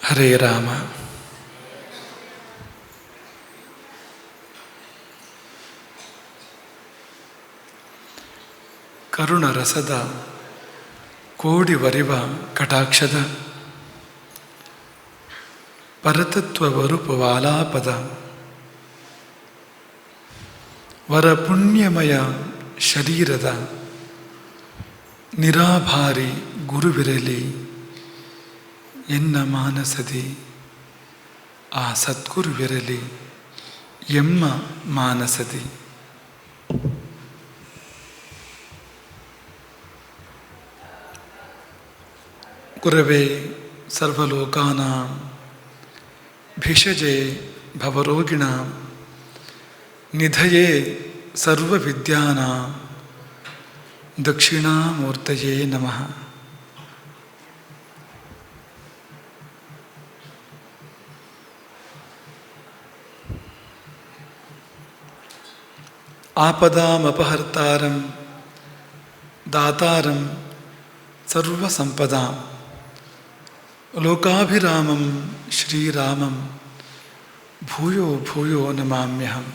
ಹರೇ ರಾಮ. ಕರುಣರಸದ ಕೋಡಿ ವರಿವ ಕಟಾಕ್ಷದ ಪರತತ್ವ ವರೂಪವಾಲಾಪದ ವರ ಪುಣ್ಯಮಯ ಶರೀರದ ನಿರಾಭಾರಿ ಗುರುವಿರಲಿ ಎನ್ನ ಮಾನಸದಿ ಆ ಸದ್ಗುರುವಿರಲಿ ಎಮ್ಮ ಮಾನಸದಿ. ಗುರವೇ ಸರ್ವಲೋಕಾನಾಂ ಭಿಷಜೇ ಭವರೋಗಿಣಾಂ ನಿಧಯೇ ಸರ್ವವಿದ್ಯಾನಾಂ ದಕ್ಷಿಣಾಮೂರ್ತಯೇ ನಮಃ. ಆಪದಾಮಪಹರ್ತಾರಂ ದಾತಾರಂ ಸರ್ವಸಂಪದಾಂ ಲೋಕಾಭಿರಾಮಂ ಶ್ರೀರಾಮಂ ಭೂಯೋ ಭೂಯೋ ನಮಾಮ್ಯಹಂ.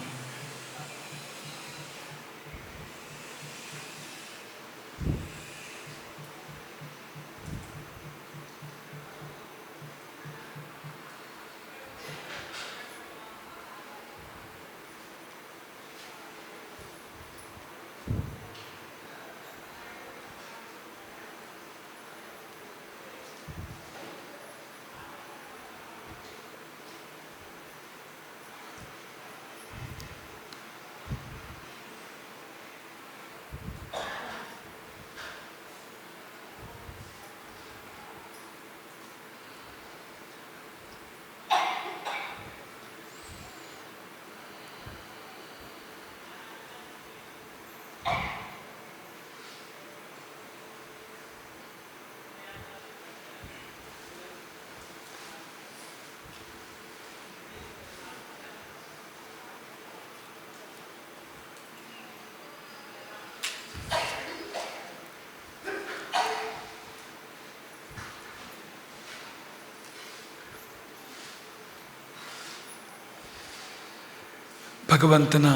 ಭಗವಂತನ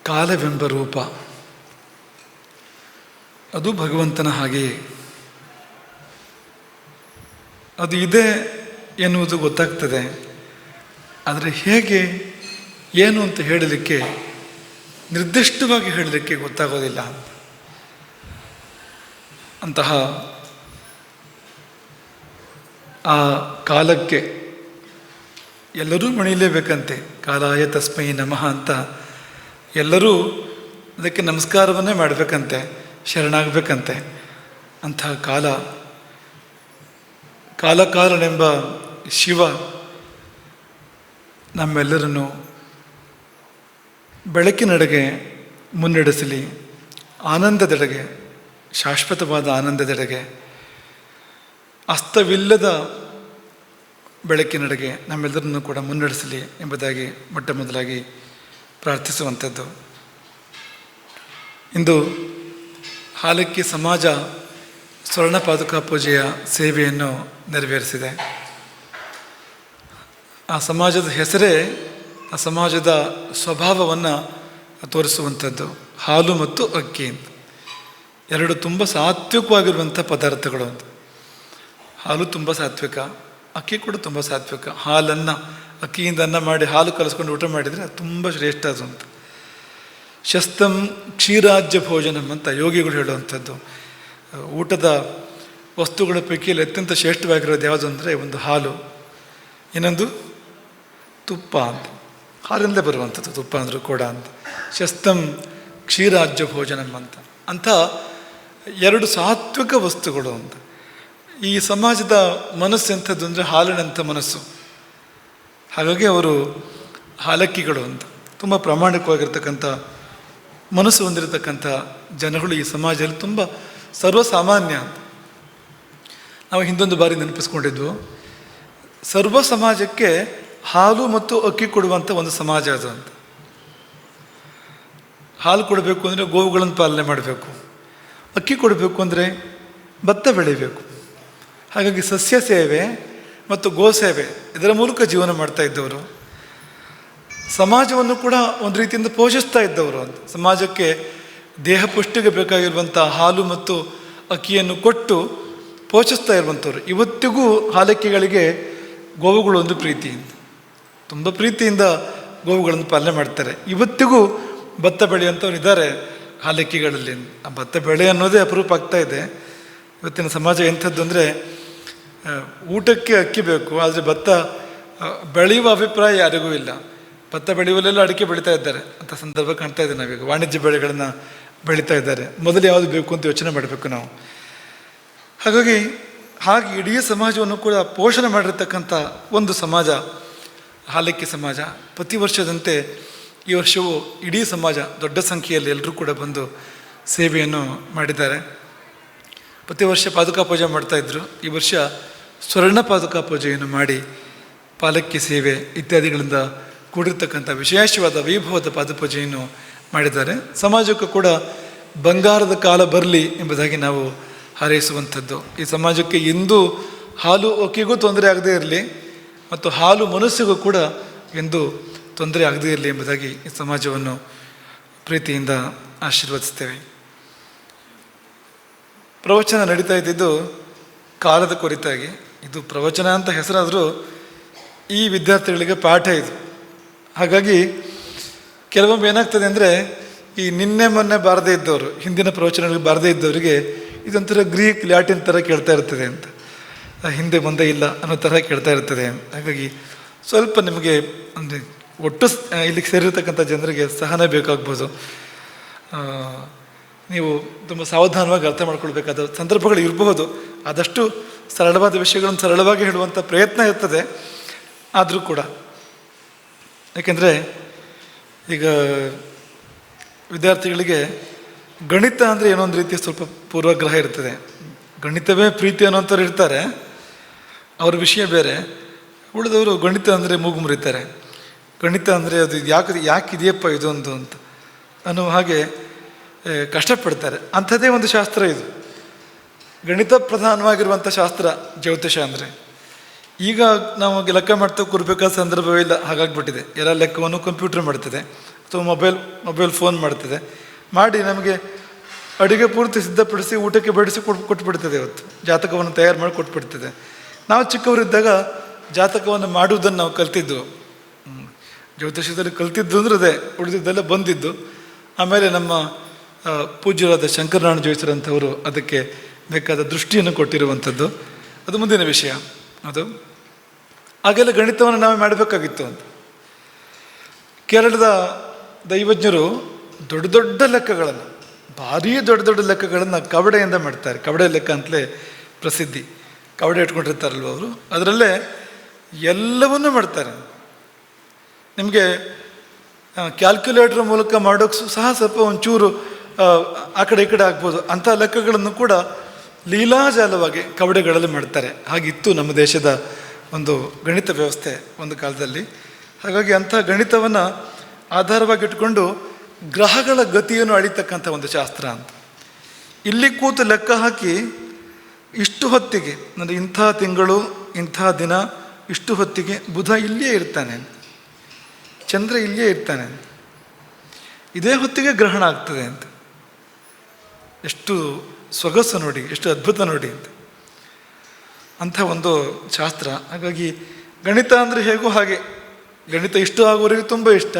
ಕಾಲವೆಂಬ ರೂಪ ಅದು ಭಗವಂತನ ಹಾಗೆಯೇ ಅದು ಇದೆ ಎನ್ನುವುದು ಗೊತ್ತಾಗ್ತದೆ. ಆದರೆ ಹೇಗೆ ಏನು ಅಂತ ಹೇಳಲಿಕ್ಕೆ, ನಿರ್ದಿಷ್ಟವಾಗಿ ಹೇಳಲಿಕ್ಕೆ ಗೊತ್ತಾಗೋದಿಲ್ಲ. ಅಂತಹ ಆ ಕಾಲಕ್ಕೆ ಎಲ್ಲರೂ ಮಣಿಲೇಬೇಕಂತೆ. ಕಾಲಾಯ ತಸ್ಮೈ ನಮಃ ಅಂತ ಎಲ್ಲರೂ ಅದಕ್ಕೆ ನಮಸ್ಕಾರವನ್ನೇ ಮಾಡಬೇಕಂತೆ, ಶರಣಾಗಬೇಕಂತೆ. ಅಂತಹ ಕಾಲಕಾಲನೆಂಬ ಶಿವ ನಮ್ಮೆಲ್ಲರನ್ನು ಬೆಳಕಿನೆಡೆಗೆ ಮುನ್ನಡೆಸಲಿ, ಆನಂದದೆಡೆಗೆ, ಶಾಶ್ವತವಾದ ಆನಂದದೆಡೆಗೆ, ಅಸ್ತವಿಲ್ಲದ ಬೆಳಕಿನೆಡೆಗೆ ನಮ್ಮೆಲ್ಲರನ್ನು ಕೂಡ ಮುನ್ನಡೆಸಲಿ ಎಂಬುದಾಗಿ ಮೊಟ್ಟ ಮೊದಲಾಗಿ ಪ್ರಾರ್ಥಿಸುವಂಥದ್ದು. ಇಂದು ಹಾಲಕ್ಕಿ ಸಮಾಜ ಸ್ವರ್ಣ ಪಾದುಕಾ ಪೂಜೆಯ ಸೇವೆಯನ್ನು ನೆರವೇರಿಸಿದೆ. ಆ ಸಮಾಜದ ಹೆಸರೇ ಆ ಸಮಾಜದ ಸ್ವಭಾವವನ್ನು ತೋರಿಸುವಂಥದ್ದು. ಹಾಲು ಮತ್ತು ಅಕ್ಕಿ ಎರಡು ತುಂಬ ಸಾತ್ವಿಕವಾಗಿರುವಂಥ ಪದಾರ್ಥಗಳು ಅಂತ. ಹಾಲು ತುಂಬ ಸಾತ್ವಿಕ, ಅಕ್ಕಿ ಕೂಡ ತುಂಬ ಸಾತ್ವಿಕ. ಹಾಲನ್ನು ಅಕ್ಕಿಯಿಂದ ಅನ್ನ ಮಾಡಿ ಹಾಲು ಕಲಿಸ್ಕೊಂಡು ಊಟ ಮಾಡಿದರೆ ಅದು ತುಂಬ ಶ್ರೇಷ್ಠ ಅದು ಅಂತ. ಶಸ್ತಂ ಕ್ಷೀರಾಜ್ಯ ಭೋಜನಂ ಅಂತ ಯೋಗಿಗಳು ಹೇಳುವಂಥದ್ದು. ಊಟದ ವಸ್ತುಗಳ ಪೈಕಿಯಲ್ಲಿ ಅತ್ಯಂತ ಶ್ರೇಷ್ಠವಾಗಿರೋದು ಯಾವುದು ಅಂದರೆ ಒಂದು ಹಾಲು, ಇನ್ನೊಂದು ತುಪ್ಪ ಅಂತ. ಹಾಲಿಂದಲೇ ಬರುವಂಥದ್ದು ತುಪ್ಪ ಅಂದರೂ ಕೂಡ ಅಂತ. ಶಸ್ತಂ ಕ್ಷೀರಾಜ್ಯ ಭೋಜನಂ ಅಂತ. ಅಂಥ ಎರಡು ಸಾತ್ವಿಕ ವಸ್ತುಗಳು ಅಂತ. ಈ ಸಮಾಜದ ಮನಸ್ಸು ಎಂಥದ್ದು ಅಂದರೆ ಹಾಲಿನಂಥ ಮನಸ್ಸು. ಹಾಗಾಗಿ ಅವರು ಹಾಲಕ್ಕಿಗಳು ಅಂತ. ತುಂಬ ಪ್ರಾಮಾಣಿಕವಾಗಿರ್ತಕ್ಕಂಥ ಮನಸ್ಸು ಹೊಂದಿರತಕ್ಕಂಥ ಜನಗಳು ಈ ಸಮಾಜದಲ್ಲಿ ತುಂಬ ಸರ್ವಸಾಮಾನ್ಯ ಅಂತ. ನಾವು ಹಿಂದೊಂದು ಬಾರಿ ನೆನಪಿಸ್ಕೊಂಡಿದ್ವು, ಸರ್ವ ಸಮಾಜಕ್ಕೆ ಹಾಲು ಮತ್ತು ಅಕ್ಕಿ ಕೊಡುವಂಥ ಒಂದು ಸಮಾಜ ಅದು ಅಂತ. ಹಾಲು ಕೊಡಬೇಕು ಅಂದರೆ ಗೋವುಗಳನ್ನು ಪಾಲನೆ ಮಾಡಬೇಕು, ಅಕ್ಕಿ ಕೊಡಬೇಕು ಅಂದರೆ ಭತ್ತ ಬೆಳಿಬೇಕು. ಹಾಗಾಗಿ ಸಸ್ಯ ಸೇವೆ ಮತ್ತು ಗೋಸೇವೆ ಇದರ ಮೂಲಕ ಜೀವನ ಮಾಡ್ತಾ ಇದ್ದವರು. ಸಮಾಜವನ್ನು ಕೂಡ ಒಂದು ರೀತಿಯಿಂದ ಪೋಷಿಸ್ತಾ ಇದ್ದವರು ಅಂತ. ಸಮಾಜಕ್ಕೆ ದೇಹ ಪುಷ್ಟಿಗೆ ಬೇಕಾಗಿರುವಂಥ ಹಾಲು ಮತ್ತು ಅಕ್ಕಿಯನ್ನು ಕೊಟ್ಟು ಪೋಷಿಸ್ತಾ ಇರುವಂಥವ್ರು. ಇವತ್ತಿಗೂ ಹಾಲಕ್ಕಿಗಳಿಗೆ ಗೋವುಗಳು ಒಂದು ಪ್ರೀತಿ, ತುಂಬ ಪ್ರೀತಿಯಿಂದ ಗೋವುಗಳನ್ನು ಪಾಲನೆ ಮಾಡ್ತಾರೆ. ಇವತ್ತಿಗೂ ಭತ್ತ ಬೆಳೆಯುವಂಥವ್ರು ಇದ್ದಾರೆ ಹಾಲಕ್ಕಿಗಳಲ್ಲಿ. ಆ ಭತ್ತ ಬೆಳೆ ಅನ್ನೋದೇ ಅಪರೂಪ ಆಗ್ತಾ ಇದೆ. ಇವತ್ತಿನ ಸಮಾಜ ಎಂಥದ್ದು ಅಂದರೆ, ಊಟಕ್ಕೆ ಅಕ್ಕಿ ಬೇಕು, ಆದರೆ ಭತ್ತ ಬೆಳೆಯುವ ಅಭಿಪ್ರಾಯ ಯಾರಿಗೂ ಇಲ್ಲ. ಭತ್ತ ಬೆಳೆಯುವಲ್ಲೆಲ್ಲ ಅಡಿಕೆ ಬೆಳೀತಾ ಇದ್ದಾರೆ ಅಂತ ಸಂದರ್ಭ ಕಾಣ್ತಾ ಇದೆ. ನಾವೀಗ ವಾಣಿಜ್ಯ ಬೆಳೆಗಳನ್ನು ಬೆಳೀತಾ ಇದ್ದಾರೆ. ಮೊದಲು ಯಾವುದು ಬೇಕು ಅಂತ ಯೋಚನೆ ಮಾಡಬೇಕು ನಾವು. ಹಾಗಾಗಿ ಇಡೀ ಸಮಾಜವನ್ನು ಕೂಡ ಪೋಷಣೆ ಮಾಡಿರ್ತಕ್ಕಂಥ ಒಂದು ಸಮಾಜ ಹಾಲಕ್ಕಿ ಸಮಾಜ. ಪ್ರತಿ ವರ್ಷದಂತೆ ಈ ವರ್ಷವೂ ಇಡೀ ಸಮಾಜ ದೊಡ್ಡ ಸಂಖ್ಯೆಯಲ್ಲಿ ಎಲ್ಲರೂ ಕೂಡ ಬಂದು ಸೇವೆಯನ್ನು ಮಾಡಿದ್ದಾರೆ. ಪ್ರತಿ ವರ್ಷ ಪಾದುಕಾ ಪೂಜೆ ಮಾಡ್ತಾಯಿದ್ರು. ಈ ವರ್ಷ ಸ್ವರ್ಣ ಪಾದುಕಾ ಪೂಜೆಯನ್ನು ಮಾಡಿ ಪಾಲಕ್ಕಿ ಸೇವೆ ಇತ್ಯಾದಿಗಳಿಂದ ಕೂಡಿರ್ತಕ್ಕಂಥ ವಿಶೇಷವಾದ ವೈಭವದ ಪಾದಪೂಜೆಯನ್ನು ಮಾಡಿದ್ದಾರೆ. ಸಮಾಜಕ್ಕೂ ಕೂಡ ಬಂಗಾರದ ಕಾಲ ಬರಲಿ ಎಂಬುದಾಗಿ ನಾವು ಹಾರೈಸುವಂಥದ್ದು. ಈ ಸಮಾಜಕ್ಕೆ ಎಂದೂ ಹಾಲು ಅಕ್ಕಿಗೂ ತೊಂದರೆ ಆಗದೇ ಇರಲಿ ಮತ್ತು ಹಾಲು ಮನಸ್ಸಿಗೂ ಕೂಡ ಎಂದೂ ತೊಂದರೆ ಆಗದೇ ಇರಲಿ ಎಂಬುದಾಗಿ ಈ ಸಮಾಜವನ್ನು ಪ್ರೀತಿಯಿಂದ ಆಶೀರ್ವದಿಸ್ತೇವೆ. ಪ್ರವಚನ ನಡೀತಾ ಇದ್ದಿದ್ದು ಕಾಲದ ಕುರಿತಾಗಿ. ಇದು ಪ್ರವಚನ ಅಂತ ಹೆಸರಾದರೂ ಈ ವಿದ್ಯಾರ್ಥಿಗಳಿಗೆ ಪಾಠ ಇದು. ಹಾಗಾಗಿ ಕೆಲವೊಮ್ಮೆ ಏನಾಗ್ತದೆ ಅಂದರೆ, ಈ ನಿನ್ನೆ ಮೊನ್ನೆ ಬಾರದೇ ಇದ್ದವರು, ಹಿಂದಿನ ಪ್ರವಚನಗಳಿಗೆ ಬಾರದೇ ಇದ್ದವರಿಗೆ ಇದೊಂಥರ ಗ್ರೀಕ್ ಲ್ಯಾಟಿನ್ ಥರ ಕೇಳ್ತಾ ಇರ್ತದೆ ಅಂತ, ಹಿಂದೆ ಮುಂದೆ ಇಲ್ಲ ಅನ್ನೋ ಥರ ಕೇಳ್ತಾ ಇರ್ತದೆ. ಹಾಗಾಗಿ ಸ್ವಲ್ಪ ನಿಮಗೆ ಅಂದರೆ ಒಟ್ಟು ಇಲ್ಲಿಗೆ ಸೇರಿರ್ತಕ್ಕಂಥ ಜನರಿಗೆ ಸಹನ ಬೇಕಾಗ್ಬೋದು. ನೀವು ತುಂಬ ಸಾವಧಾನವಾಗಿ ಅರ್ಥ ಮಾಡ್ಕೊಳ್ಬೇಕಾದ ಸಂದರ್ಭಗಳು ಇರಬಹುದು. ಆದಷ್ಟು ಸರಳವಾದ ವಿಷಯಗಳನ್ನು ಸರಳವಾಗಿ ಹೇಳುವಂಥ ಪ್ರಯತ್ನ ಇರ್ತದೆ. ಆದರೂ ಕೂಡ ಏಕೆಂದರೆ ಈಗ ವಿದ್ಯಾರ್ಥಿಗಳಿಗೆ ಗಣಿತ ಅಂದರೆ ಏನೋ ಒಂದು ರೀತಿಯ ಸ್ವಲ್ಪ ಪೂರ್ವಗ್ರಹ ಇರ್ತದೆ. ಗಣಿತವೇ ಪ್ರೀತಿ ಅನ್ನೋಂಥವ್ರು ಇರ್ತಾರೆ, ಅವ್ರ ವಿಷಯ ಬೇರೆ. ಉಳಿದವರು ಗಣಿತ ಅಂದರೆ ಮೂಗು ಮುರಿತಾರೆ. ಗಣಿತ ಅಂದರೆ ಅದು ಯಾಕಿದೆಯಪ್ಪ ಇದೊಂದು ಅಂತ ಅನ್ನೋ ಹಾಗೆ ಕಷ್ಟಪಡ್ತಾರೆ. ಅಂಥದ್ದೇ ಒಂದು ಶಾಸ್ತ್ರ ಇದು. ಗಣಿತ ಪ್ರಧಾನವಾಗಿರುವಂಥ ಶಾಸ್ತ್ರ ಜ್ಯೋತಿಷ ಅಂದರೆ. ಈಗ ನಾವು ಲೆಕ್ಕ ಮಾಡ್ತಾ ಕೂರಬೇಕಾದ ಸಂದರ್ಭವೇ ಇಲ್ಲ, ಹಾಗಾಗಿಬಿಟ್ಟಿದೆ. ಎಲ್ಲ ಲೆಕ್ಕವನ್ನು ಕಂಪ್ಯೂಟರ್ ಮಾಡ್ತದೆ ಅಥವಾ ಮೊಬೈಲ್ ಫೋನ್ ಮಾಡ್ತದೆ. ಮಾಡಿ ನಮಗೆ ಅಡುಗೆ ಪೂರ್ತಿ ಸಿದ್ಧಪಡಿಸಿ ಊಟಕ್ಕೆ ಬಡಿಸಿ ಕೊಟ್ಬಿಡ್ತದೆ. ಇವತ್ತು ಜಾತಕವನ್ನು ತಯಾರು ಮಾಡಿ ಕೊಟ್ಬಿಡ್ತದೆ. ನಾವು ಚಿಕ್ಕವರಿದ್ದಾಗ ಜಾತಕವನ್ನು ಮಾಡುವುದನ್ನು ನಾವು ಕಲ್ತಿದ್ದು, ಜ್ಯೋತಿಷದಲ್ಲಿ ಕಲ್ತಿದ್ದು ಅಂದ್ರೆ ಅದೇ, ಉಳಿದಿದ್ದೆಲ್ಲ ಬಂದಿದ್ದು. ಆಮೇಲೆ ನಮ್ಮ ಪೂಜ್ಯರಾದ ಶಂಕರನಾರಾಯಣ ಜೋಯಿಸರಂಥವರು ಅದಕ್ಕೆ ಬೇಕಾದ ದೃಷ್ಟಿಯನ್ನು ಕೊಟ್ಟಿರುವಂಥದ್ದು. ಅದು ಮುಂದಿನ ವಿಷಯ. ಅದು ಆಗೆಲ್ಲ ಗಣಿತವನ್ನು ನಾವೇ ಮಾಡಬೇಕಾಗಿತ್ತು ಅಂತ. ಕೇರಳದ ದೈವಜ್ಞರು ದೊಡ್ಡ ದೊಡ್ಡ ಲೆಕ್ಕಗಳನ್ನು, ಭಾರೀ ದೊಡ್ಡ ದೊಡ್ಡ ಲೆಕ್ಕಗಳನ್ನು ಕವಡೆಯಿಂದ ಮಾಡ್ತಾರೆ. ಕವಡೆ ಲೆಕ್ಕ ಅಂತಲೇ ಪ್ರಸಿದ್ಧಿ. ಕವಡೆ ಇಟ್ಕೊಂಡಿರ್ತಾರಲ್ವ ಅವರು, ಅದರಲ್ಲೇ ಎಲ್ಲವನ್ನೂ ಮಾಡ್ತಾರೆ. ನಿಮಗೆ ಕ್ಯಾಲ್ಕ್ಯುಲೇಟರ್ ಮೂಲಕ ಮಾಡೋಕ್ಕೆ ಸಹ ಸ್ವಲ್ಪ ಒಂಚೂರು ಆ ಕಡೆ ಈ ಕಡೆ ಆಗ್ಬೋದು. ಅಂಥ ಲೆಕ್ಕಗಳನ್ನು ಕೂಡ ಲೀಲಾಜಾಲವಾಗಿ ಕವಡೆಗಳಲ್ಲಿ ಮಾಡ್ತಾರೆ. ಹಾಗಿತ್ತು ನಮ್ಮ ದೇಶದ ಒಂದು ಗಣಿತ ವ್ಯವಸ್ಥೆ ಒಂದು ಕಾಲದಲ್ಲಿ. ಹಾಗಾಗಿ ಅಂಥ ಗಣಿತವನ್ನು ಆಧಾರವಾಗಿಟ್ಕೊಂಡು ಗ್ರಹಗಳ ಗತಿಯನ್ನು ಅಳಿತಕ್ಕಂಥ ಒಂದು ಶಾಸ್ತ್ರ ಅಂತ. ಇಲ್ಲಿ ಕೂತು ಲೆಕ್ಕ ಹಾಕಿ ಇಷ್ಟು ಹೊತ್ತಿಗೆ, ಅಂದರೆ ಇಂಥ ತಿಂಗಳು ಇಂಥ ದಿನ ಇಷ್ಟು ಹೊತ್ತಿಗೆ ಬುಧ ಇಲ್ಲಿಯೇ ಇರ್ತಾನೆ, ಚಂದ್ರ ಇಲ್ಲಿಯೇ ಇರ್ತಾನೆ, ಇದೇ ಹೊತ್ತಿಗೆ ಗ್ರಹಣ ಆಗ್ತದೆ ಅಂತ. ಎಷ್ಟು ಸೊಗಸು ನೋಡಿ, ಎಷ್ಟು ಅದ್ಭುತ ನೋಡಿ ಅಂತ. ಅಂಥ ಒಂದು ಶಾಸ್ತ್ರ. ಹಾಗಾಗಿ ಗಣಿತ ಅಂದರೆ ಹೇಗೋ ಹಾಗೆ. ಗಣಿತ ಇಷ್ಟ ಆಗೋರಿಗೆ ತುಂಬ ಇಷ್ಟ,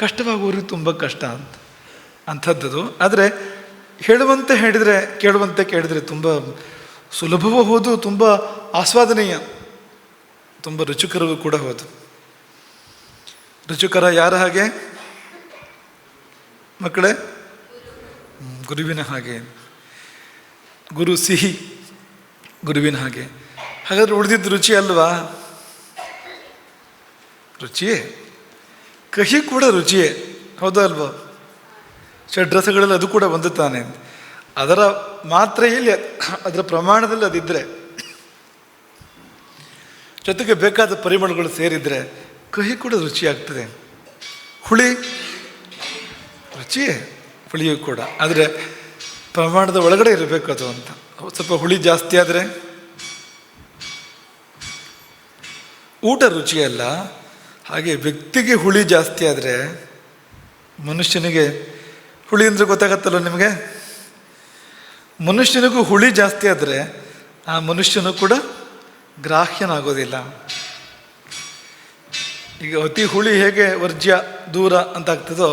ಕಷ್ಟವಾಗೋರಿಗೆ ತುಂಬ ಕಷ್ಟ ಅಂತ ಅಂಥದ್ದು. ಆದರೆ ಹೇಳುವಂತೆ ಹೇಳಿದರೆ, ಕೇಳುವಂತೆ ಕೇಳಿದರೆ ತುಂಬ ಸುಲಭವೂ ಹೌದು, ತುಂಬ ಆಸ್ವಾದನೀಯ, ತುಂಬ ರುಚಿಕರವೂ ಕೂಡ ಹೌದು. ರುಚಿಕರ ಯಾರ ಹಾಗೆ ಮಕ್ಕಳೇ? ಗುರುವಿನ ಹಾಗೆ. ಗುರು ಸಿಹಿ, ಗುರುವಿನ ಹಾಗೆ. ಹಾಗಾದ್ರೆ ಉಳಿದಿದ್ದು ರುಚಿ ಅಲ್ವಾ? ರುಚಿಯೇ. ಕಹಿ ಕೂಡ ರುಚಿಯೇ, ಹೌದಾ ಅಲ್ವಾ? ಷಡ್ರಸಗಳಲ್ಲಿ ಅದು ಕೂಡ ಒಂದು ತಾನೆ. ಅದರ ಮಾತ್ರೆಯಲ್ಲಿ, ಅದರ ಪ್ರಮಾಣದಲ್ಲಿ ಅದಿದ್ದರೆ, ಜೊತೆಗೆ ಬೇಕಾದ ಪರಿಮಳಗಳು ಸೇರಿದರೆ ಕಹಿ ಕೂಡ ರುಚಿಯಾಗ್ತದೆ. ಹುಳಿ ರುಚಿಯೇ, ಹುಳಿಯೂ ಕೂಡ. ಆದರೆ ಪ್ರಮಾಣದ ಒಳಗಡೆ ಇರಬೇಕು ಅದು ಅಂತ. ಸ್ವಲ್ಪ ಹುಳಿ ಜಾಸ್ತಿ ಆದರೆ ಊಟ ರುಚಿಯಲ್ಲ, ಹಾಗೆ ವ್ಯಕ್ತಿಗೆ ಹುಳಿ ಜಾಸ್ತಿ ಆದರೆ ಮನುಷ್ಯನಿಗೆ, ಹುಳಿ ಅಂದರೆ ಗೊತ್ತಾಗತ್ತಲ್ಲ ನಿಮಗೆ, ಮನುಷ್ಯನಿಗೂ ಹುಳಿ ಜಾಸ್ತಿ ಆದರೆ ಆ ಮನುಷ್ಯನು ಕೂಡ ಗ್ರಾಹ್ಯನಾಗೋದಿಲ್ಲ. ಈಗ ಅತಿ ಹುಳಿ ಹೇಗೆ ವರ್ಜ್ಯ ದೂರ ಅಂತ ಆಗ್ತದೋ,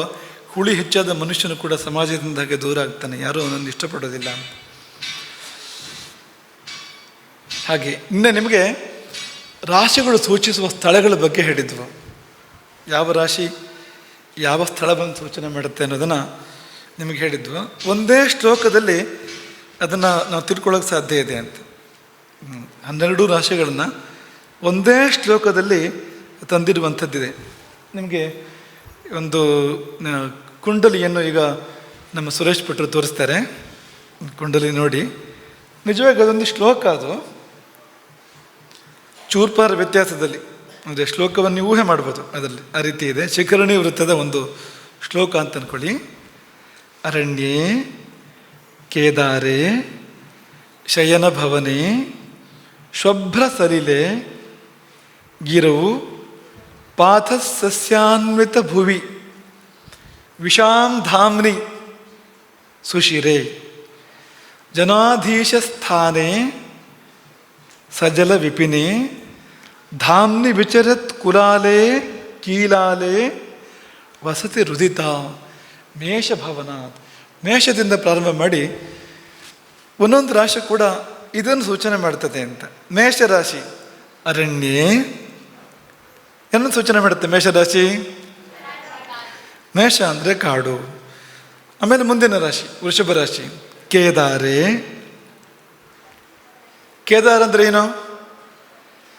ಹುಳಿ ಹೆಚ್ಚಾದ ಮನುಷ್ಯನು ಕೂಡ ಸಮಾಜದಿಂದ ಹಾಗೆ ದೂರ ಆಗ್ತಾನೆ, ಯಾರೂ ಅವನನ್ನು ಇಷ್ಟಪಡೋದಿಲ್ಲ. ಹಾಗೆ ಇನ್ನು ನಿಮಗೆ ರಾಶಿಗಳು ಸೂಚಿಸುವ ಸ್ಥಳಗಳ ಬಗ್ಗೆ ಹೇಳಿದ್ವು. ಯಾವ ರಾಶಿ ಯಾವ ಸ್ಥಳವನ್ನು ಸೂಚನೆ ಮಾಡುತ್ತೆ ಅನ್ನೋದನ್ನು ನಿಮಗೆ ಹೇಳಿದ್ವು. ಒಂದೇ ಶ್ಲೋಕದಲ್ಲಿ ಅದನ್ನು ನಾವು ತಿಳ್ಕೊಳ್ಳೋಕೆ ಸಾಧ್ಯ ಇದೆ ಅಂತ. 12 ರಾಶಿಗಳನ್ನು ಒಂದೇ ಶ್ಲೋಕದಲ್ಲಿ ತಂದಿರುವಂಥದ್ದಿದೆ. ನಿಮಗೆ ಒಂದು ಕುಂಡಲಿಯನ್ನು ಈಗ ನಮ್ಮ ಸುರೇಶ್ ಭಟ್ರು ತೋರಿಸ್ತಾರೆ. ಕುಂಡಲಿ ನೋಡಿ, ನಿಜವಾಗಿ ಅದೊಂದು ಶ್ಲೋಕ, ಅದು ಚೂರ್ಪಾರ ವ್ಯತ್ಯಾಸದಲ್ಲಿ ಅಂದರೆ ಶ್ಲೋಕವನ್ನು ನೀವು ಊಹೆ ಮಾಡ್ಬೋದು, ಅದರಲ್ಲಿ ಆ ರೀತಿ ಇದೆ. ಶಿಖರಣಿ ವೃತ್ತದ ಒಂದು ಶ್ಲೋಕ ಅಂತ ಅಂದ್ಕೊಳ್ಳಿ. ಅರಣ್ಯೇ ಕೇದಾರೆ ಶಯನ ಭವನೆ ಶುಭ್ರ ಸಲಿಲೆ ಗಿರವು ಪಾಥ ಸಸ್ಯಾನ್ವಿತ ಭುವಿ ವಿಷಾಂ ಧಾಮ್ನಿ ಸುಶಿರೆ ಜನಾಧೀಶ ಸ್ಥಾನೆ ಸಜಲ ವಿಪಿನೆ ಧಾಮ್ನಿ ವಿಚರತ್ ಕುಲಾಲೆ ಕೀಲಾಲೆ ವಸತಿ ರುದಿತ ಮೇಷಭವನಾತ್. ಮೇಷದಿಂದ ಪ್ರಾರಂಭ ಮಾಡಿ ಒಂದೊಂದು ರಾಶಿ ಕೂಡ ಇದನ್ನು ಸೂಚನೆ ಮಾಡ್ತದೆ ಅಂತ. ಮೇಷರಾಶಿ ಅರಣ್ಯೇ ಏನನ್ನು ಸೂಚನೆ ಮಾಡುತ್ತೆ ಮೇಷರಾಶಿ? ಮೇಷ ಅಂದರೆ ಕಾಡು. ಆಮೇಲೆ ಮುಂದಿನ ರಾಶಿ ವೃಷಭ ರಾಶಿ ಕೇದಾರೆ. ಕೇದಾರ ಅಂದರೆ ಏನು?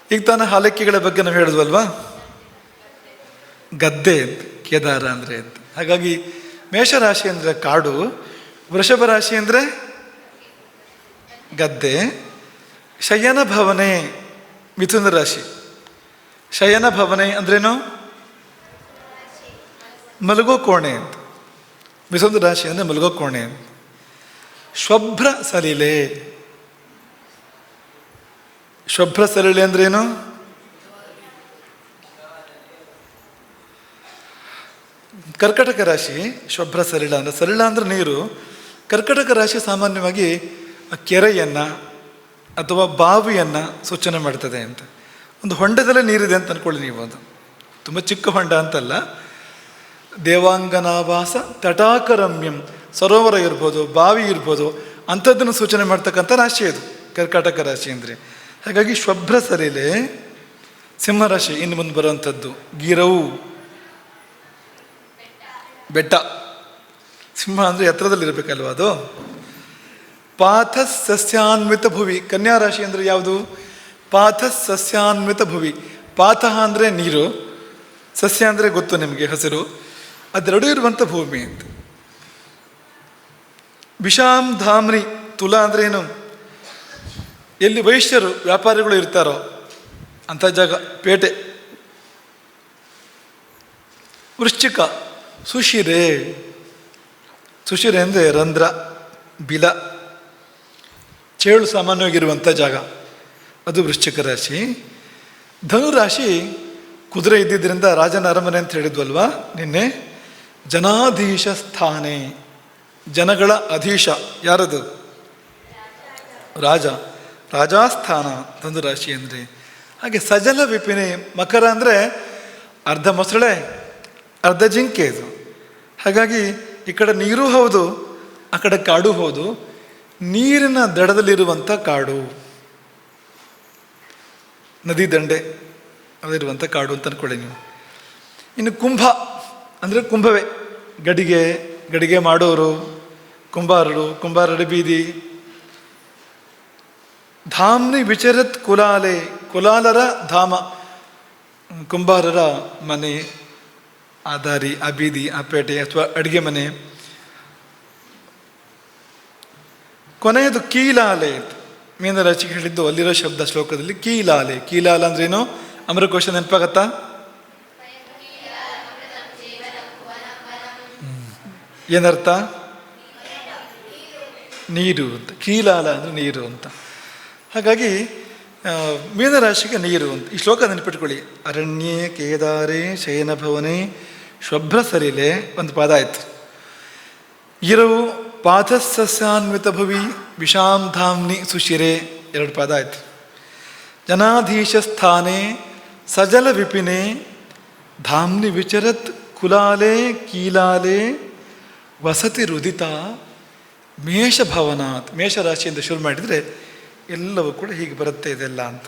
ಈಗ ತಾನೇ ಹಾಲಕ್ಕಿಗಳ ಬಗ್ಗೆ ನಾವು ಹೇಳಿದ್ವಲ್ವಾ, ಗದ್ದೆ ಅಂತ ಕೇದಾರ ಅಂದರೆ ಅಂತ. ಹಾಗಾಗಿ ಮೇಷರಾಶಿ ಅಂದರೆ ಕಾಡು, ವೃಷಭ ರಾಶಿ ಅಂದರೆ ಗದ್ದೆ. ಶಯನ ಭವನೆ ಮಿಥುನ ರಾಶಿ. ಶಯನ ಭವನೆ ಅಂದ್ರೇನು? ಮಲಗೋ ಕೋಣೆ ಅಂತ. ಮಿಥುನ ರಾಶಿ ಅಂದರೆ ಮಲಗೋ ಕೋಣೆ ಅಂತ. ಶುಭ್ರ ಸಲಿಲೆ. ಶುಭ್ರ ಸಲಿಲೆ ಅಂದ್ರೇನು? ಕರ್ಕಟಕ ರಾಶಿ ಶುಭ್ರ ಸಲಿಲ ಅಂದರೆ, ಸಲಿಲ ಅಂದರೆ ನೀರು. ಕರ್ಕಟಕ ರಾಶಿ ಸಾಮಾನ್ಯವಾಗಿ ಕೆರೆಯನ್ನು ಅಥವಾ ಬಾವಿಯನ್ನು ಸೂಚನೆ ಮಾಡ್ತದೆ ಅಂತ. ಒಂದು ಹೊಂಡದಲ್ಲೇ ನೀರಿದೆ ಅಂತ ಅಂದ್ಕೊಳ್ಳಿ ನೀವು. ಅದು ತುಂಬ ಚಿಕ್ಕ ಹೊಂಡ ಅಂತಲ್ಲ, ದೇವಾಂಗನಾವಾಸ ತಟಾಕರಮ್ಯಂ, ಸರೋವರ ಇರ್ಬೋದು, ಬಾವಿ ಇರ್ಬೋದು, ಅಂಥದ್ದನ್ನು ಸೂಚನೆ ಮಾಡ್ತಕ್ಕಂಥ ರಾಶಿ ಅದು ಕರ್ಕಾಟಕ ರಾಶಿ ಅಂದರೆ. ಹಾಗಾಗಿ ಶುಭ್ರ ಸಲಿಲೆ. ಸಿಂಹರಾಶಿ ಇನ್ನು ಮುಂದೆ ಬರುವಂಥದ್ದು ಗಿರವು, ಬೆಟ್ಟ. ಸಿಂಹ ಅಂದರೆ ಎತ್ತರದಲ್ಲಿರಬೇಕಲ್ವ ಅದು. ಪಾಥ ಸಸ್ಯಾನ್ವಿತ ಭುವಿ. ಕನ್ಯಾ ರಾಶಿ ಅಂದರೆ ಯಾವುದು? ಪಾಥ ಸಸ್ಯಾನ್ವಿತ ಭುವಿ. ಪಾಥ ಅಂದರೆ ನೀರು, ಸಸ್ಯ ಅಂದರೆ ಗೊತ್ತು ನಿಮಗೆ, ಹಸಿರು. ಅದೆರಡೂ ಇರುವಂಥ ಭೂಮಿ ಅಂತ. ವಿಷಾಂ ಧಾಮ್ನಿ. ತುಲಾ ಅಂದರೆ ಏನು? ಎಲ್ಲಿ ವೈಶ್ಯರು ವ್ಯಾಪಾರಿಗಳು ಇರ್ತಾರೋ ಅಂಥ ಜಾಗ, ಪೇಟೆ. ವೃಶ್ಚಿಕ ಸುಶಿರೆ. ಸುಶಿರೆ ಅಂದರೆ ರಂಧ್ರ, ಬಿಲ, ಚೇಳು ಸಾಮಾನ್ಯವಾಗಿರುವಂಥ ಜಾಗ, ಅದು ವೃಶ್ಚಿಕ ರಾಶಿ. ಧನುರಾಶಿ ಕುದುರೆ ಇದ್ದಿದ್ದರಿಂದ ರಾಜನ ಅರಮನೆ ಅಂತ ಹೇಳಿದ್ವಲ್ವಾ ನಿನ್ನೆ. ಜನಾಧೀಶ ಸ್ಥಾನೆ. ಜನಗಳ ಅಧೀಶ ಯಾರದು? ರಾಜ. ರಾಜಾಸ್ಥಾನ ಧನುರಾಶಿ ಅಂದರೆ. ಹಾಗೆ ಸಜಲ ವಿಪಿನೆ. ಮಕರ ಅಂದರೆ ಅರ್ಧ ಮೊಸಳೆ ಅರ್ಧ ಜಿಂಕೆ ಇದು. ಹಾಗಾಗಿ ಈ ಕಡೆ ನೀರು ಹೌದು, ಆ ಕಡೆ ಕಾಡು ಹೌದು. ನೀರಿನ ದಡದಲ್ಲಿರುವಂಥ ಕಾಡು, ನದಿ ದಂಡೆ ಅದಿರುವಂಥ ಕಾಡು ಅಂತ ಅಂದ್ಕೊಳ್ಳಿ ನೀವು. ಇನ್ನು ಕುಂಭ ಅಂದರೆ ಕುಂಭವೇ. ಗಡಿಗೆ ಮಾಡೋರು, ಕುಂಬಾರರು, ಕುಂಬಾರರ ಬೀದಿ. ಧಾಮ್ನಿ ವಿಚರತ್ ಕುಲಾಲೆ. ಕುಲಾಲರ ಧಾಮ, ಕುಂಬಾರರ ಮನೆ, ಆ ದಾರಿ, ಆ ಬೀದಿ, ಆ ಪೇಟೆ ಅಥವಾ ಅಡುಗೆ ಮನೆ. ಕೊನೆಯದು ಕೀಲಾಲೆ. ಮೀನರಾಶಿಗೆ ಹೇಳಿದ್ದು ಅಲ್ಲಿರೋ ಶಬ್ದ ಶ್ಲೋಕದಲ್ಲಿ ಕೀಲಾಲೆ. ಕೀಲಾಲ ಅಂದ್ರೇನು? ಅಮರಕೋಶ ನೆನಪಾಗತ್ತಾ? ಏನರ್ಥ? ನೀರು ಅಂತ. ಕೀಲಾಲ ಅಂದರೆ ನೀರು ಅಂತ. ಹಾಗಾಗಿ ಮೀನರಾಶಿಗೆ ನೀರು ಅಂತ ಈ ಶ್ಲೋಕ ನೆನಪಿಟ್ಕೊಳ್ಳಿ. ಅರಣ್ಯೇ ಕೇದಾರೇ ಶಯನಭವನೇ ಶುಭ್ರ ಸರಿಲೆ ಒಂದು ಪಾದ ಆಯಿತು. ಇರವು ಪಾದಸಸ್ಯಾನ್ವಿತ ಭುವಿ ವಿಷಾಂ ಧಾಮ್ನಿ ಸುಶಿರೆ ಎರಡು ಪಾದ ಆಯಿತು. ಜನಾಧೀಶ ಸ್ಥಾನೇ ಸಜಲ ವಿಪಿನೆ ಧಾಮ್ನಿ ವಿಚರತ್ ಕುಲಾಲೆ ಕೀಲಾಲೆ ವಸತಿ ರುದಿತ ಮೇಷಭವನಾತ್. ಮೇಷರಾಶಿಯಿಂದ ಶುರು ಮಾಡಿದರೆ ಎಲ್ಲವೂ ಕೂಡ ಹೀಗೆ ಬರುತ್ತೆ ಇದೆಲ್ಲ ಅಂತ.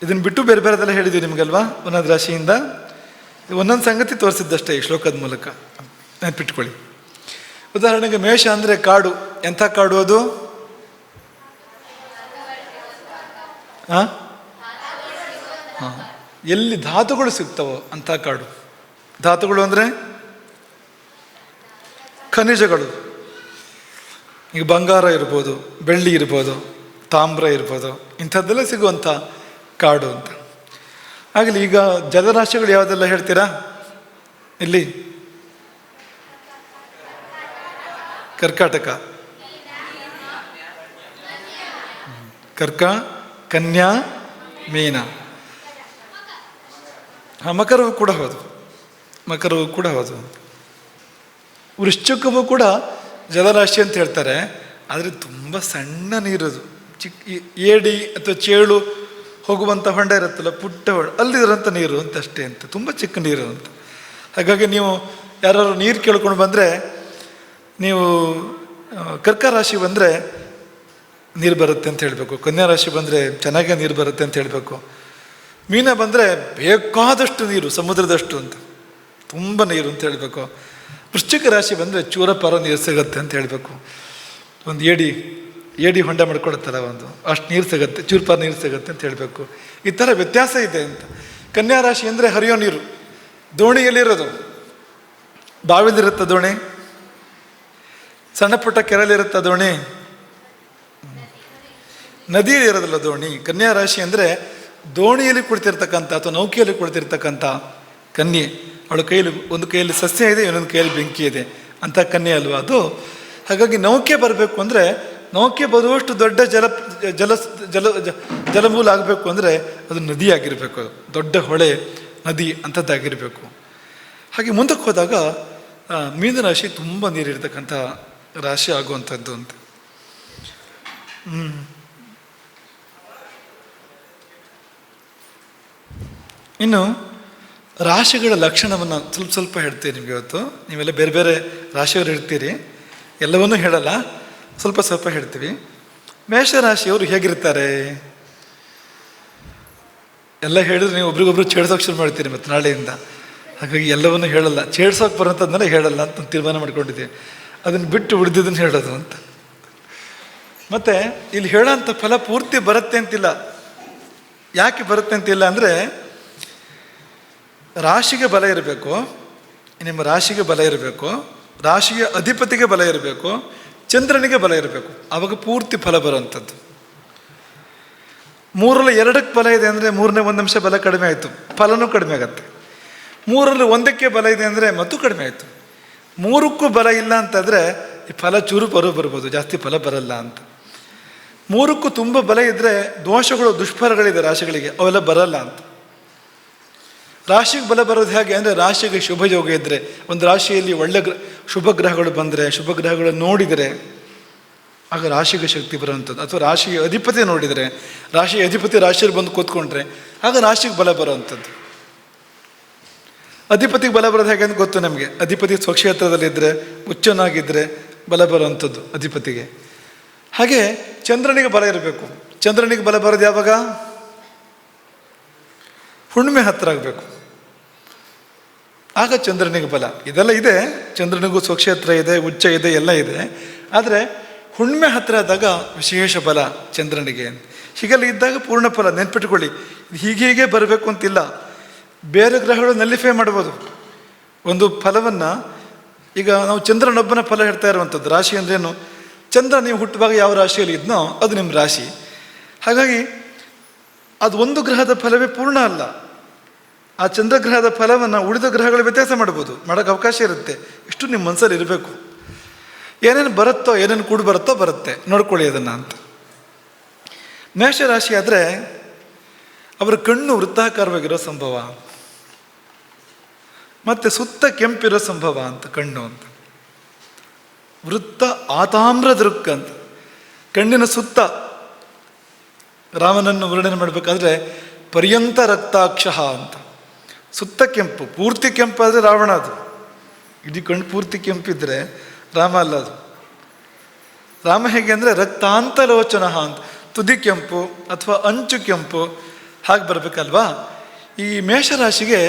ಇದನ್ನು ಬಿಟ್ಟು ಬೇರೆ ಬೇರೆದೆಲ್ಲ ಹೇಳಿದ್ದೀವಿ ನಿಮಗಲ್ವಾ ಒಂದೊಂದು ರಾಶಿಯಿಂದ. ಒಂದೊಂದು ಸಂಗತಿ ತೋರಿಸಿದ್ದಷ್ಟೇ ಈ ಶ್ಲೋಕದ ಮೂಲಕ, ನೆನಪಿಟ್ಕೊಳ್ಳಿ. ಉದಾಹರಣೆಗೆ ಮೇಷ ಅಂದರೆ ಕಾಡು. ಎಂಥ ಕಾಡು ಅದು? ಹಾಂ, ಎಲ್ಲಿ ಧಾತುಗಳು ಸಿಗ್ತವೋ ಅಂಥ ಕಾಡು. ಧಾತುಗಳು ಅಂದರೆ ಖನಿಜಗಳು. ಈಗ ಬಂಗಾರ ಇರ್ಬೋದು, ಬೆಳ್ಳಿ ಇರ್ಬೋದು, ತಾಮ್ರ ಇರ್ಬೋದು, ಇಂಥದ್ದೆಲ್ಲ ಸಿಗುವಂಥ ಕಾಡು ಅಂತ. ಆಗಲಿ, ಈಗ ಜಲರಾಶಿಗಳು ಯಾವುದೆಲ್ಲ ಹೇಳ್ತೀರಾ ಇಲ್ಲಿ? ಕರ್ಕಾಟಕ, ಕನ್ಯಾ, ಮೀನ. ಮಕರವು ಕೂಡ ಹೌದು. ವೃಶ್ಚಿಕವೂ ಕೂಡ ಜಲರಾಶಿ ಅಂತ ಹೇಳ್ತಾರೆ. ಆದರೆ ತುಂಬ ಸಣ್ಣ ನೀರದು, ಏಡಿ ಅಥವಾ ಚೇಳು ಹೋಗುವಂಥ ಹೊಂಡ ಇರುತ್ತಲ್ಲ, ಪುಟ್ಟ ಅಲ್ಲಿರೋಂಥ ನೀರು ಅಂತ ಅಷ್ಟೇ ಅಂತ, ತುಂಬ ಚಿಕ್ಕ ನೀರು ಅಂತ. ಹಾಗಾಗಿ ನೀವು ಯಾರು ನೀರು ಕೇಳ್ಕೊಂಡು ಬಂದರೆ, ನೀವು ಕರ್ಕ ರಾಶಿ ಬಂದರೆ ನೀರು ಬರುತ್ತೆ ಅಂತ ಹೇಳಬೇಕು, ಕನ್ಯಾ ರಾಶಿ ಬಂದರೆ ಚೆನ್ನಾಗೇ ನೀರು ಬರುತ್ತೆ ಅಂತ ಹೇಳಬೇಕು, ಮೀನ ಬಂದರೆ ಬೇಕಾದಷ್ಟು ನೀರು, ಸಮುದ್ರದಷ್ಟು ಅಂತ, ತುಂಬ ನೀರು ಅಂತ ಹೇಳಬೇಕು, ವೃಶ್ಚಿಕ ರಾಶಿ ಬಂದರೆ ಚೂರಪಾರ ನೀರು ಸಿಗುತ್ತೆ ಅಂತ ಹೇಳಬೇಕು, ಒಂದು ಏಡಿ ಹೊಂಡ ಮಾಡ್ಕೊಡುತ್ತಲ್ಲ ಒಂದು ಅಷ್ಟು ನೀರು ಸಿಗುತ್ತೆ, ಚೂರಪಾರ ನೀರು ಸಿಗುತ್ತೆ ಅಂತ ಹೇಳಬೇಕು. ಈ ಥರ ವ್ಯತ್ಯಾಸ ಇದೆ ಅಂತ. ಕನ್ಯಾ ರಾಶಿ ಅಂದರೆ ಹರಿಯೋ ನೀರು, ದೋಣಿಯಲ್ಲಿರೋದು, ಬಾವಿಲಿರುತ್ತೆ ದೋಣಿ, ಸಣ್ಣ ಪುಟ್ಟ ಕೆರೆಯಲ್ಲಿರುತ್ತೆ ದೋಣಿ, ನದಿಯಲ್ಲಿ ಇರೋದಿಲ್ಲ ದೋಣಿ. ಕನ್ಯಾ ರಾಶಿ ಅಂದರೆ ದೋಣಿಯಲ್ಲಿ ಕುಳಿತಿರ್ತಕ್ಕಂಥ ಅಥವಾ ನೌಕೆಯಲ್ಲಿ ಕುಳಿತಿರ್ತಕ್ಕಂಥ ಕನ್ಯೆ. ಅವಳ ಕೈಯಲ್ಲಿ ಒಂದು ಕೈಯಲ್ಲಿ ಸಸ್ಯ ಇದೆ, ಇನ್ನೊಂದು ಕೈಯಲ್ಲಿ ಬೆಂಕಿ ಇದೆ ಅಂತ ಕನ್ಯೆ ಅಲ್ವಾ ಅದು. ಹಾಗಾಗಿ ನೌಕೆ ಬರಬೇಕು ಅಂದರೆ, ನೌಕೆ ಬರುವಷ್ಟು ದೊಡ್ಡ ಜಲಮೂಲ ಆಗಬೇಕು ಅಂದರೆ ಅದು ನದಿ ಆಗಿರಬೇಕು, ದೊಡ್ಡ ಹೊಳೆ, ನದಿ ಅಂಥದ್ದಾಗಿರಬೇಕು. ಹಾಗೆ ಮುಂದಕ್ಕೆ ಹೋದಾಗ ಮೀನರಾಶಿ ತುಂಬ ನೀರಿರ್ತಕ್ಕಂಥ ರಾಶಿ ಆಗುವಂಥದ್ದು ಅಂತ. ಇನ್ನು ರಾಶಿಗಳ ಲಕ್ಷಣವನ್ನು ಸ್ವಲ್ಪ ಹೇಳ್ತೀವಿ ನಿಮಗೆ ಇವತ್ತು. ನೀವೆಲ್ಲ ಬೇರೆ ಬೇರೆ ರಾಶಿಯವರು ಹೇಳ್ತೀರಿ, ಎಲ್ಲವನ್ನೂ ಹೇಳಲ್ಲ, ಸ್ವಲ್ಪ ಹೇಳ್ತೀವಿ. ಮೇಷರಾಶಿಯವರು ಹೇಗಿರ್ತಾರೆ ಎಲ್ಲ ಹೇಳಿದ್ರೆ ನೀವು ಒಬ್ರಿಗೊಬ್ರು ಛೇಡ್ಸೋಕೆ ಶುರು ಮಾಡ್ತೀರಿ ಮತ್ತು ನಾಳೆಯಿಂದ. ಹಾಗಾಗಿ ಎಲ್ಲವನ್ನೂ ಹೇಳಲ್ಲ, ಛೇಡ್ಸೋಕೆ ಬರೋಂಥದ್ದನ್ನೆಲ್ಲ ಹೇಳಲ್ಲ ಅಂತ ತೀರ್ಮಾನ ಮಾಡ್ಕೊಂಡಿದ್ದೀವಿ. ಅದನ್ನು ಬಿಟ್ಟು ಉಳಿದಿದ್ದನ್ನು ಹೇಳೋದು ಅಂತ. ಮತ್ತು ಇಲ್ಲಿ ಹೇಳೋಂಥ ಫಲ ಪೂರ್ತಿ ಬರುತ್ತೆ ಅಂತಿಲ್ಲ. ಯಾಕೆ ಬರುತ್ತೆ ಅಂತಿಲ್ಲ ಅಂದರೆ, ರಾಶಿಗೆ ಬಲ ಇರಬೇಕು, ನಿಮ್ಮ ರಾಶಿಗೆ ಬಲ ಇರಬೇಕು, ರಾಶಿಯ ಅಧಿಪತಿಗೆ ಬಲ ಇರಬೇಕು, ಚಂದ್ರನಿಗೆ ಬಲ ಇರಬೇಕು, ಆವಾಗ ಪೂರ್ತಿ ಫಲ ಬರುವಂಥದ್ದು. 3ರಲ್ಲಿ 2ಕ್ಕೆ ಬಲ ಇದೆ ಅಂದರೆ 3ನೇ 1 ನಿಮಿಷ ಬಲ ಕಡಿಮೆ ಆಯಿತು, ಫಲನೂ ಕಡಿಮೆ ಆಗತ್ತೆ. 3ರಲ್ಲಿ 1ಕ್ಕೆ ಬಲ ಇದೆ ಅಂದರೆ ಮತ್ತೂ ಕಡಿಮೆ ಆಯಿತು. 3ಕ್ಕೂ ಬಲ ಇಲ್ಲ ಅಂತಂದರೆ ಈ ಫಲ ಚೂರು ಬರ್ಬೋದು, ಜಾಸ್ತಿ ಫಲ ಬರಲ್ಲ ಅಂತ. 3ಕ್ಕೂ ತುಂಬ ಬಲ ಇದ್ದರೆ ದೋಷಗಳು, ದುಷ್ಫಲಗಳಿದೆ ರಾಶಿಗಳಿಗೆ, ಅವೆಲ್ಲ ಬರಲ್ಲ ಅಂತ. ರಾಶಿಗೆ ಬಲ ಬರೋದು ಹೇಗೆ ಅಂದರೆ, ರಾಶಿಗೆ ಶುಭ ಯೋಗ ಇದ್ದರೆ, ಒಂದು ರಾಶಿಯಲ್ಲಿ ಒಳ್ಳೆ ಶುಭ ಗ್ರಹಗಳು ಬಂದರೆ, ಶುಭ ಗ್ರಹಗಳನ್ನು ನೋಡಿದರೆ ಆಗ ರಾಶಿಗೆ ಶಕ್ತಿ ಬರುವಂಥದ್ದು. ಅಥವಾ ರಾಶಿಯ ಅಧಿಪತಿ ನೋಡಿದರೆ, ರಾಶಿಯ ಅಧಿಪತಿ ರಾಶಿಯಲ್ಲಿ ಬಂದು ಕೂತ್ಕೊಂಡ್ರೆ ಆಗ ರಾಶಿಗೆ ಬಲ ಬರುವಂಥದ್ದು. ಅಧಿಪತಿಗೆ ಬಲ ಬರೋದು ಹೇಗೆ ಅಂತ ಗೊತ್ತು ನಮಗೆ. ಅಧಿಪತಿ ಸ್ವಕ್ಷೇತ್ರದಲ್ಲಿದ್ದರೆ, ಉಚ್ಚನಾಗಿದ್ದರೆ ಬಲ ಬರುವಂಥದ್ದು ಅಧಿಪತಿಗೆ. ಹಾಗೆ ಚಂದ್ರನಿಗೆ ಬಲ ಇರಬೇಕು. ಚಂದ್ರನಿಗೆ ಬಲ ಬರೋದು ಯಾವಾಗ? ಹುಣ್ಣಿಮೆ ಹತ್ತಿರ ಆಗಬೇಕು, ಆಗ ಚಂದ್ರನಿಗೆ ಬಲ. ಇದೆಲ್ಲ ಇದೆ, ಚಂದ್ರನಿಗೂ ಸ್ವಕ್ಷೇತ್ರ ಇದೆ, ಉಚ್ಚ ಇದೆ, ಎಲ್ಲ ಇದೆ. ಆದರೆ ಹುಣ್ಣಿಮೆ ಹತ್ತಿರ ಆದಾಗ ವಿಶೇಷ ಬಲ ಚಂದ್ರನಿಗೆ. ಹೀಗೆಲ್ಲ ಇದ್ದಾಗ ಪೂರ್ಣ ಫಲ. ನೆನ್ಪಿಟ್ಕೊಳ್ಳಿ, ಹೀಗೆ ಬರಬೇಕು ಅಂತಿಲ್ಲ. ಬೇರೆ ಗ್ರಹಗಳು ನಲ್ಲಿಫೈ ಮಾಡ್ಬೋದು ಒಂದು ಫಲವನ್ನು. ಈಗ ನಾವು ಚಂದ್ರನೊಬ್ಬನ ಫಲ ಹೇಳ್ತಾ ಇರುವಂಥದ್ದು. ರಾಶಿ ಅಂದ್ರೇನು? ಚಂದ್ರ ನೀವು ಹುಟ್ಟುವಾಗ ಯಾವ ರಾಶಿಯಲ್ಲಿ ಇದ್ನೋ ಅದು ನಿಮ್ಮ ರಾಶಿ. ಹಾಗಾಗಿ ಅದು ಒಂದು ಗ್ರಹದ ಫಲವೇ ಪೂರ್ಣ ಅಲ್ಲ. ಆ ಚಂದ್ರಗ್ರಹದ ಫಲವನ್ನು ಉಳಿದ ಗ್ರಹಗಳು ವ್ಯತ್ಯಾಸ ಮಾಡ್ಬೋದು, ಮಾಡೋಕ್ಕೆ ಅವಕಾಶ ಇರುತ್ತೆ. ಇಷ್ಟು ನಿಮ್ಮ ಮನಸ್ಸಲ್ಲಿ ಇರಬೇಕು. ಏನೇನು ಬರುತ್ತೋ, ಏನೇನು ಕೂಡಿ ಬರುತ್ತೋ ಬರುತ್ತೆ, ನೋಡ್ಕೊಳ್ಳಿ ಅದನ್ನು ಅಂತ. ಮೇಷರಾಶಿ ಆದರೆ ಅವರ ಕಣ್ಣು ವೃತ್ತಾಕಾರವಾಗಿರೋ ಸಂಭವ, ಮತ್ತು ಸುತ್ತ ಕೆಂಪಿರೋ ಸಂಭವ ಅಂತ ಕಣ್ಣು ಅಂತ. ವೃತ್ತ ಆತಾಮ್ರ ದೃಕ್ ಅಂತ, ಕಣ್ಣಿನ ಸುತ್ತ ರಾಮನನ್ನು ವರ್ಣನೆ ಮಾಡಬೇಕಾದ್ರೆ ಪರ್ಯಂತ ರಕ್ತಾಕ್ಷ ಅಂತ, ಸುತ್ತ ಕೆಂಪು, ಪೂರ್ತಿ ಕೆಂಪಾದರೆ ರಾವಣ, ಅದು ಇಡೀ ಕಣ್ಣು ಪೂರ್ತಿ ಕೆಂಪಿದ್ರೆ ರಾಮ ಅಲ್ಲ ಅದು. ರಾಮ ಹೇಗೆ ಅಂದರೆ ರಕ್ತಾಂತಲೋಚನ ಅಂತ, ತುದಿ ಕೆಂಪು ಅಥವಾ ಅಂಚು ಕೆಂಪು ಹಾಗೆ ಬರಬೇಕಲ್ವಾ. ಈ ಮೇಷರಾಶಿಗೆ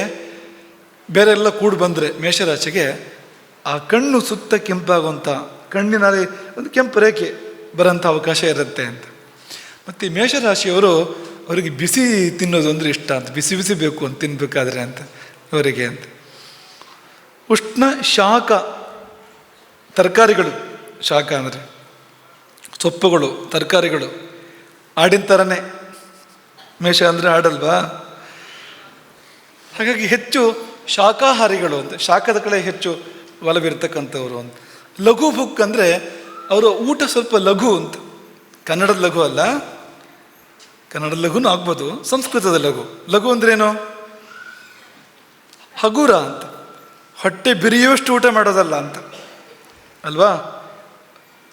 ಬೇರೆಲ್ಲ ಕೂಡಿ ಬಂದರೆ ಮೇಷರಾಶಿಗೆ ಆ ಕಣ್ಣು ಸುತ್ತ ಕೆಂಪಾಗುವಂಥ, ಕಣ್ಣಿನಲ್ಲಿ ಒಂದು ಕೆಂಪು ರೇಖೆ ಬರೋಂಥ ಅವಕಾಶ ಇರುತ್ತೆ ಅಂತ. ಮತ್ತು ಈ ಮೇಷರಾಶಿಯವರು ಅವರಿಗೆ ಬಿಸಿ ತಿನ್ನೋದು ಅಂದರೆ ಇಷ್ಟ ಅಂತ, ಬಿಸಿ ಬಿಸಿ ಬೇಕು ಅಂತ ತಿನ್ನಬೇಕಾದ್ರೆ ಅಂತ ಅವರಿಗೆ ಅಂತ. ಉಷ್ಣ ಶಾಖ ತರಕಾರಿಗಳು, ಶಾಖ ಅಂದರೆ ಸೊಪ್ಪುಗಳು, ತರಕಾರಿಗಳು, ಆಡಿನ ಥರನೇ ಮೇಷ ಅಂದರೆ ಆಡಲ್ವಾ. ಹಾಗಾಗಿ ಹೆಚ್ಚು ಶಾಕಾಹಾರಿಗಳು ಅಂತ, ಶಾಖದ ಕಡೆ ಹೆಚ್ಚು ಒಲವಿರ್ತಕ್ಕಂಥವ್ರು ಅಂತ. ಲಘು ಬುಕ್ ಅಂದರೆ ಅವರು ಊಟ ಸ್ವಲ್ಪ ಲಘು ಅಂತ, ಕನ್ನಡದ ಲಘು ಅಲ್ಲ, ಕನ್ನಡದ ಲಘುನೂ ಆಗ್ಬೋದು, ಸಂಸ್ಕೃತದ ಲಘು. ಲಘು ಅಂದ್ರೇನು? ಹಗುರ ಅಂತ, ಹೊಟ್ಟೆ ಬಿರಿಯುವಷ್ಟು ಊಟ ಮಾಡೋದಲ್ಲ ಅಂತ ಅಲ್ವಾ.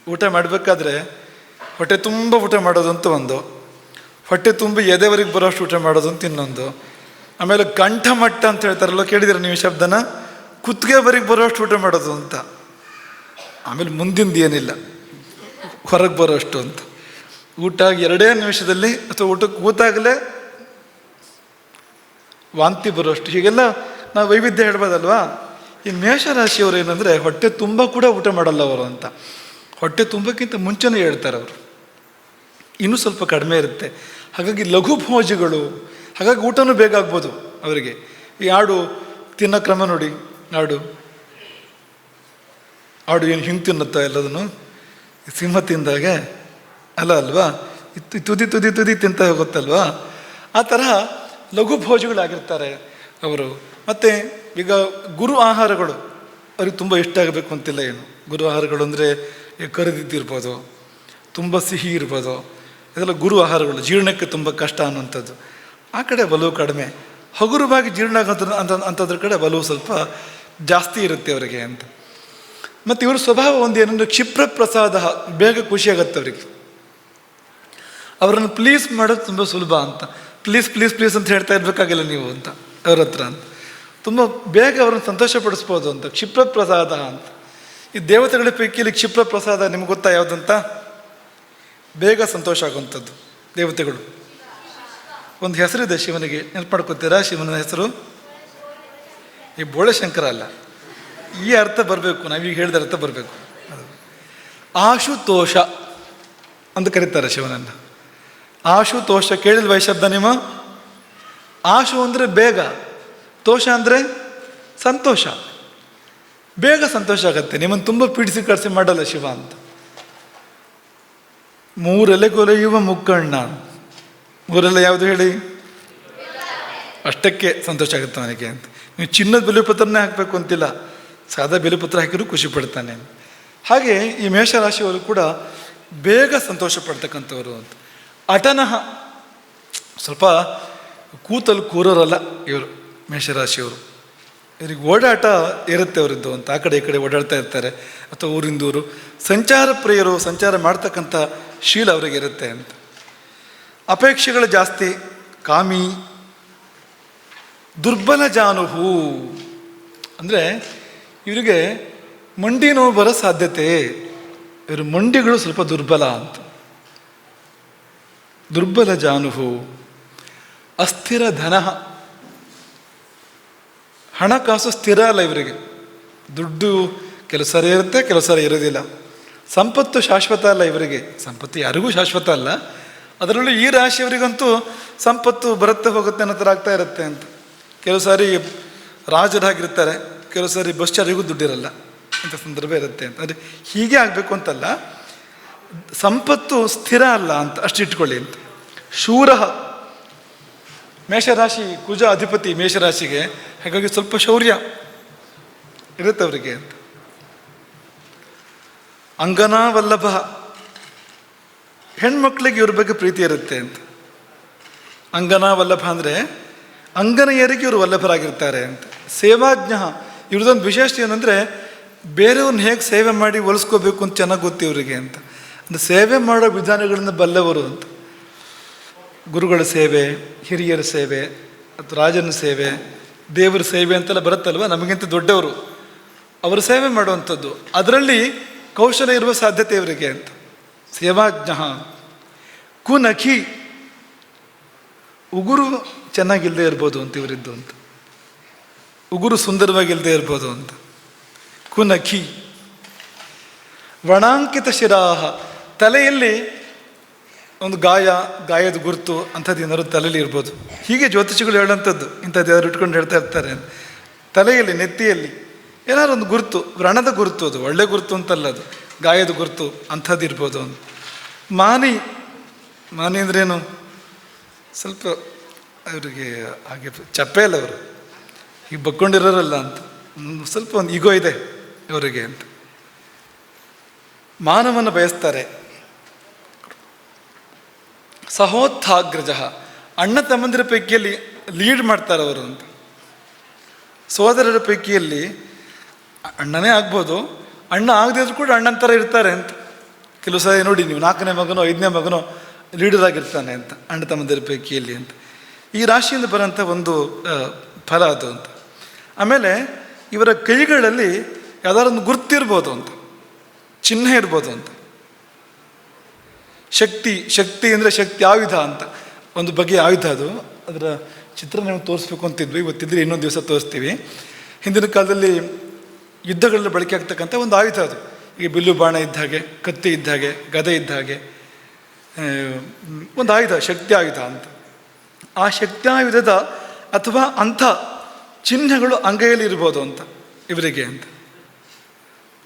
ಊಟ ಮಾಡಬೇಕಾದ್ರೆ ಹೊಟ್ಟೆ ತುಂಬ ಊಟ ಮಾಡೋದು ಅಂತ ಒಂದು, ಹೊಟ್ಟೆ ತುಂಬ ಎದೆವರೆಗೆ ಬರೋಷ್ಟು ಊಟ ಮಾಡೋದು ಅಂತ ಇನ್ನೊಂದು, ಆಮೇಲೆ ಕಂಠಮಟ್ಟ ಅಂತ ಹೇಳ್ತಾರಲ್ಲ, ಕೇಳಿದಿರ ನೀವು ಶಬ್ದನ? ಕುತ್ತಿಗೆವರೆಗೆ ಬರೋಷ್ಟು ಊಟ ಮಾಡೋದು ಅಂತ. ಆಮೇಲೆ ಮುಂದಿಂದು ಏನಿಲ್ಲ, ಹೊರಗೆ ಬರೋಷ್ಟು ಅಂತ. ಊಟ 2 ನಿಮಿಷದಲ್ಲಿ ಅಥವಾ ಊಟಕ್ಕೆ ಕೂತಾಗಲೇ ವಾಂತಿ ಬರೋಷ್ಟು, ಹೀಗೆಲ್ಲ ನಾವು ವೈವಿಧ್ಯ ಹೇಳ್ಬೋದಲ್ವಾ. ಈ ಮೇಷರಾಶಿಯವರು ಏನಂದರೆ ಹೊಟ್ಟೆ ತುಂಬ ಕೂಡ ಊಟ ಮಾಡಲ್ಲ ಅವರು ಅಂತ. ಹೊಟ್ಟೆ ತುಂಬಕ್ಕಿಂತ ಮುಂಚೆನೇ ಹೇಳ್ತಾರೆ ಅವರು, ಇನ್ನೂ ಸ್ವಲ್ಪ ಕಡಿಮೆ ಇರುತ್ತೆ. ಹಾಗಾಗಿ ಲಘು ಭೋಜಿಗಳು, ಹಾಗಾಗಿ ಊಟನೂ ಬೇಗ ಆಗ್ಬೋದು ಅವರಿಗೆ. ಈ ಆಡು ತಿನ್ನೋ ಕ್ರಮ ನೋಡಿ, ಆಡು ಏನು ಹಿಂಗೆ ತಿನ್ನುತ್ತಾ ಎಲ್ಲದನ್ನು, ಸಿಂಹ ತಿಂದಾಗೆ ಅಲ್ಲ ಅಲ್ವಾ, ತುದಿ ತುದಿ ತುದಿ ತಿಂತ ಹೋಗುತ್ತಲ್ವಾ. ಆ ತರಹ ಲಘು ಭೋಜಿಗಳಾಗಿರ್ತಾರೆ ಅವರು. ಮತ್ತು ಈಗ ಗುರು ಆಹಾರಗಳು ಅವ್ರಿಗೆ ತುಂಬ ಇಷ್ಟ ಆಗಬೇಕು ಅಂತಿಲ್ಲ ಏನು. ಗುರು ಆಹಾರಗಳು ಅಂದರೆ ಕರಿದಿದ್ದಿರ್ಬೋದು, ತುಂಬ ಸಿಹಿ ಇರ್ಬೋದು, ಇದೆಲ್ಲ ಗುರು ಆಹಾರಗಳು, ಜೀರ್ಣಕ್ಕೆ ತುಂಬ ಕಷ್ಟ ಅನ್ನೋಂಥದ್ದು. ಆ ಕಡೆ ಒಲವು ಕಡಿಮೆ, ಹಗುರವಾಗಿ ಜೀರ್ಣ ಅಂಥದ್ರ ಕಡೆ ಒಲವು ಸ್ವಲ್ಪ ಜಾಸ್ತಿ ಇರುತ್ತೆ ಅವರಿಗೆ ಅಂತ. ಮತ್ತು ಇವ್ರ ಸ್ವಭಾವ ಒಂದು ಏನಂದರೆ ಕ್ಷಿಪ್ರ ಪ್ರಸಾದ, ಬೇಗ ಖುಷಿಯಾಗತ್ತೆ ಅವರಿಗೆ. ಅವರನ್ನು ಪ್ಲೀಸ್ ಮಾಡೋದು ತುಂಬ ಸುಲಭ ಅಂತ. ಪ್ಲೀಸ್ ಪ್ಲೀಸ್ ಪ್ಲೀಸ್ ಅಂತ ಹೇಳ್ತಾ ಇರಬೇಕಾಗಿಲ್ಲ ನೀವು ಅಂತ ಅವ್ರ ಹತ್ರ ಅಂತ. ತುಂಬ ಬೇಗ ಅವ್ರನ್ನ ಸಂತೋಷಪಡಿಸ್ಬೋದು ಅಂತ, ಕ್ಷಿಪ್ರ ಪ್ರಸಾದ ಅಂತ. ಈ ದೇವತೆಗಳ ಪೈಕಿಯಲ್ಲಿ ಕ್ಷಿಪ್ರ ಪ್ರಸಾದ ನಿಮ್ಗೆ ಗೊತ್ತಾ ಯಾವುದಂತ? ಬೇಗ ಸಂತೋಷ ಆಗುವಂಥದ್ದು ದೇವತೆಗಳು. ಒಂದು ಹೆಸರಿದೆ ಶಿವನಿಗೆ, ನೆನಪು ಮಾಡ್ಕೊತೀರಾ? ಶಿವನ ಹೆಸರು ಈ ಬೋಳೆಶಂಕರ ಅಲ್ಲ, ಈ ಅರ್ಥ ಬರಬೇಕು, ನಾವೀಗ ಹೇಳಿದ ಅರ್ಥ ಬರಬೇಕು. ಆಶುತೋಷ ಅಂತ ಕರೀತಾರೆ ಶಿವನನ್ನು. ಆಶುತೋಷ ಕೇಳಿಲ್ವ ಈ ಶಬ್ದ ನಿಮ್ಮ? ಆಶು ಅಂದರೆ ಬೇಗ, ತೋಷ ಅಂದರೆ ಸಂತೋಷ. ಬೇಗ ಸಂತೋಷ ಆಗತ್ತೆ, ನಿಮ್ಮನ್ನು ತುಂಬ ಪೀಡಿಸಿ ಕಳಿಸಿ ಮಾಡಲ್ಲ ಶಿವ ಅಂತ. 3 ಎಲೆ ಕೊಲೆಯುವ ಮುಕ್ಕಣ್ಣ, 3 ಎಲೆ ಯಾವುದು ಹೇಳಿ? ಅಷ್ಟಕ್ಕೆ ಸಂತೋಷ ಆಗುತ್ತೆ ಅವನಿಗೆ ಅಂತ. ನೀವು ಚಿನ್ನದ ಬಿಲುಪತ್ರನೇ ಹಾಕಬೇಕು ಅಂತಿಲ್ಲ, ಸಾದಾ ಬಿಲುಪತ್ರ ಹಾಕಿದ್ರು ಖುಷಿ ಪಡ್ತಾನೆ. ಹಾಗೆ ಈ ಮೇಷರಾಶಿಯವರು ಕೂಡ ಬೇಗ ಸಂತೋಷ ಪಡ್ತಕ್ಕಂಥವ್ರು ಅಂತ. ಅಟನಃ, ಸ್ವಲ್ಪ ಕೂತಲು ಕೂರೋರಲ್ಲ ಇವರು ಮೇಷರಾಶಿಯವರು. ಇವ್ರಿಗೆ ಓಡಾಟ ಇರುತ್ತೆ ಅವರಿದ್ದು ಅಂತ, ಆ ಕಡೆ ಈ ಕಡೆ ಓಡಾಡ್ತಾ ಇರ್ತಾರೆ, ಅಥವಾ ಊರಿಂದೂರು ಸಂಚಾರ ಪ್ರಿಯರು, ಸಂಚಾರ ಮಾಡ್ತಕ್ಕಂಥ ಶೀಲ ಅವರಿಗೆ ಇರುತ್ತೆ ಅಂತ. ಅಪೇಕ್ಷೆಗಳು ಜಾಸ್ತಿ, ಕಾಮಿ, ದುರ್ಬಲ ಜಾನುಹು ಅಂದರೆ ಇವರಿಗೆ ಮಂಡಿ ನೋವು ಬರೋ ಸಾಧ್ಯತೆ, ಇವರು ಮಂಡಿಗಳು ಸ್ವಲ್ಪ ದುರ್ಬಲ ಅಂತ. ದುರ್ಬಲ ಜಾನುಹು. ಅಸ್ಥಿರ ಧನ, ಹಣಕಾಸು ಸ್ಥಿರ ಅಲ್ಲ ಇವರಿಗೆ. ದುಡ್ಡು ಕೆಲವು ಸಾರಿ ಇರುತ್ತೆ, ಕೆಲವು ಸಾರಿ ಇರೋದಿಲ್ಲ. ಸಂಪತ್ತು ಶಾಶ್ವತ ಅಲ್ಲ ಇವರಿಗೆ, ಸಂಪತ್ತು ಯಾರಿಗೂ ಶಾಶ್ವತ ಅಲ್ಲ. ಅದರಲ್ಲೂ ಈ ರಾಶಿಯವರಿಗಂತೂ ಸಂಪತ್ತು ಬರುತ್ತೆ ಹೋಗುತ್ತೆ ಅನ್ನೋ ಥರ ಆಗ್ತಾ ಇರುತ್ತೆ ಅಂತ. ಕೆಲವು ಸಾರಿ ರಾಜರಾಗಿರ್ತಾರೆ, ಕೆಲವು ಸಾರಿ ಬಸ್ ಚಾರ್ಜಿಗೂ ದುಡ್ಡಿರಲ್ಲ, ಇಂಥ ಸಂದರ್ಭ ಇರುತ್ತೆ ಅಂತ. ಅಂದರೆ ಹೀಗೆ ಆಗಬೇಕು ಅಂತಲ್ಲ, ಸಂಪತ್ತು ಸ್ಥಿರ ಅಲ್ಲ ಅಂತ ಅಷ್ಟು ಇಟ್ಕೊಳ್ಳಿ ಅಂತ. ಶೂರ, ಮೇಷರಾಶಿ ಕುಜ ಅಧಿಪತಿ ಮೇಷರಾಶಿಗೆ, ಹಾಗಾಗಿ ಸ್ವಲ್ಪ ಶೌರ್ಯ ಇರುತ್ತೆ ಅವರಿಗೆ ಅಂತ. ಅಂಗನಾ ವಲ್ಲಭ, ಹೆಣ್ಮಕ್ಳಿಗೆ ಇವ್ರ ಬಗ್ಗೆ ಪ್ರೀತಿ ಇರುತ್ತೆ ಅಂತ. ಅಂಗನ ವಲ್ಲಭ ಅಂದರೆ ಅಂಗನೆಯರಿಗೆ ಇವರು ವಲ್ಲಭರಾಗಿರ್ತಾರೆ ಅಂತ. ಸೇವಾಜ್ಞ ಇವ್ರದ್ದೊಂದು ವಿಶೇಷ ಏನಂದರೆ ಬೇರೆಯವ್ರನ್ನ ಹೇಗೆ ಸೇವೆ ಮಾಡಿ ಒಲಿಸ್ಕೋಬೇಕು ಅಂತ ಚೆನ್ನಾಗಿ ಗೊತ್ತು ಇವರಿಗೆ ಅಂತ. ಅಂದರೆ ಸೇವೆ ಮಾಡೋ ವಿಧಾನಗಳನ್ನು ಬಲ್ಲವರು ಅಂತ. ಗುರುಗಳ ಸೇವೆ, ಹಿರಿಯರ ಸೇವೆ, ಅಥವಾ ರಾಜನ ಸೇವೆ, ದೇವರ ಸೇವೆ ಅಂತೆಲ್ಲ ಬರುತ್ತಲ್ವ, ನಮಗಿಂತ ದೊಡ್ಡವರು ಅವರ ಸೇವೆ ಮಾಡುವಂಥದ್ದು, ಅದರಲ್ಲಿ ಕೌಶಲ್ಯ ಇರುವ ಸಾಧ್ಯತೆ ಇವರಿಗೆ ಅಂತ. ಸೇವಾಜ್ಞ. ಕುನಖಿ, ಉಗುರು ಚೆನ್ನಾಗಿಲ್ಲದೆ ಇರ್ಬೋದು ಅಂತ ಇವರಿದ್ದು ಅಂತ. ಉಗುರು ಸುಂದರವಾಗಿಲ್ಲದೆ ಇರ್ಬೋದು ಅಂತ. ಕುನಖಿ. ವರ್ಣಾಂಕಿತ ಶಿರಾಹ, ತಲೆಯಲ್ಲಿ ಒಂದು ಗಾಯದ ಗುರುತು ಅಂಥದ್ದು ಏನಾದ್ರು ತಲೆಯಲ್ಲಿ ಇರ್ಬೋದು. ಹೀಗೆ ಜ್ಯೋತಿಷಿಗಳು ಹೇಳೋಂಥದ್ದು, ಇಂಥದ್ದು ಯಾರು ಇಟ್ಕೊಂಡು ಹೇಳ್ತಾ ಇರ್ತಾರೆ. ತಲೆಯಲ್ಲಿ, ನೆತ್ತಿಯಲ್ಲಿ ಏನಾದ್ರು ಒಂದು ಗುರುತು, ವ್ರಣದ ಗುರುತು, ಅದು ಒಳ್ಳೆ ಗುರುತು ಅಂತಲ್ಲ, ಅದು ಗಾಯದ ಗುರುತು ಅಂಥದ್ದು ಇರ್ಬೋದು ಅಂತ. ಮಾನಿ ಅಂದ್ರೇನು, ಸ್ವಲ್ಪ ಅವರಿಗೆ ಹಾಗೆ ಚಪ್ಪೆ ಅಲ್ಲ, ಅವರು ಈಗ ಬಕ್ಕೊಂಡಿರೋರಲ್ಲ ಅಂತ, ಸ್ವಲ್ಪ ಒಂದು ಈಗೋ ಇದೆ ಇವರಿಗೆ ಅಂತ. ಮಾನವನ್ನು ಬಯಸ್ತಾರೆ. ಸಹೋತ್ಥಾಗ್ರಜ, ಅಣ್ಣ ತಮ್ಮಂದಿರ ಪೈಕಿಯಲ್ಲಿ ಲೀಡ್ ಮಾಡ್ತಾರೆ ಅವರು ಅಂತ. ಸೋದರರ ಪೈಕಿಯಲ್ಲಿ ಅಣ್ಣನೇ ಆಗ್ಬೋದು, ಅಣ್ಣ ಆಗದಿದ್ರು ಕೂಡ ಅಣ್ಣನ ಥರ ಇರ್ತಾರೆ ಅಂತ. ಕೆಲವು ಸರಿ ನೋಡಿ ನೀವು, 4ನೇ ಮಗನೋ 5ನೇ ಮಗನೋ ಲೀಡರ್ ಆಗಿರ್ತಾನೆ ಅಂತ ಅಣ್ಣ ತಮ್ಮಂದಿರ ಪೈಕಿಯಲ್ಲಿ ಅಂತ. ಈ ರಾಶಿಯಿಂದ ಬರೋಂಥ ಒಂದು ಫಲ ಅದು ಅಂತ. ಆಮೇಲೆ ಇವರ ಕೈಗಳಲ್ಲಿ ಯಾವ್ದಾದ್ರು ಒಂದು ಗುರ್ತಿರ್ಬೋದು ಅಂತ, ಚಿಹ್ನೆ ಇರ್ಬೋದು ಅಂತ. ಶಕ್ತಿ ಅಂದರೆ ಶಕ್ತಿ ಆಯುಧ ಅಂತ, ಒಂದು ಬಗೆಯ ಆಯುಧ ಅದು. ಅದರ ಚಿತ್ರ ನಾವು ತೋರಿಸ್ಬೇಕು ಅಂತಿದ್ವಿ, ಇವತ್ತಿದ್ರೆ ಇನ್ನೊಂದು ದಿವಸ ತೋರಿಸ್ತೀವಿ. ಹಿಂದಿನ ಕಾಲದಲ್ಲಿ ಯುದ್ಧಗಳಲ್ಲಿ ಬಳಕೆ ಆಗ್ತಕ್ಕಂಥ ಒಂದು ಆಯುಧ ಅದು. ಈಗ ಬಿಲ್ಲು ಬಾಣ ಇದ್ದ ಹಾಗೆ, ಕತ್ತಿ ಇದ್ದ ಹಾಗೆ, ಗದೆ ಇದ್ದ ಹಾಗೆ ಒಂದು ಆಯುಧ, ಶಕ್ತಿ ಆಯುಧ ಅಂತ. ಆ ಶಕ್ತ್ಯಾಯುಧದ ಅಥವಾ ಅಂಥ ಚಿಹ್ನೆಗಳು ಅಂಗೈಯಲ್ಲಿ ಇರ್ಬೋದು ಅಂತ ಇವರಿಗೆ ಅಂತ.